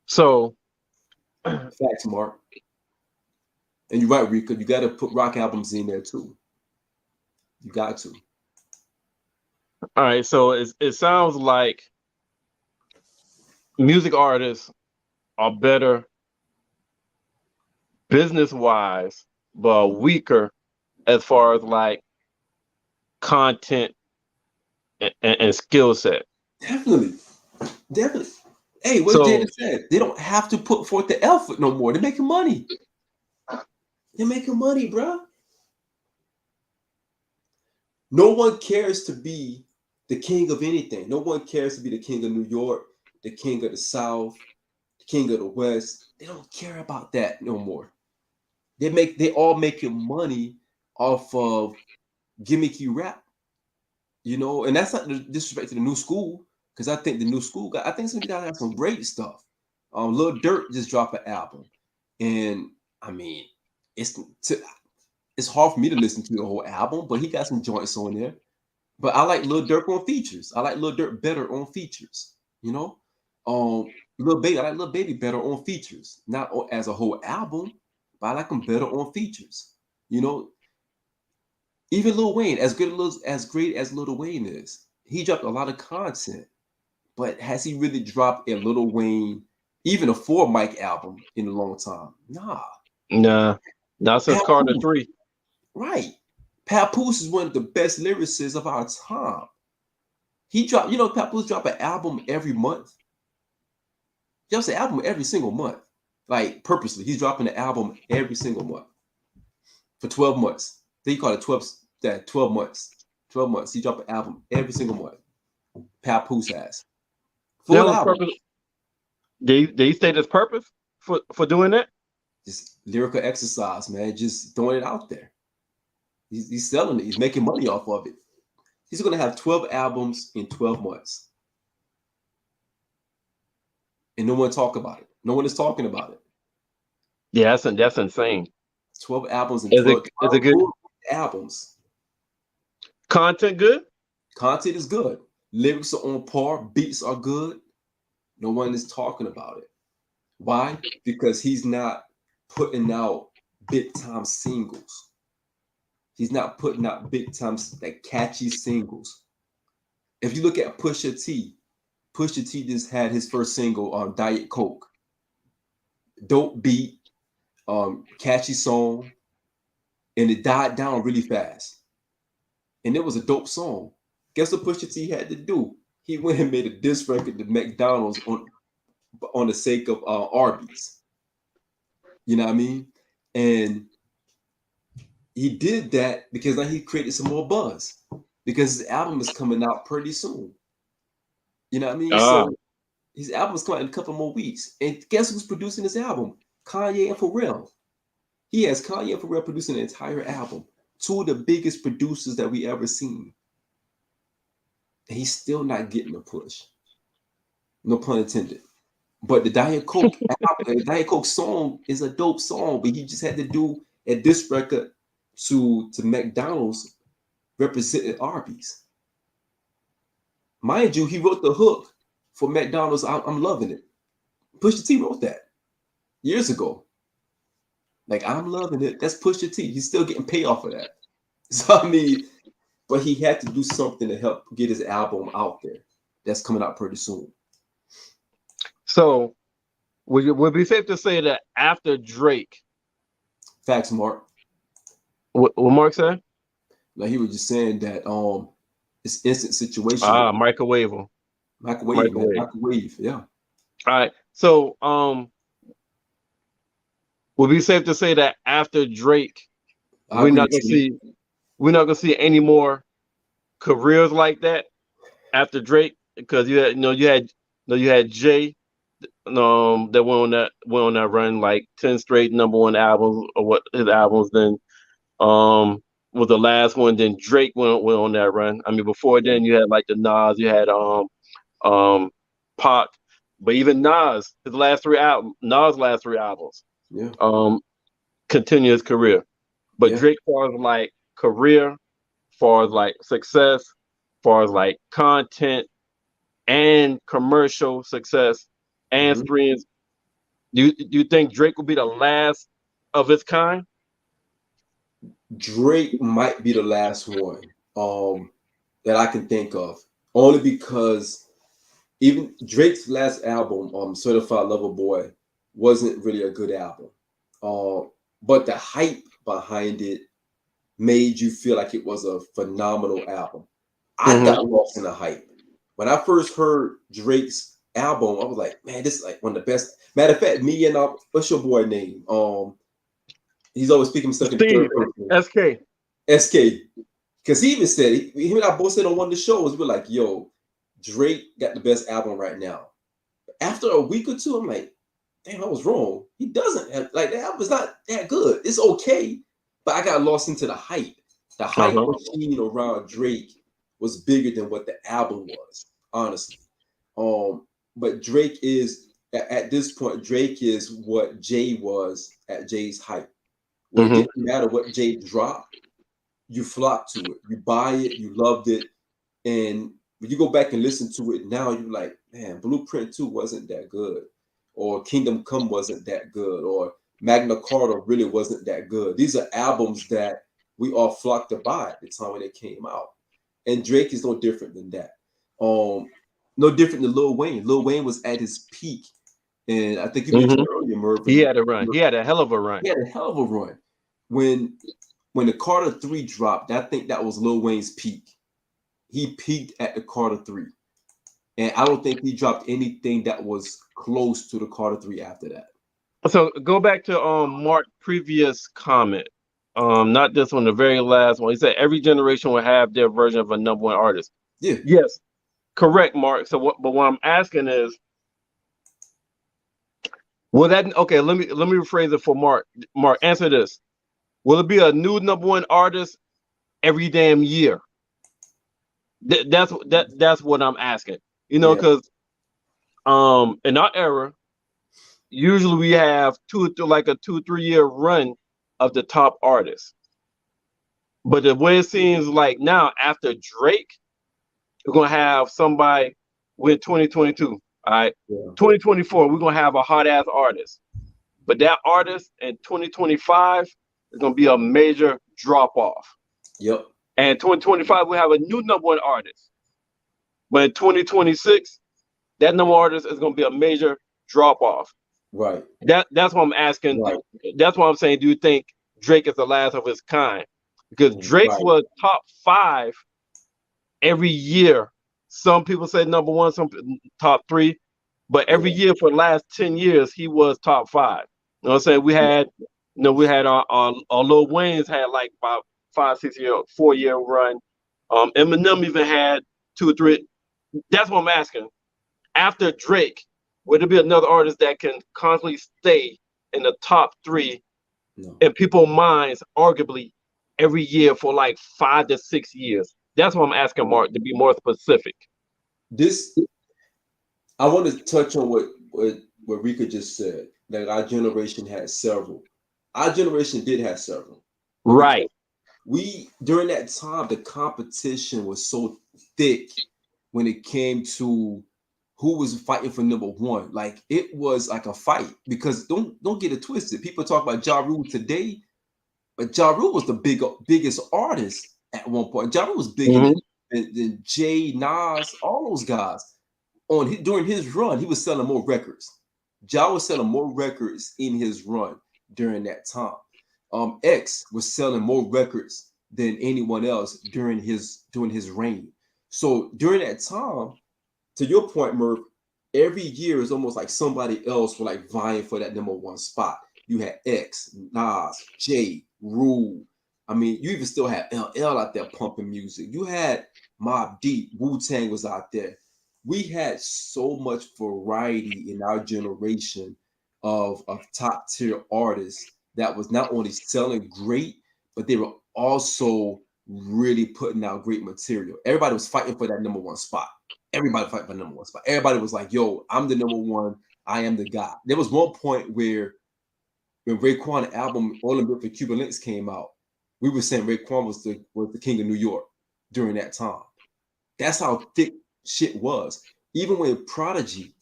So, facts, Mark. And you're right, Rika. You got to put rock albums in there too. You got to. All right. So it sounds like music artists are better business-wise, but weaker as far as like content and skill set. Definitely. Hey, what Jada said, they don't have to put forth the effort no more. They're making money. They're making money, bro. No one cares to be the king of anything. No one cares to be the king of New York, the king of the South, the king of the West. They don't care about that no more. They all making money off of gimmicky rap. And that's not disrespect to the new school, because I think the new school I think some guys have some great stuff. Lil Durk just dropped an album, and I mean, it's hard for me to listen to the whole album, but he got some joints on there. But I like Lil Durk on features. I like Lil Durk better on features. Lil Baby, I like Lil Baby better on features, not as a whole album, but I like him better on features. Even Lil Wayne, as great as Lil Wayne is, he dropped a lot of content, but has he really dropped a Lil Wayne, even a 4 mic album in a long time? Nah, not since Carter 3. Right. Papoose is one of the best lyricists of our time. He dropped, Papoose dropped an album every month. He drops an album every single month. Like purposely, he's dropping an album every single month for 12 months. They call it 12 months. 12 months. He dropped an album every single month. Papoose has. Full album. Did he state his purpose for doing that? Just lyrical exercise, man. Just throwing it out there. He's selling it. He's making money off of it. He's going to have 12 albums in 12 months. And no one talk about it. No one is talking about it. Yeah, that's insane. 12 albums in is 12 it good albums. Content good? Content is good. Lyrics are on par. Beats are good. No one is talking about it. Why? Because he's not putting out big time singles. He's not putting out big time like catchy singles. If you look at Pusha T just had his first single on Diet Coke. Dope beat, catchy song, and it died down really fast. And it was a dope song. Guess what Pusha T had to do? He went and made a diss record to McDonald's on the sake of Arby's. You know what I mean? And he did that because now he created some more buzz because his album is coming out pretty soon. You know what I mean? So his album is coming out in a couple more weeks. And guess who's producing this album? Kanye and Pharrell. He has Kanye and Pharrell producing an entire album. Two of the biggest producers that we ever seen. And he's still not getting a push. No pun intended. But the Diet Coke album, the Diet Coke song is a dope song, but he just had to do a diss record to McDonald's represented Arby's. Mind you, he wrote the hook for McDonald's. I'm loving it. Pusha T wrote that years ago. Like, I'm loving it. That's Pusha T. He's still getting payoff for that. So I mean, but he had to do something to help get his album out there. That's coming out pretty soon. So would it be safe to say that after Drake, Facts, Mark. what Mark said? Like, he was just saying that it's instant situation. Microwave. Microwave, man. Microwave, yeah. All right. So would it be safe to say that after Drake, we're not gonna see any more careers like that after Drake? Because you had Jay, that went on that run, like 10 straight #1 albums, or what his albums. Then was the last one. Then Drake went on that run. I mean, before then you had like the Nas, you had Pac, but even Nas last three albums, Yeah. continue his career. But Yeah. Drake, far as like career, far as like success, far as like content and commercial success and streams, do you think Drake will be the last of its kind? Drake might be the last one that I can think of, only because even Drake's last album, Certified Lover Boy, wasn't really a good album. But the hype behind it made you feel like it was a phenomenal album. I got lost in the hype. When I first heard Drake's album, I was like, man, this is like one of the best. Matter of fact, me and what's your boy name? He's always speaking stuff in third person. SK. Because he even said, him and I both said on one of the shows, we were like, yo, Drake got the best album right now. After a week or two, I'm like, damn, I was wrong. He doesn't have, like, the album's not that good. It's okay, but I got lost into the hype. The hype machine around Drake was bigger than what the album was, honestly. But Drake is, at this point, Drake is what Jay was at Jay's hype. Where it didn't matter what Jay dropped, you flocked to it. You buy it, you loved it. And when you go back and listen to it now, you're like, man, Blueprint 2 wasn't that good. Or Kingdom Come wasn't that good. Or Magna Carta really wasn't that good. These are albums that we all flocked to buy at the time when they came out. And Drake is no different than that. No different than Lil Wayne. Lil Wayne was at his peak. And I think you mentioned earlier, Merv. He had a run. He had a hell of a run. He had a hell of a run. When the Carter 3 dropped, I think that was Lil Wayne's peak. He peaked at the Carter 3. And I don't think he dropped anything that was close to the Carter 3 after that. So go back to Mark's previous comment. Not this one, the very last one. He said every generation will have their version of a #1 artist. Yeah. Yes. Correct, Mark. But what I'm asking is, will that, okay, let me rephrase it for Mark. Mark, answer this. Will it be a new #1 artist every damn year? That's what I'm asking. Because in our era, usually we have a 2-3 year run of the top artists. But the way it seems like now, after Drake, we're gonna have somebody with 2022. All right, 2024, we're gonna have a hot ass artist. But that artist in 2025 is gonna be a major drop off. Yep. And 2025, we have a new #1 artist. But in 2026, that #1 artist is gonna be a major drop off. Right. That's what I'm asking. Right. That's what I'm saying. Do you think Drake is the last of his kind? Because Drake was top 5 every year. Some people say #1, some top 3, but every year for the last 10 years, he was top 5. You know what I'm saying? We had our Lil Wayne's had like about 5-6 year, 4-year run. Eminem even had 2 or 3. That's what I'm asking. After Drake, would there be another artist that can constantly stay in the top 3 in people's minds, arguably every year for like 5 to 6 years? That's what I'm asking, Mark, to be more specific. I want to touch on what Rika just said, that our generation had several. Our generation did have several. Right. during that time, the competition was so thick when it came to who was fighting for number one. Like it was like a fight because don't get it twisted. People talk about Ja Rule today, but Ja Rule was the biggest artist at one point. Ja Rule was bigger Mhm. than Jay, Nas, all those guys. During his run, he was selling more records. Ja was selling more records in his run during that time. X was selling more records than anyone else during his reign. So during that time, to your point, Murph, every year is almost like somebody else were like vying for that number one spot. You had X, Nas, J, Rule. I mean, you even still had LL out there pumping music. You had Mobb Deep, Wu Tang was out there. We had so much variety in our generation of top tier artists that was not only selling great, but they were also really putting out great material. Everybody was fighting for that number one spot. Everybody fighting for number one spot. Everybody was like, "Yo, I'm the number one. I am the guy." There was one point where when Raekwon album All in for Cuban Links came out, we were saying Raekwon was the king of New York during that time. That's how thick shit was. Even when Prodigy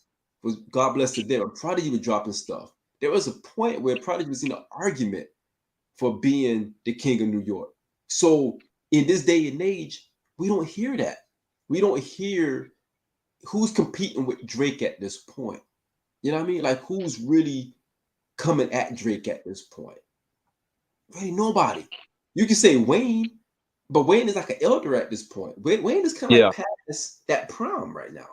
was, God bless the dead, when Prodigy was dropping stuff, there was a point where Prodigy was in an argument for being the king of New York. So in this day and age, we don't hear that. We don't hear who's competing with Drake at this point. You know what I mean? Like who's really coming at Drake at this point? Really nobody. You can say Wayne, but Wayne is like an elder at this point. Wayne is kind of Yeah. like past that prime right now.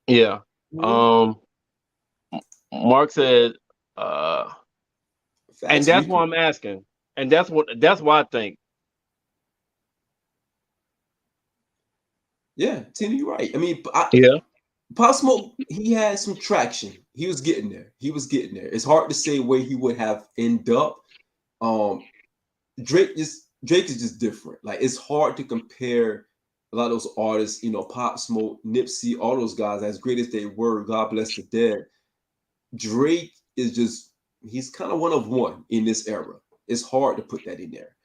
Yeah. Mhm. Mark said, and Facts. that's why I'm asking. And that's why I think. Yeah, Tina, you're right. I mean, Yeah. Pop Smoke, he had some traction. He was getting there. He was getting there. It's hard to say where he would have ended up. Um, Drake is just different. Like it's hard to compare a lot of those artists, Pop Smoke, Nipsey, all those guys, as great as they were, God bless the dead. Drake is just he's kind of one of one in this era. It's hard to put that in there.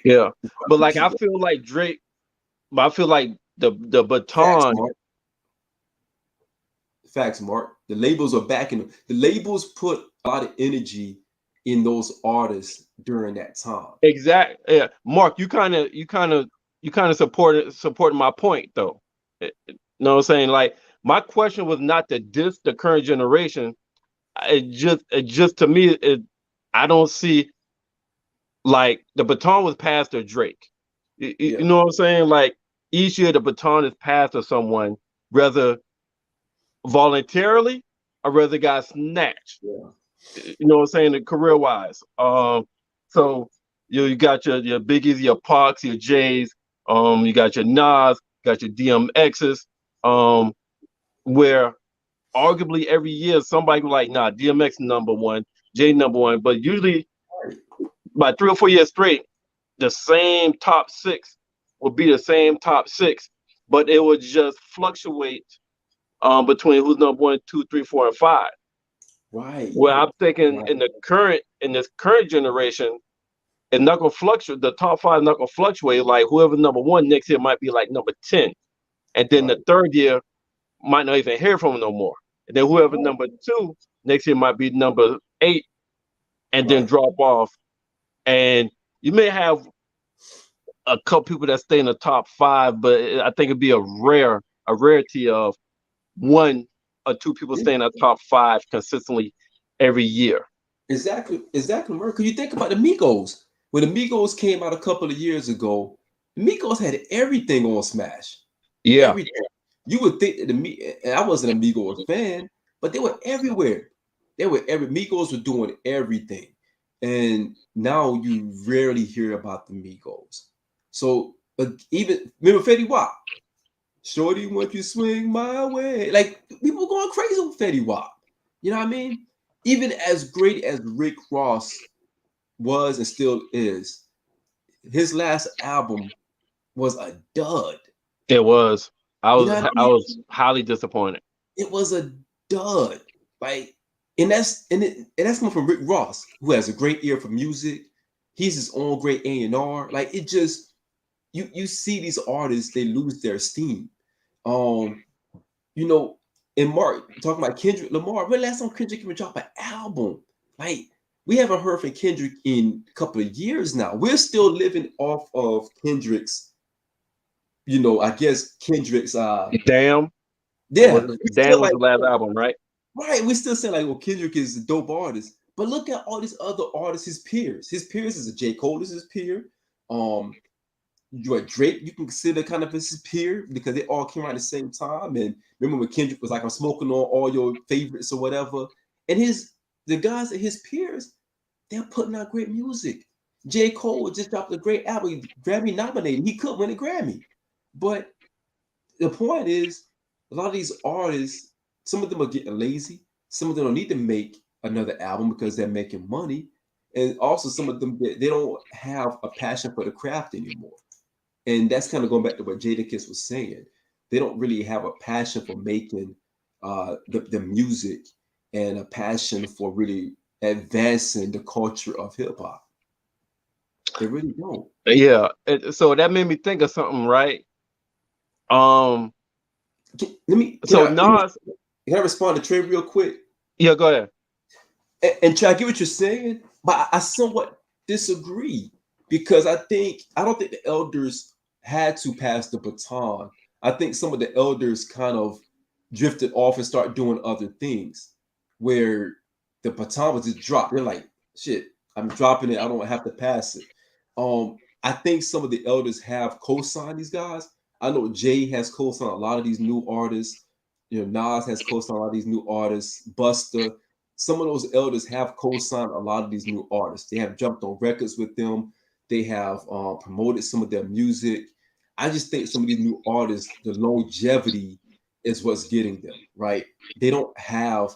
Yeah. But like Compete I feel like Drake, but I feel like the Facts, baton. Mark. Facts, Mark. The labels are backing them. The labels put a lot of energy in those artists during that time. Exactly. Yeah. Mark, you kind of supported my point though. You know what I'm saying? Like my question was not to diss the current generation. It just to me, I don't see like the baton was passed to Drake. You Yeah, know what I'm saying? Like each year the baton is passed to someone, whether voluntarily or whether it got snatched. yeah. You know what I'm saying? Career wise. So you got your Biggies, your Parks, your Jays. You got your Nas, got your DMXs. Where arguably every year somebody be like, nah, DMX number one, J number one, but usually Right. by 3 or 4 years straight, the same top six will be the same top six, but it would just fluctuate between who's number one, two, three, four, and five. Right. Well, I'm thinking Right. in this current generation, it's not gonna fluctuate. The top five is not gonna fluctuate. Like whoever number one next year might be like number 10, and then the Right. third year might not even hear from him no more. And then whoever Right. number two next year might be number 8, and then Right. drop off. And you may have a couple people that stay in the top five, but I think it'd be a rarity of one or two people Yeah. staying in the top five consistently every year. Exactly, Mark. Because you think about the Migos. When the Migos came out a couple of years ago, the Migos had everything on Smash. Yeah, Everything. You would think that and I wasn't a Migos fan, but they were everywhere. Migos were doing everything. And now you rarely hear about the Migos. So even remember Fetty Wap, Shorty, won't you swing my way? Like people going crazy with Fetty Wap. You know what I mean? Even as great as Rick Ross was and still is, his last album was a dud. it was. I You was know what I I mean? was highly disappointed. It was a dud. Like And that's coming from Rick Ross, who has a great ear for music. He's his own great A&R. Like it just you see these artists, they lose their esteem. Um, you know, and Mark talking about Kendrick Lamar. When last time Kendrick even dropped an album? Like we haven't heard from Kendrick in a couple of years now. We're still living off of Kendrick's, I guess Kendrick's Damn. yeah, we Damn still was like the last album, right? right, we still saying like, well, Kendrick is a dope artist. But look at all these other artists, his peers. His peers is a J. Cole is his peer. Um, Drake, you can consider kind of as his peer because they all came out at the same time. And remember when Kendrick was like, I'm smoking on all your favorites or whatever. And the guys at his peers, they're putting out great music. J. Cole just dropped a great album, Grammy nominated. He could win a Grammy. But the point is, a lot of these artists, some of them are getting lazy. Some of them don't need to make another album because they're making money. And also some of them, they don't have a passion for the craft anymore. And that's kind of going back to what Jadakiss was saying. They don't really have a passion for making the music and a passion for really advancing the culture of hip hop. They really don't. Yeah. So that made me think of something, right? Let me So Nas, can I respond to Trey real quick? yeah, go ahead. And try to get what you're saying, but I somewhat disagree because I don't think the elders had to pass the baton. I think some of the elders kind of drifted off and started doing other things where the baton was just dropped. They're like, shit, I'm dropping it. I don't have to pass it. I think some of the elders have co-signed these guys. I know Jay has co-signed a lot of these new artists. Nas has co-signed a lot of these new artists. Busta. Some of those elders have co-signed a lot of these new artists. They have jumped on records with them. They have promoted some of their music. I just think some of these new artists, the longevity is what's getting them, right? They don't have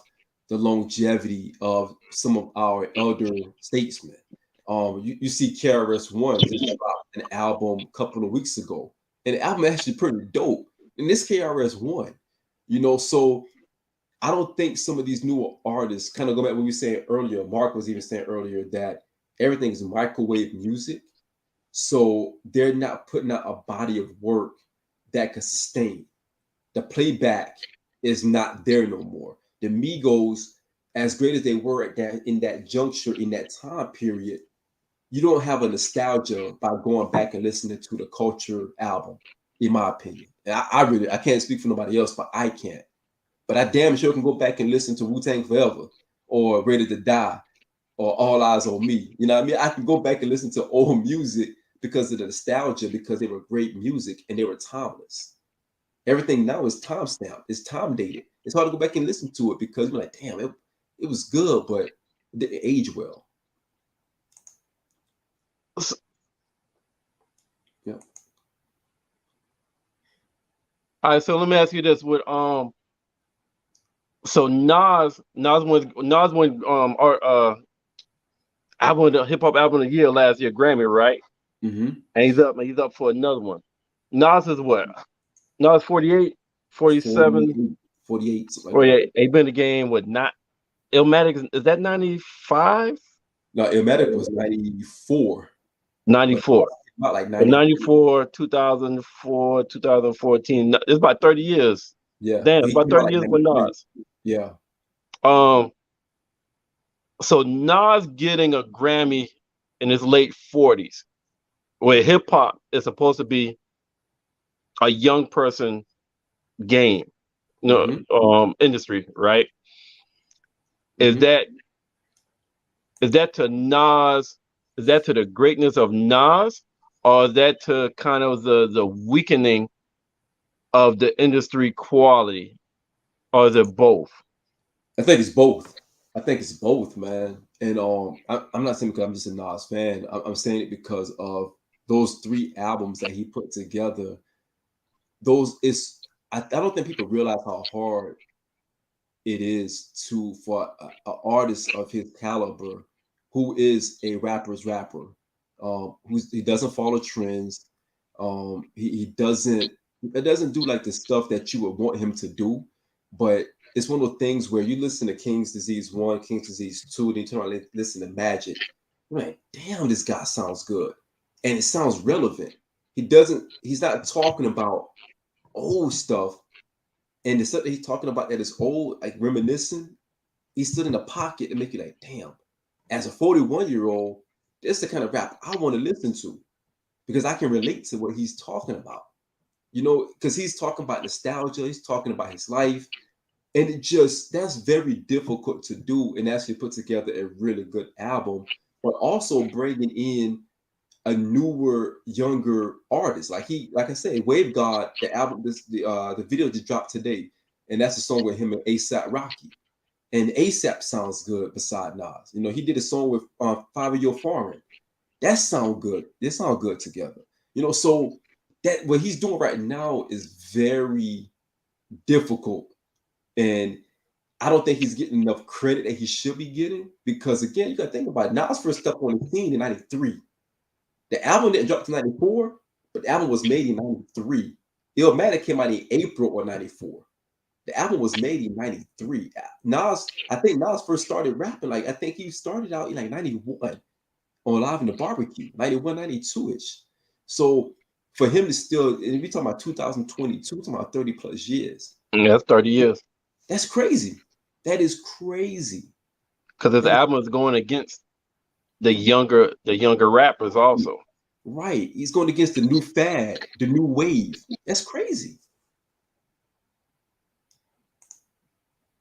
the longevity of some of our elder statesmen. You see KRS-One just dropped an album a couple of weeks ago. And the album actually pretty dope. And this KRS-One, so I don't think some of these newer artists kind of go back what we were saying earlier. Mark was even saying earlier that everything is microwave music. So they're not putting out a body of work that can sustain. The playback is not there no more. The Migos, as great as they were in that juncture, in that time period, you don't have a nostalgia by going back and listening to the Culture album, in my opinion. And I can't speak for nobody else, but I can't. But I damn sure can go back and listen to Wu-Tang Forever or Ready to Die or All Eyes on Me. You know what I mean? I can go back and listen to old music because of the nostalgia, because they were great music and they were timeless. Everything now is time stamped. It's time dated. It's hard to go back and listen to it because you're like, damn, it was good, but it didn't age well. Yeah. All right, so let me ask you this: with so Nas won album, the hip hop album of the year last year, Grammy, right? Mm-hmm. And he's up for another one. Nas is what? Nas 48, 47, 48. 48. He been in the game with not Illmatic. Is that 95? No, Illmatic was 94. 94. About like 94, 2004, 2014. It's about 30 years. Yeah. Damn, it's about 30 years with Nas. Yeah. So Nas getting a Grammy in his late 40s, where hip hop is supposed to be a young person game, industry, right? Mm-hmm. Is that to Nas? Is that to the greatness of Nas, or is that to kind of the weakening of the industry quality, or is it both? I think it's both. I think it's both, man. And I'm not saying because I'm just a Nas fan. I'm saying it because of those 3 albums that he put together. I don't think people realize how hard it is for an artist of his caliber, who is a rapper's rapper, he doesn't follow trends. He doesn't do like the stuff that you would want him to do, but it's one of those things where you listen to King's Disease 1, King's Disease 2, then you turn around and listen to Magic. You're like, damn, this guy sounds good. And it sounds relevant. He's not talking about old stuff. And the stuff that he's talking about that is old, like reminiscing, he stood in a pocket to make you like, damn, as a 41-year-old, this is the kind of rap I want to listen to because I can relate to what he's talking about. You know, because he's talking about nostalgia, he's talking about his life. And that's very difficult to do and actually put together a really good album, but also bringing in a newer, younger artist. Like I said, Wave God, the album, the video just dropped today, and that's a song with him and ASAP Rocky. And ASAP sounds good beside Nas. You know, he did a song with 5 Year Foreign. That sound good. They sound good together. You know, so that what he's doing right now is very difficult. And I don't think he's getting enough credit that he should be getting because, again, you got to think about it. Nas first stepped on the scene in 93. The album didn't drop to 94, but the album was made in 93. Illmatic came out in April of 94. The album was made in 93. I think Nas first started rapping, like, I think he started out in like 91 on Live in the Barbecue, 91, 92-ish. So for him to still, and we're talking about 2022, we're talking about 30 plus years. Yeah, that's 30 years. That's crazy. That is crazy. Because his album is going against the younger rappers also. Right. He's going against the new fad, the new wave. That's crazy.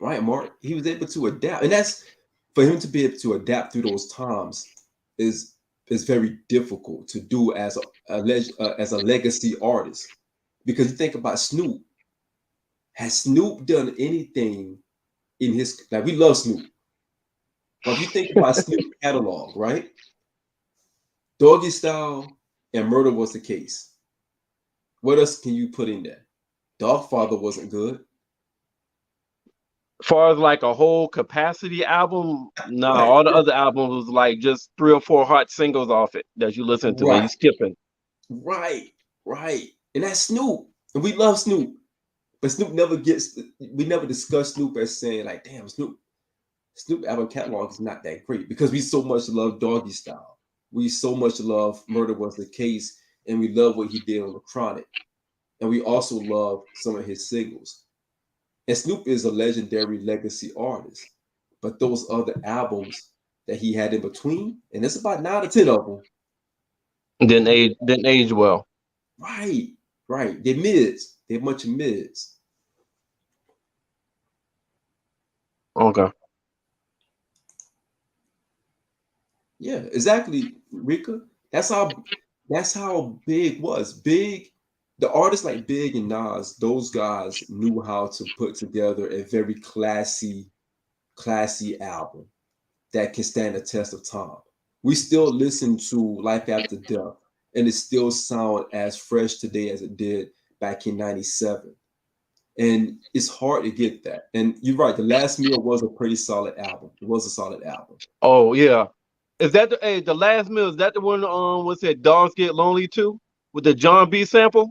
Right, Mark? He was able to adapt. And that's for him to be able to adapt through those times is very difficult to do as a legacy artist. Because you think about Snoop. Has Snoop done anything in his, like, we love Snoop. But if you think about Snoop catalog, right? Doggy Style and Murder Was the Case. What else can you put in there? Dogfather wasn't good. As far as like a whole capacity album, no, Right. all the other albums was like just 3 or 4 hot singles off it that you listen to and you skipping. Right. And that's Snoop. And we love Snoop. But Snoop we never discuss Snoop as saying like, damn, Snoop album catalog is not that great because we so much love Doggy Style. We so much love Murder Was the Case, and we love what he did on The Chronic. And we also love some of his singles. And Snoop is a legendary legacy artist. But those other albums that he had in between, and it's about 9 or 10 of them. Didn't age well. Right. They're mids. They're a bunch of mids. Okay. Yeah, exactly, Rika. That's how Big was. Big, the artists like Big and Nas, those guys knew how to put together a very classy album that can stand the test of time. We still listen to Life After Death, and it still sounds as fresh today as it did back in 97. And it's hard to get that. And you're right, The Last Meal was a pretty solid album. It was a solid album. Oh, yeah. Is that the Last Meal? Is that the one what's that Dogs Get Lonely too? With the John B sample?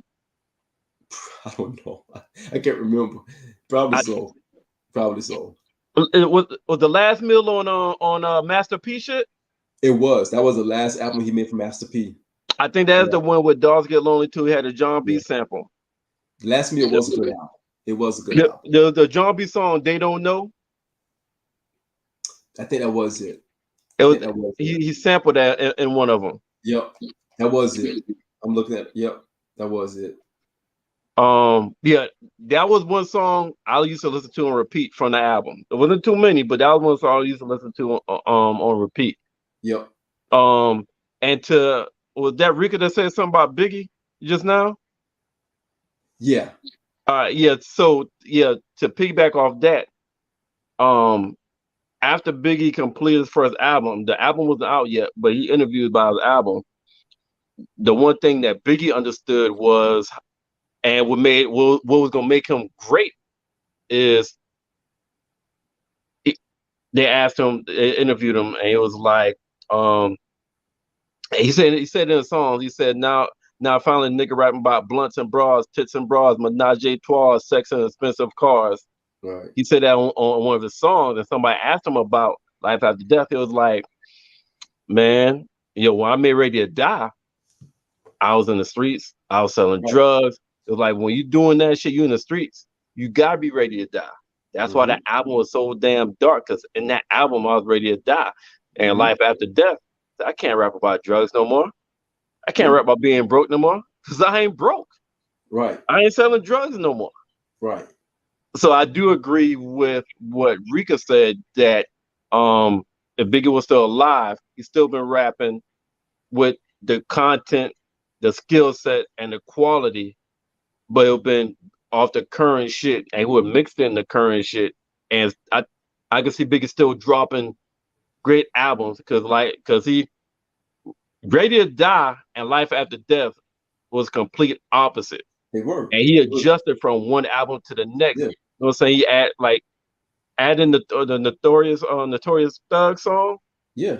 I don't know. I can't remember. Probably so. Was the Last Meal on Master P shit? It was. That was the last album he made for Master P. I think that's the one with Dogs Get Lonely too. He had a John B sample. The Last Meal was a good album. It was a good album. The John B song They Don't Know. I think that was it. He sampled that in one of them. Yep, that was it. I'm looking at. Yep, that was it. Yeah, that was one song I used to listen to on repeat from the album. There wasn't too many, but that was one song I used to listen to on repeat. Yep. And was that Rika that said something about Biggie just now? Yeah. Yeah. So yeah, to piggyback off that, after Biggie completed his first album, the album wasn't out yet, but he interviewed about his album. The one thing that Biggie understood was, and what was gonna make him great is they asked him, they interviewed him, and it was like, he said in the songs, he said, now finally nigga rapping about blunts and bras, tits and bras, menage a trois, sex and expensive cars. Right. He said that on one of his songs, and somebody asked him about life after death. It was like, man, when I made Ready to Die, I was in the streets. I was selling Right. drugs. It was like, when you doing that shit, you in the streets. You gotta be ready to die. That's why that album was so damn dark. Cause in that album, I was ready to die. And life after death, I can't rap about drugs no more. I can't rap about being broke no more. Cause I ain't broke. Right. I ain't selling drugs no more. Right. So I do agree with what Rika said that if Biggie was still alive, he's still been rapping with the content, the skill set, and the quality, but it would been off the current shit, and he would mixed in the current shit. And I can see Biggie still dropping great albums because he Ready to Die and Life After Death was complete opposite. They were. And he adjusted from one album to the next. Yeah. You know what I'm saying? He adding the Notorious Thug song. Yeah.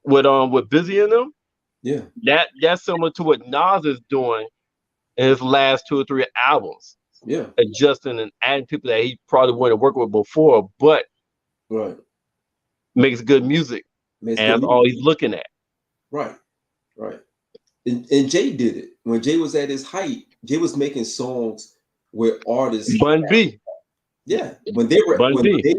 With Busy in them. Yeah. That's similar to what Nas is doing in his last 2 or 3 albums. Yeah. Adjusting and adding people that he probably wouldn't work with before, but Right. makes good music. And that's all he's looking at. Right. Right. And Jay did it. When Jay was at his height, Jay was making songs with artists. Bun B. Yeah. When they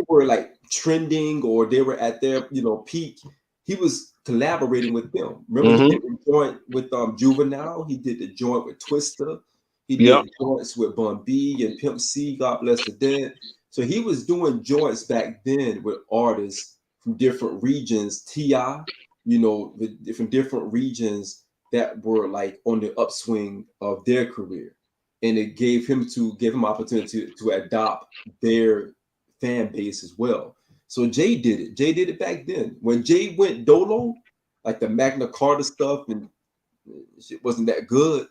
were like trending or they were at their peak, he was collaborating with them. Remember he did the joint with Juvenile, he did the joint with Twista, he did joints with Bun B and Pimp C, God bless the dead. So he was doing joints back then with artists from different regions, T.I., from different regions that were like on the upswing of their career. And it gave him opportunity to adopt their fan base as well. So Jay did it. Jay did it back then. When Jay went dolo, like the Magna Carta stuff, and it wasn't that good,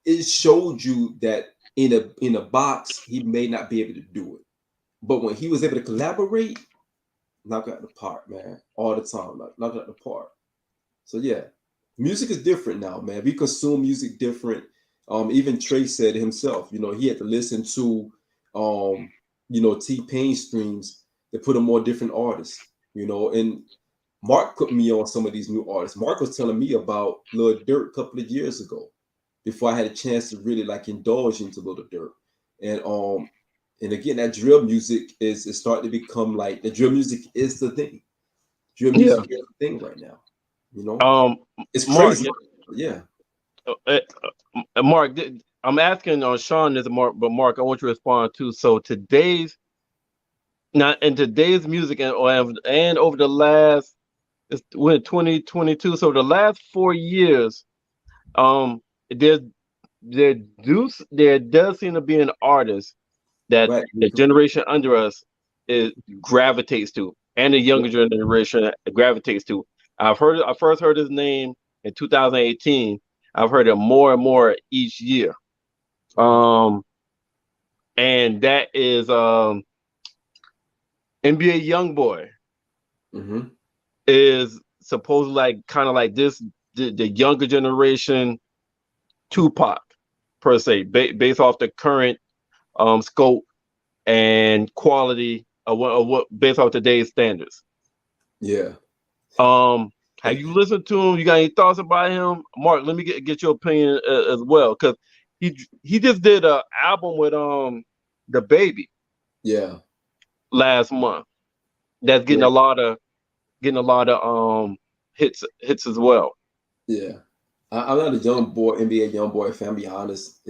it showed you that in a box, he may not be able to do it. But when he was able to collaborate, knock out the park, man. All the time, knock out the park. So yeah, music is different now, man. We consume music different. Even Trey said himself, he had to listen to T-Pain streams that put him on different artists, and Mark put me on some of these new artists. Mark was telling me about Lil Durk a couple of years ago before I had a chance to really like indulge into Lil Durk. And again, that drill music is starting to become like the drill music is the thing. Drill music is the thing right now. It's crazy. Mark, Mark, I'm asking Sean this, Mark, but Mark, I want you to respond too. So today's music and over the last, we're in 2022, so the last 4 years, there does seem to be an artist that the generation under us gravitates to, and the younger generation gravitates to. I first heard his name in 2018. I've heard it more and more each year. And that is NBA YoungBoy. Is supposedly kind of like this, the younger generation Tupac per se, based off the current scope and quality of what based off today's standards. Yeah. Have you listened to him? You got any thoughts about him? Mark, let me get your opinion as well, because he just did an album with the Baby. Yeah. Last month. That's getting a lot of hits as well. Yeah. I'm not a NBA YoungBoy fan, to be honest.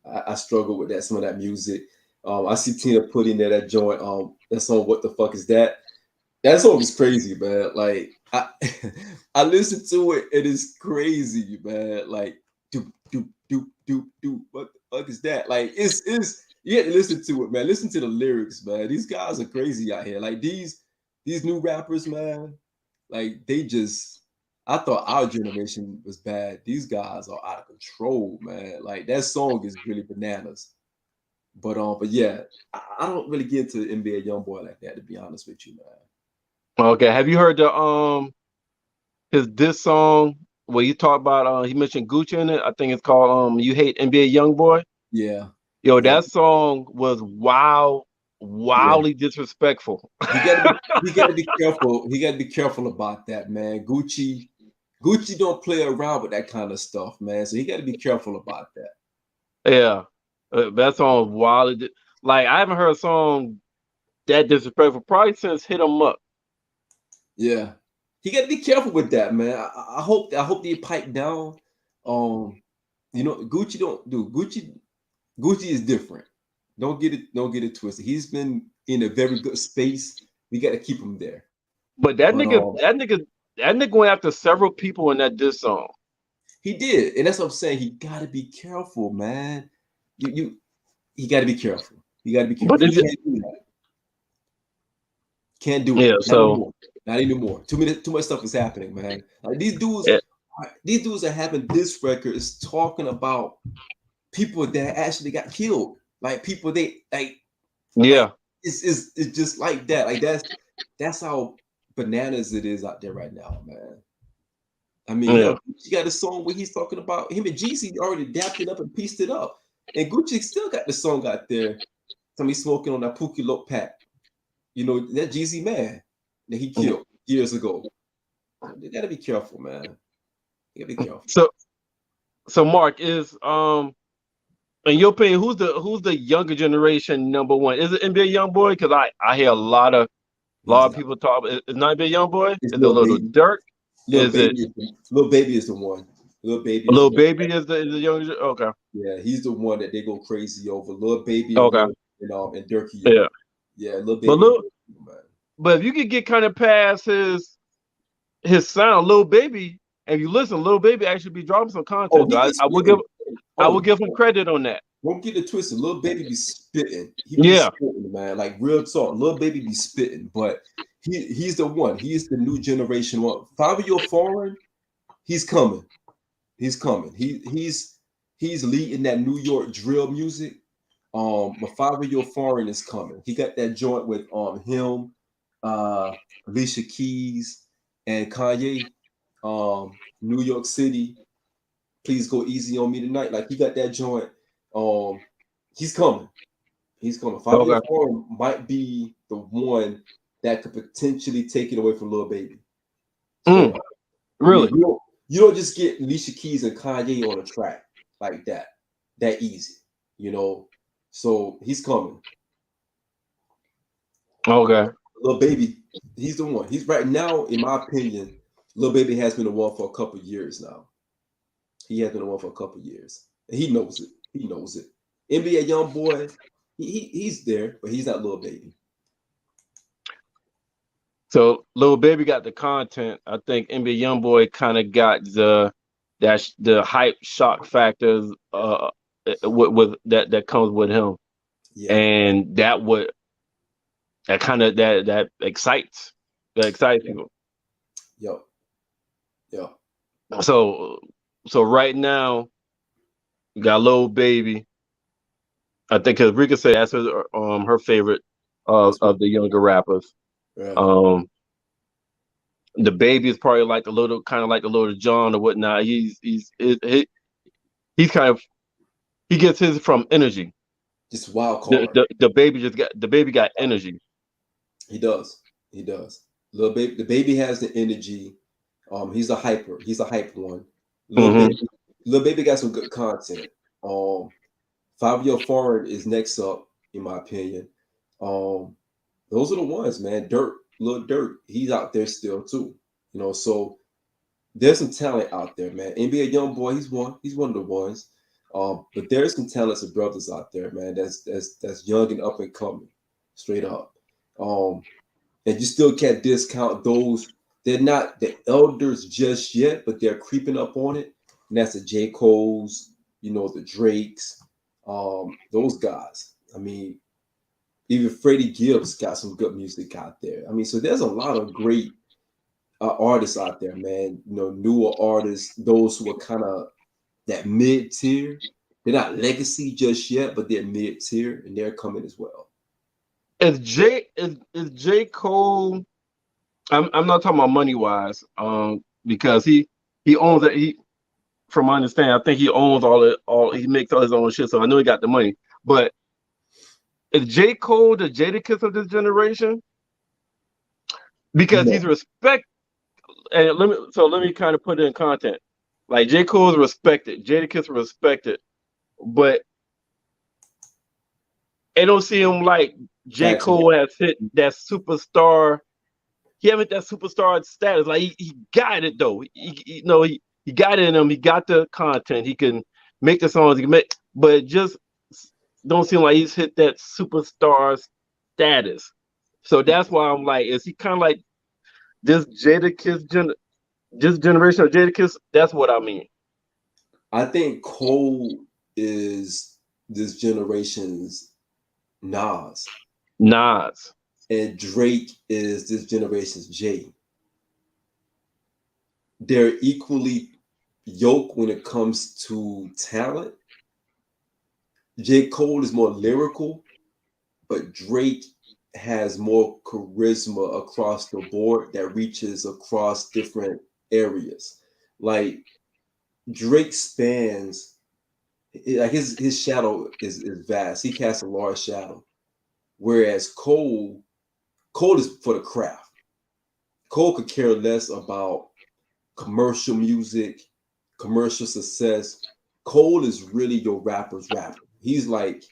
I struggle with some of that music. I see Tina putting that joint that song, What the Fuck Is That? That song is crazy, man. Like I listen to it, and it's crazy, man. Like doop doop doop doop doop. What the fuck is that? Like it's you have to listen to it, man. Listen to the lyrics, man. These guys are crazy out here. Like these new rappers, man. Like I thought our generation was bad. These guys are out of control, man. Like that song is really bananas. But yeah, I don't really get into NBA YoungBoy like that, to be honest with you, man. Okay, have you heard his diss song where he talked about he mentioned Gucci in it? I think it's called You Hate NBA YoungBoy. Yeah. Yo, Yeah. that song was wildly disrespectful. He got to be careful. He got to be careful about that, man. Gucci don't play around with that kind of stuff, man. So he got to be careful about that. Yeah, that song was wildly. Like I haven't heard a song that disrespectful probably since "Hit 'Em Up." Yeah, he got to be careful with that, man. I hope they pipe down. Gucci don't do Gucci. Gucci is different. Don't get it twisted. He's been in a very good space. We got to keep him there. But But that nigga went after several people in that diss song. he did, and that's what I'm saying. He got to be careful, man. He got to be careful. He got to be careful. But He can't do that. Can't do it. yeah, Not so anymore. Not anymore. Too much stuff is happening, man. Like these dudes that having this record is talking about people that actually got killed. Like people they like. yeah. Like, it's just like that. Like that's how bananas it is out there right now, man. I mean, Yeah. Gucci got a song where he's talking about him and Jeezy already dapped it up and pieced it up, and Gucci still got the song out there. Somebody smoking on that Pookie Loc pack. You know, that Jeezy man that he killed years ago. They gotta be careful, man. You gotta be careful. So Mark, is in your opinion, who's the younger generation number one? Is it NBA YoungBoy? Because I hear a lot of people talk. It's not NBA YoungBoy. It's Is it Little Baby. Dirk? Lil Is it Baby is the one. Lil Baby Little Baby? Is the younger? Okay. Yeah, he's the one that they go crazy over. Lil Baby Okay. and Dirkie. Yeah. Yeah, Lil Baby. But look, man. but if you could get kind of past his sound, Lil Baby, and you listen, Lil Baby actually be dropping some content. I will give him credit on that. Don't get it twisted. Lil Baby be spitting. He be spitting, man. Like real talk. Lil Baby be spitting, but he's the one. He's the new generation one. Fabio Foreign, he's coming. He's coming. He's leading that New York drill music. But Fabio Foreign is coming. He got that joint with him, Alicia Keys, and Kanye. New York City. Please go easy on me tonight. Like he got that joint. He's coming. He's coming. Fabio Foreign might be the one that could potentially take it away from Lil Baby. So, really? I mean, you don't just get Alicia Keys and Kanye on a track like that easy, you know. So he's coming. Okay. Lil Baby, he's the one. He's right now, in my opinion, Lil Baby has been the one for a couple of years now. He has been the one for a couple of years. And he knows it. He knows it. NBA YoungBoy, he's there, but he's not Lil Baby. So Lil Baby got the content. I think NBA YoungBoy kind of got the hype shock factors with that comes with him. Yeah. And that excites people. Yep. So right now, you got Lil Baby. I think because Rika said that's her favorite of the younger rappers. Yeah. The Baby is probably like the little John or whatnot. He gets his from energy. Just wild card. The Baby got energy. He does. The Baby has the energy. He's a hyper. He's a hype one. Lil Baby got some good content. Fabio Foreign is next up, in my opinion. Those are the ones, man. Lil Durk, he's out there still too. You know, so there's some talent out there, man. NBA YoungBoy, he's one of the ones. But there's some talented brothers out there, man. That's young and up and coming, straight up. And you still can't discount those. They're not the elders just yet, but they're creeping up on it. And that's the J. Cole's, the Drakes, those guys. I mean, even Freddie Gibbs got some good music out there. I mean, so there's a lot of great artists out there, man. Newer artists, those who are kind of that mid-tier. They're not legacy just yet, but they're mid-tier, and they're coming as well. Is J. Cole? I'm not talking about money-wise, because he owns it. From my understanding, I think he owns all he makes all his own shit. So I know he got the money. But is J. Cole the Jadakiss of this generation? Because No. he's respect. And let me kind of put it in content. Like J. Cole is respected, Jadakiss respected, but it don't seem like J. Gotcha. Cole has hit that superstar. He haven't that superstar status. Like he got it though. He got it in him. He got the content. He can make the songs. He can make, but it just don't seem like he's hit that superstar status. So that's why I'm like, is he kind of like this this generation of Jadakiss? That's what I mean. I think Cole is this generation's Nas, Nas. and Drake is this generation's Jay. They're equally yoked when it comes to talent. J. Cole is more lyrical, but Drake has more charisma across the board that reaches across different areas. Like Drake spans, like his shadow is vast. He casts a large shadow. Whereas Cole is for the craft. Cole could care less about commercial music, commercial success. Cole is really your rapper's rapper. He's like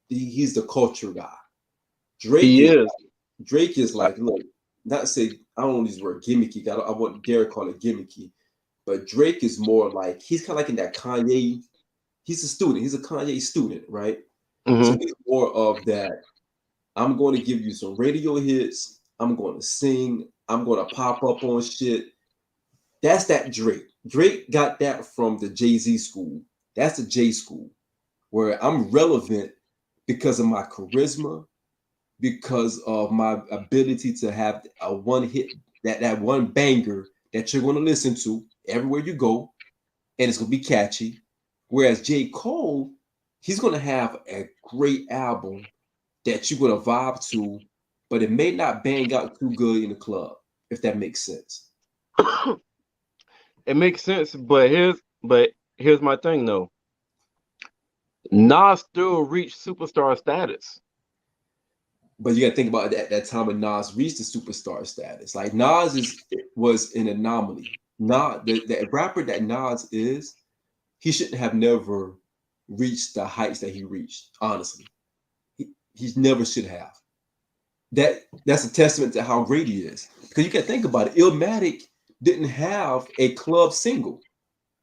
he's the culture guy. He is. Drake is like, look, not to say I don't use the word gimmicky. I want Derek call it gimmicky, but Drake is more like he's kind of like in that Kanye. He's a student. He's a Kanye student, right? So Mm-hmm. he's more of that. I'm going to give you some radio hits. I'm going to sing. I'm going to pop up on shit. That's that Drake. Drake got that from the Jay-Z school. That's the J school, where I'm relevant because of my charisma, because of my ability to have a one hit, that one banger that you're going to listen to everywhere you go, and it's going to be catchy. Whereas J. Cole, he's going to have a great album that you're going to vibe to, but it may not bang out too good in the club, if that makes sense. It makes sense, but here's my thing though. Nas still reached superstar status. But you got to think about that time when Nas reached the superstar status. Like Nas was an anomaly. Nas, the rapper that Nas is, he shouldn't have never reached the heights that he reached. Honestly, he never should have. That's a testament to how great he is. Because you can think about it. Illmatic didn't have a club single.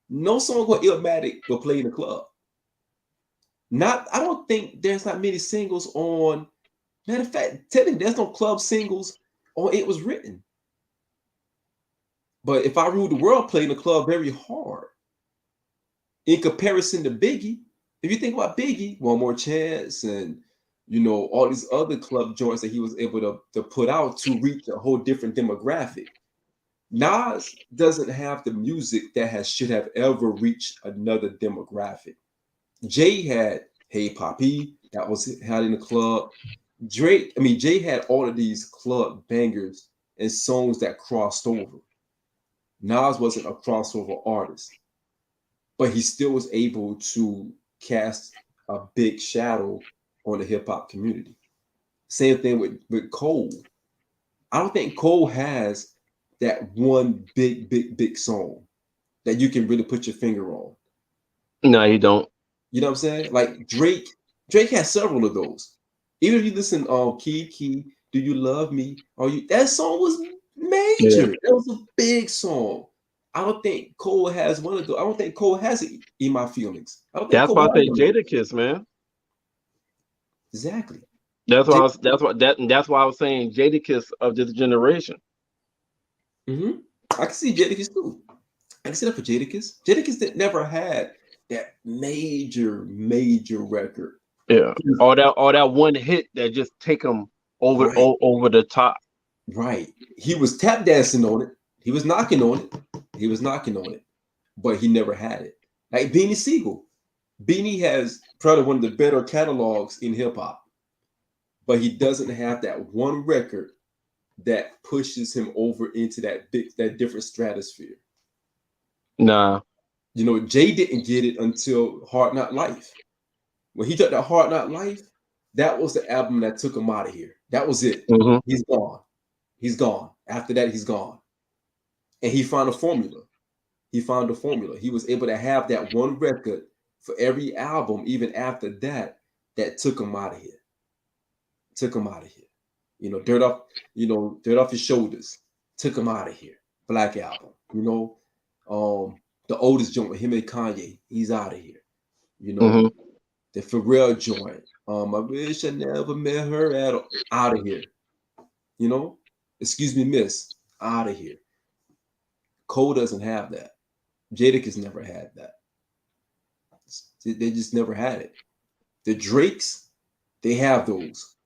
No song with Illmatic will play in the club. I don't think there's not many singles on. Matter of fact, technically, there's no club singles on It Was Written. But If I Ruled the World played in the club very hard. In comparison to Biggie, if you think about Biggie, One More Chance, and all these other club joints that he was able to put out to reach a whole different demographic. Nas doesn't have the music that should have ever reached another demographic. Jay had Hey Papi, that was had in the club. Jay had all of these club bangers and songs that crossed over. Nas wasn't a crossover artist, but he still was able to cast a big shadow on the hip hop community. Same thing with Cole. I don't think Cole has that one big song that you can really put your finger on. No, you don't. You know what I'm saying? Like Drake has several of those. Even if you listen Key, Do You Love Me? That song was major. Yeah. That was a big song. I don't think Cole has one of those. I don't think Cole has it in My Feelings. I don't think That's Cole why I has say one. Jadakiss, man. Exactly. That's why I was saying Jadakiss of this generation. Mm-hmm. I can see Jadakiss too. I can see that for Jadakiss. Jadakiss never had that major record. Yeah. All that one hit that just take him over Right. over the top. Right. He was tap dancing on it. He was knocking on it. But he never had it. Like Beanie Siegel. Beanie has probably one of the better catalogs in hip hop. But he doesn't have that one record that pushes him over into that different stratosphere. Nah. Jay didn't get it until Hard Knock Life. when he took that Hard Knock Life, that was the album that took him out of here. That was it. Mm-hmm. He's gone. He's gone. After that, he's gone. And he found a formula. He found a formula. He was able to have that one record for every album, even after that, that took him out of here. Took him out of here. Dirt off his shoulders. Took him out of here. Black Album. The oldest joint with him and Kanye. He's out of here. Mm-hmm. The Pharrell joint. I wish I never met her out of here. Excuse me, miss. Out of here. Cole doesn't have that. Jadakiss never had that. They just never had it. The Drakes, they have those.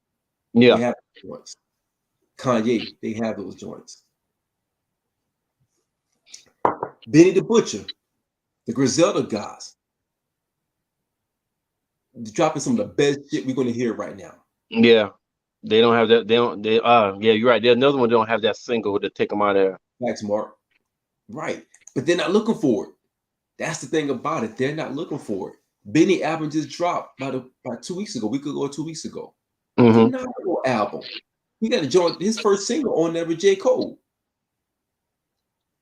Yeah. They have those joints. Kanye, they have those joints. Benny the Butcher, the Griselda guys, dropping some of the best shit we're going to hear right now. Yeah. They don't have that. Yeah, you're right. There's another one that don't have that single to take them out of there. Thanks, Mark. Right. But they're not looking for it. That's the thing about it. They're not looking for it. Benny album just dropped about 2 weeks ago. We could go 2 weeks ago. Mm-hmm. Phenomenal album. He got to join his first single on there with J. Cole.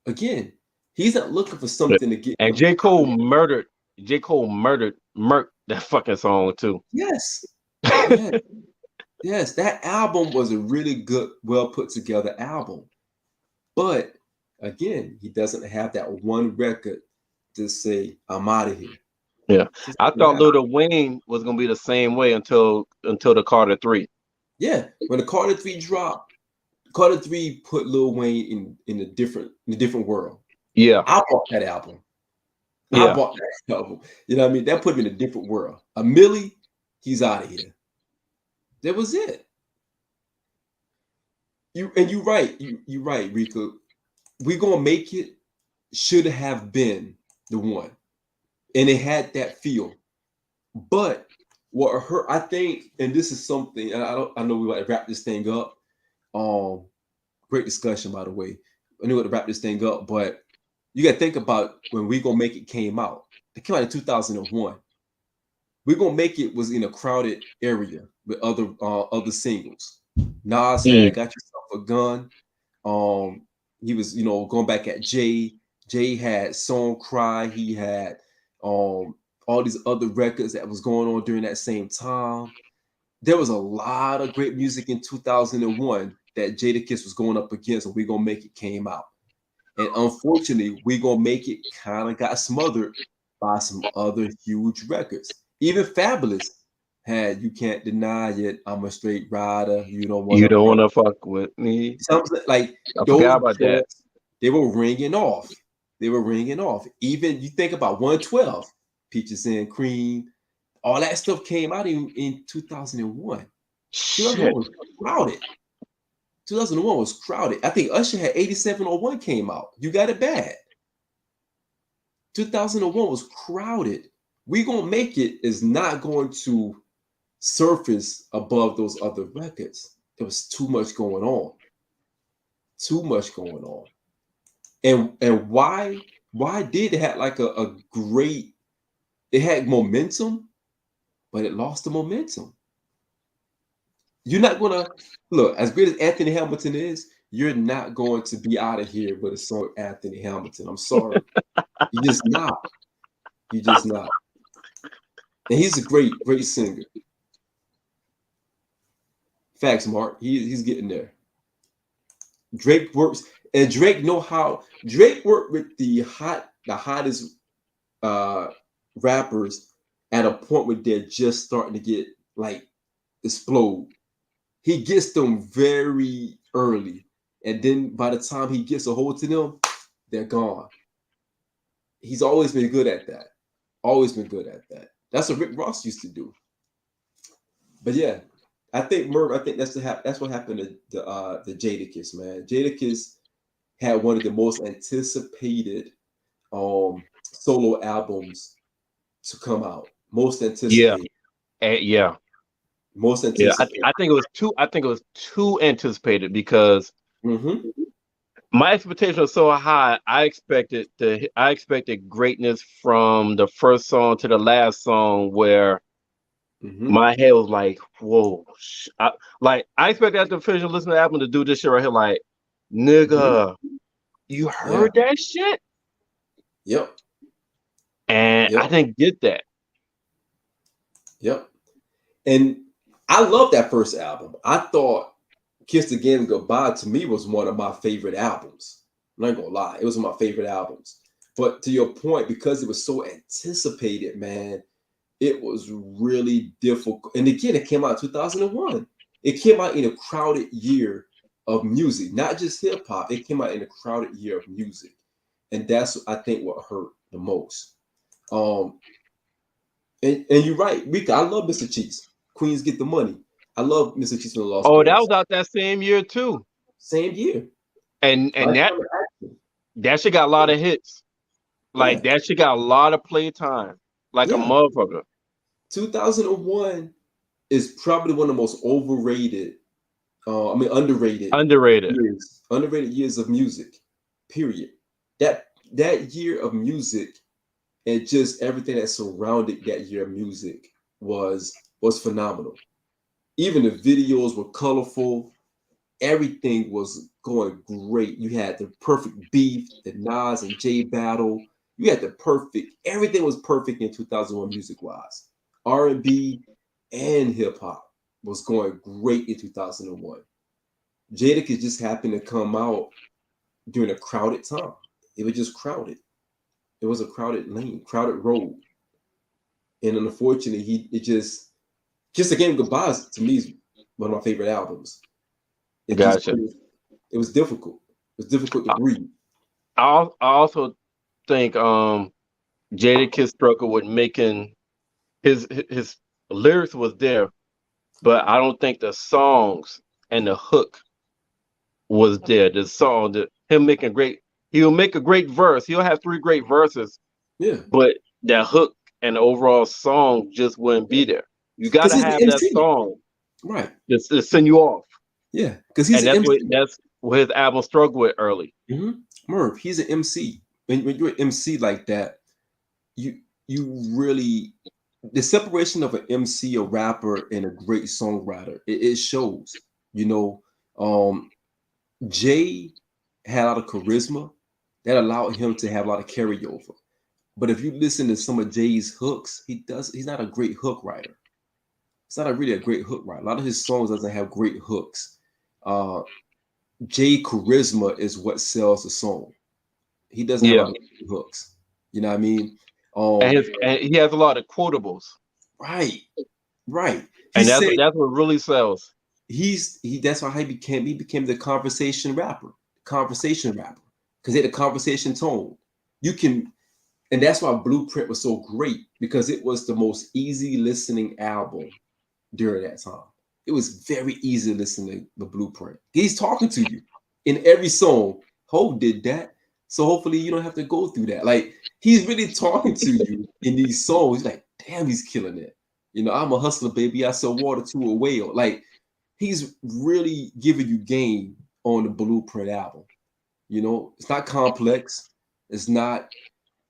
Again, he's not looking for something to get. And J. Cole murdered that fucking song too. Yes. Yes. Yes, that album was a really good, well put together album. But again, he doesn't have that one record to say, I'm out of here. Yeah. I thought Lil Wayne was gonna be the same way until the Carter 3. Yeah. When the Carter 3 dropped, Carter 3 put Lil Wayne in a different world. Yeah. I bought that album. Yeah. I bought that album. You know what I mean? That put him in a different world. A Millie, he's out of here. That was it. You're right. You're right, Rico. We Gonna Make It should have been the one. And it had that feel. But what hurt, I think, and this is something, and I know we want to wrap this thing up. Great discussion, by the way. I knew what to wrap this thing up, but you got to think about when We Gonna Make It came out. It came out in 2001. We Gonna Make It was in a crowded area with other singles. Nas had Got Yourself a Gun. He was, going back at Jay. Jay had Song Cry. He had all these other records that was going on during that same time. There was a lot of great music in 2001 that Jadakiss was going up against, and We Gonna Make It came out. And unfortunately, We Gonna Make It kind of got smothered by some other huge records. Even Fabulous had You Can't Deny It, I'm a Straight Rider, You Don't Want to Fuck With Me. Something like I forgot about that. They were ringing off. Even you think about 112, Peaches and Cream, all that stuff came out in 2001. 2001 was crowded. 2001 was crowded. I think Usher had 8701 came out. You Got It Bad. 2001 was crowded. We Gonna Make It is not going to surface above those other records. There was too much going on. And why did it have like a great, it had momentum, but it lost the momentum. You're not gonna look, as great as Anthony Hamilton is, you're not going to be out of here with a song Anthony Hamilton. I'm sorry. You're just not. And he's a great singer. Facts, Mark. He's getting there. Drake works, and Drake worked with the hottest rappers at a point where they're just starting to get like explode. He gets them very early, and then by the time he gets a hold to them, they're gone. He's always been good at that. That's what Rick Ross used to do. But yeah, I think that's what happened to the Jadakiss, man. Jadakiss had one of the most anticipated solo albums to come out. Most anticipated. Yeah. Most anticipated. I think it was too anticipated because my expectation was so high. I expected greatness from the first song to the last song, where my head was like, whoa. I expect that division listen to the album to do this shit right here. Like, nigga, you heard that shit? Yep. And I didn't get that. Yep. And I love that first album. I thought Kiss Again Goodbye to me was one of my favorite albums. I'm not gonna lie, it was one of my favorite albums. But to your point, because it was so anticipated, man, it was really difficult. And again, it came out in 2001. It came out in a crowded year of music, not just hip hop. It came out in a crowded year of music, and that's I think what hurt the most. And you're right, Rika. I love Mr. Cheeks. Queens Get the Money. I love Mr. Cheeks and the Lost Oh, Boys. that was out that same year too. Same year. And that shit got a lot of hits. Like that shit got a lot of playtime. Like a motherfucker. 2001 is probably one of the most overrated, underrated years of music. Period. That year of music and just everything that surrounded that year of music was phenomenal. Even the videos were colorful. Everything was going great. You had the perfect beef, the Nas and Jay battle. You had everything was perfect in 2001 music-wise. R&B and hip-hop was going great in 2001. Jadakiss just happened to come out during a crowded time. It was just crowded. It was a crowded lane, crowded road. And unfortunately, Kiss Again Goodbye to me is one of my favorite albums. It was difficult. It was difficult to breathe. I also think Jadakiss struggled with making his lyrics was there, but I don't think the songs and the hook was there. The song, he'll make a great verse. He'll have 3 great verses. Yeah. But that hook and the overall song just wouldn't be there. You gotta have that song. Right. Just to send you off. Yeah. Because he's an MC. That's what his album struggled with early. Merv, he's an MC. When you're an MC like that, you really, the separation of an MC, a rapper, and a great songwriter, it shows. Jay had a lot of charisma that allowed him to have a lot of carryover. But if you listen to some of Jay's hooks, he's not a great hook writer. It's not really a great hook writer. A lot of his songs doesn't have great hooks. Jay charisma is what sells the song. He doesn't have a lot of hooks. You know what I mean? And he has a lot of quotables. Right. And that's what really sells. That's why he became the conversation rapper. Because he had a conversation tone. And that's why Blueprint was so great, because it was the most easy listening album during that time. It was very easy to listen to the Blueprint. He's talking to you in every song. Hov did that. So hopefully you don't have to go through that. Like, he's really talking to you in these songs. He's like, damn, he's killing it. I'm a hustler, baby. I sell water to a whale. Like, he's really giving you game on the Blueprint album. It's not complex. It's not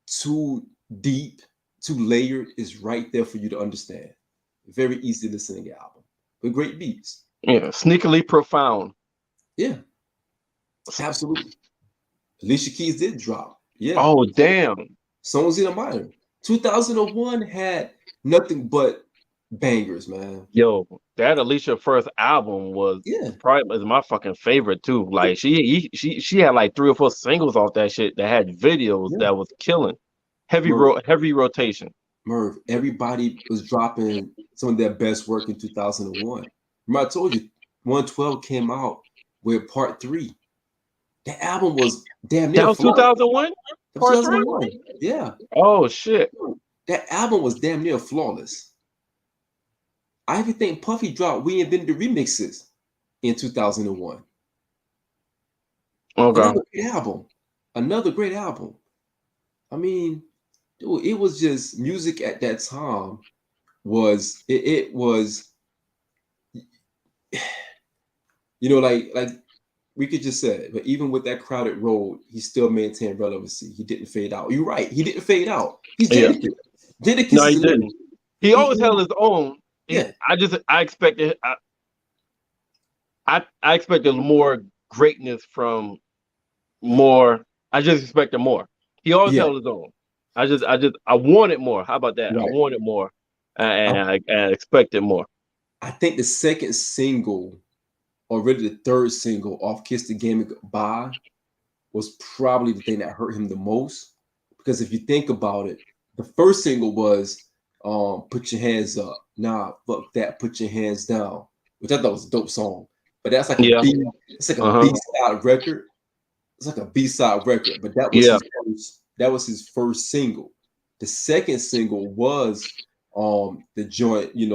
too deep, too layered. It's right there for you to understand. Very easy listening album with great beats. Yeah, sneakily profound. Yeah, absolutely. Alicia Keys did drop. Yeah. Oh, damn. Songs in a Minor. 2001 had nothing but bangers, man. Yo, that Alicia first album was probably my fucking favorite too. Like she had like 3 or 4 singles off that shit that had videos that was killing. Heavy rotation. Merv, everybody was dropping some of their best work in 2001. Remember I told you 112 came out with part 3. That album was damn near. That was 2001? Part 2001. Yeah. Oh shit. That album was damn near flawless. I even think Puffy dropped We Invented the Remixes in 2001. Okay. Another great album. I mean, dude, it was just music at that time was it was like we could just say, but even with that crowded road, he still maintained relevancy. He didn't fade out. You're right. He didn't fade out. He's Jadakiss. No, he didn't. He always held his own, Yeah. I expected I expected more greatness from more. I just expected more. He always Yeah. held his own. I wanted more. How about that? I Right. wanted more, I, and I expected more. I think the second single, or really the third single off Kiss the Game Goodbye, was probably the thing that hurt him the most. Because if you think about it, the first single was Put Your Hands Up. Nah, fuck that, Put Your Hands Down, which I thought was a dope song. But that's like Yeah. it's like a Uh-huh. B-side record. It's like a B-side record, but Yeah. that was his first single. The second single was the joint, We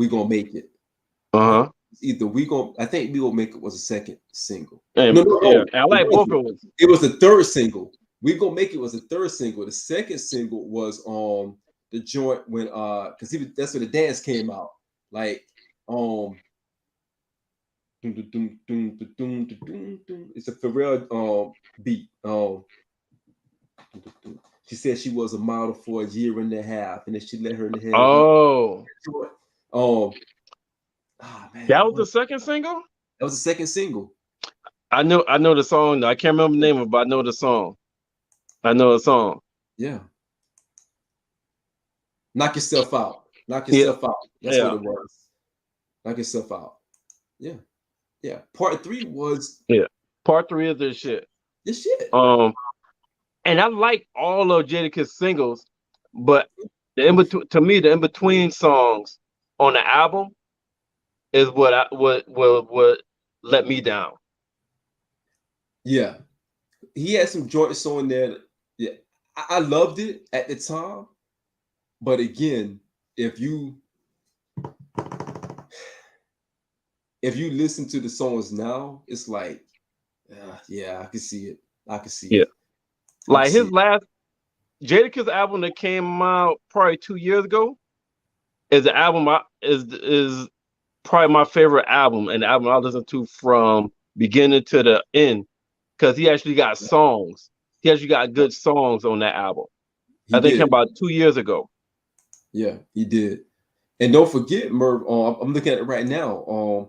Gonna Make It. Uh-huh. Either I think We Gonna Make It was the second single. And No, no, yeah, no. and I like both of them. It was the third single. We Gonna Make It was the third single. The second single was the joint when because that's when the dance came out. Like it's a Pharrell beat. She said she was a model for a year and a half, and then she let her in the head. Oh, man, that was the second single. That was the second single. I know the song. I can't remember the name of it, but I know the song. I know the song. Yeah. Knock Yourself Out. Knock Yourself Out. That's what it was. Knock Yourself Out. Yeah. Yeah. Part 3 was. Yeah. Part 3 is this shit. This shit. And I like all of Jadakiss singles, but the in between songs on the album is what let me down. Yeah. He had some joints on there. Yeah. I loved it at the time. But again, if you listen to the songs now, it's like, yeah, I can see it. I can see it. Like his last Jadakiss album that came out probably 2 years ago is the album is probably my favorite album, and the album I listen to from beginning to the end, because he actually got songs. He actually got good songs on that album. I think it came about 2 years ago. Yeah, he did. And don't forget, Merv, I'm looking at it right now.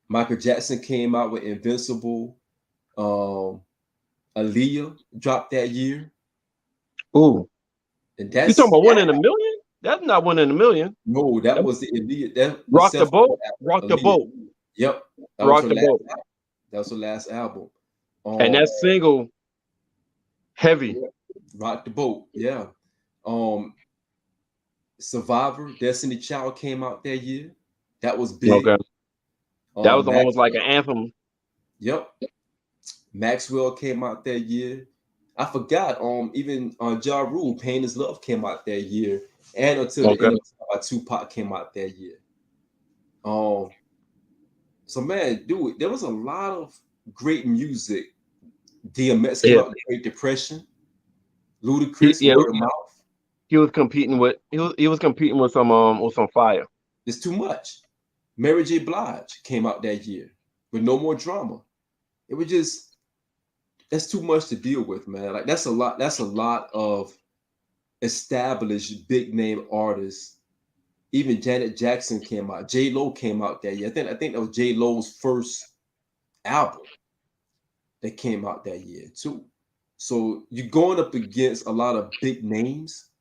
Michael Jackson came out with Invincible. Aaliyah dropped that year. Ooh. And that's, you talking about One in a Million? That's not One in a Million. No, that was the Aaliyah. Rock the Boat. Rock the Boat. Yep. Rock the Boat. That was her last album. And that single, heavy. Rock the Boat. Yeah. Survivor, Destiny Child came out that year. That was big. Okay. That was almost like an anthem. Yep. Maxwell came out that year. I forgot. Even Ja Rule, Pain is Love came out that year, and Until the End of Tupac came out that year. So man, dude, there was a lot of great music. DMX came out with Great Depression. Ludacris, Word of Mouth. He was competing with some fire. It's too much. Mary J. Blige came out that year with No More Drama. It was just, that's too much to deal with, man. Like that's a lot of established big name artists. Even Janet Jackson came out. J Lo came out that year. I think that was J Lo's first album that came out that year too. So you're going up against a lot of big names,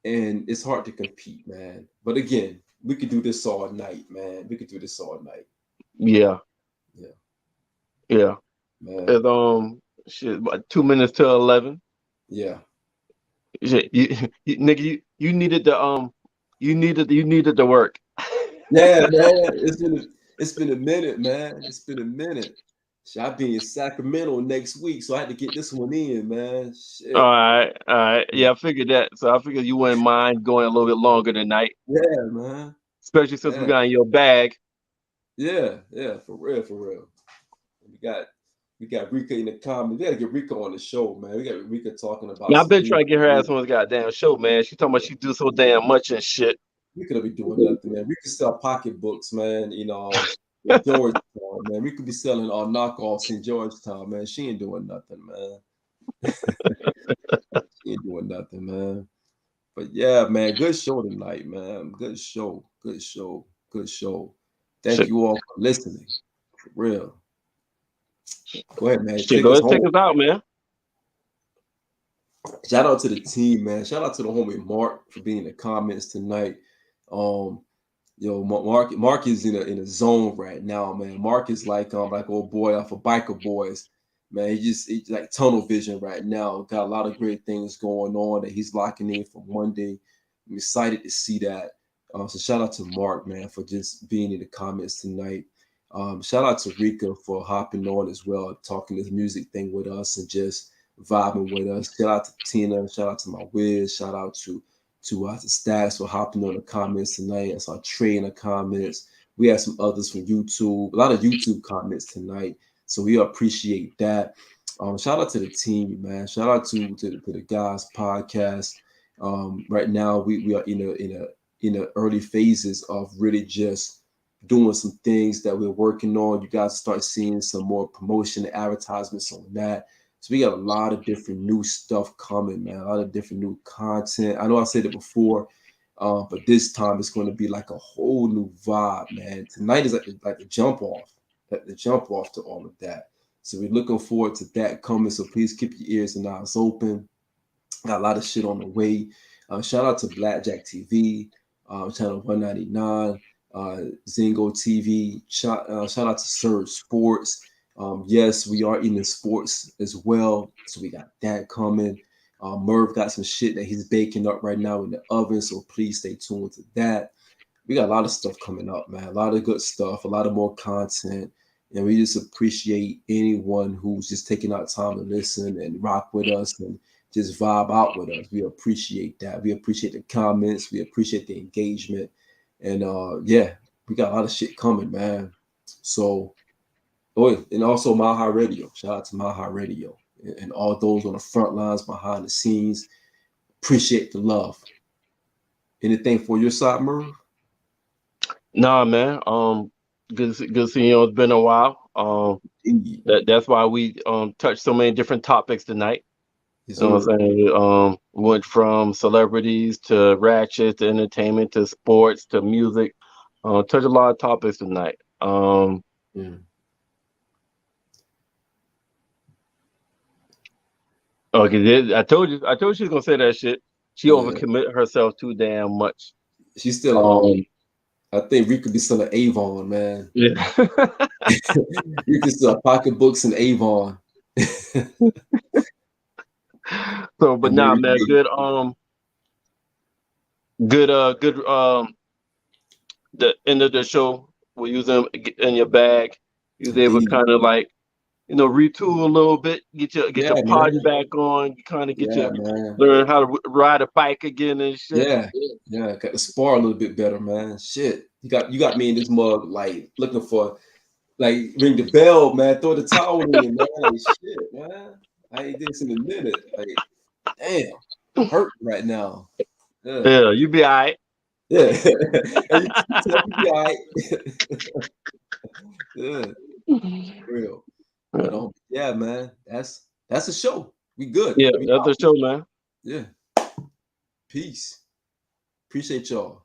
and it's hard to compete, man. But again, we could do this all night, man. We could do this all night. Yeah. Man. It's shit, about 2 minutes to 11. Yeah. Shit, nigga, you needed the work. Yeah, man. It's been a minute, man. It's been a minute. Shit, I'll be in Sacramento next week, so I had to get this one in, man. Shit. All right. Yeah, I figured that. So I figured you wouldn't mind going a little bit longer tonight. Yeah, man. Especially since we got in your bag. Yeah, for real. We got Rika in the comments. We gotta get Rika on the show, man. We got Rika talking about. I've been trying to get her ass on this goddamn show, man. She talking about she do so damn much and shit. We could be doing nothing, man. We could sell pocketbooks, man. You know, in Georgetown, man. We could be selling our knockoffs in Georgetown, man. She ain't doing nothing, man. She ain't doing nothing, man. But yeah, man, good show tonight, man. Good show. Good show. Good show. Thank Shit, you all for listening. For real. Go ahead, man. shit, Take go us ahead, take home. us out, man. Shout out to the team, man. Shout out to the homie Mark for being in the comments tonight. Um, Mark is in a zone right now, man. Mark is like old boy off of Biker Boys. Man, he's like tunnel vision right now. Got a lot of great things going on that he's locking in for Monday. I'm excited to see that. So shout out to Mark, man, for just being in the comments tonight. Shout out to Rika for hopping on as well, talking this music thing with us and just vibing with us. Shout out to Tina. Shout out to my Wiz. Shout out to Stats for hopping on the comments tonight. I saw Trey in the comments. We had some others from YouTube. A lot of YouTube comments tonight. So we appreciate that. Shout out to the team, man. Shout out to the guys podcast. Right now we are in the early phases of really just doing some things that we're working on. You guys start seeing some more promotion and advertisements on that. So we got a lot of different new stuff coming, man. A lot of different new content. I know I said it before, but this time it's going to be like a whole new vibe, man. Tonight is like the jump off, the jump off to all of that. So we're looking forward to that coming. So please keep your ears and eyes open. Got a lot of shit on the way. Shout out to Blackjack TV, channel 199, Zingo TV. Shout out to Surge Sports. Yes, we are in the sports as well. So we got that coming. Merv got some shit that he's baking up right now in the oven. So please stay tuned to that. We got a lot of stuff coming up, man. A lot of good stuff, a lot of more content. And we just appreciate anyone who's just taking out time to listen and rock with us and just vibe out with us. We appreciate that. We appreciate the comments. We appreciate the engagement. And yeah, we got a lot of shit coming, man. So, and also Mile High Radio. Shout out to Mile High Radio and all those on the front lines behind the scenes. Appreciate the love. Anything for your side, Merv? Nah, man. Good seeing you. It's been a while. That's why we touched so many different topics tonight. Yes, You know what sir. I'm saying? Went from celebrities to ratchet to entertainment to sports to music. Touched a lot of topics tonight. Yeah. Okay, I told you she was gonna say that shit. She Yeah. overcommit herself too damn much. She's still I think we could be selling Avon, man. Yeah. You could sell pocketbooks and Avon. So, but And nah, Mary man, Kay. good. The end of the show, we use them in your bag. You was able to Indeed. kind of like, retool a little bit, get your Yeah, potty man. back on. You kind of Yeah, man. learn how to ride a bike again and shit. Yeah. Yeah. Got to spar a little bit better, man. Shit. You got me in this mug, like looking for like ring the bell, man. Throw the towel in, man. Like shit, man. I ain't did this in a minute. Like, damn, I'm hurt right now. Yeah. Yeah, you be all right. Yeah. And you tell me, all right. Yeah, real. But yeah, man, that's a show. We good. Yeah, We that's out. the show, man. Yeah. Peace. Appreciate y'all.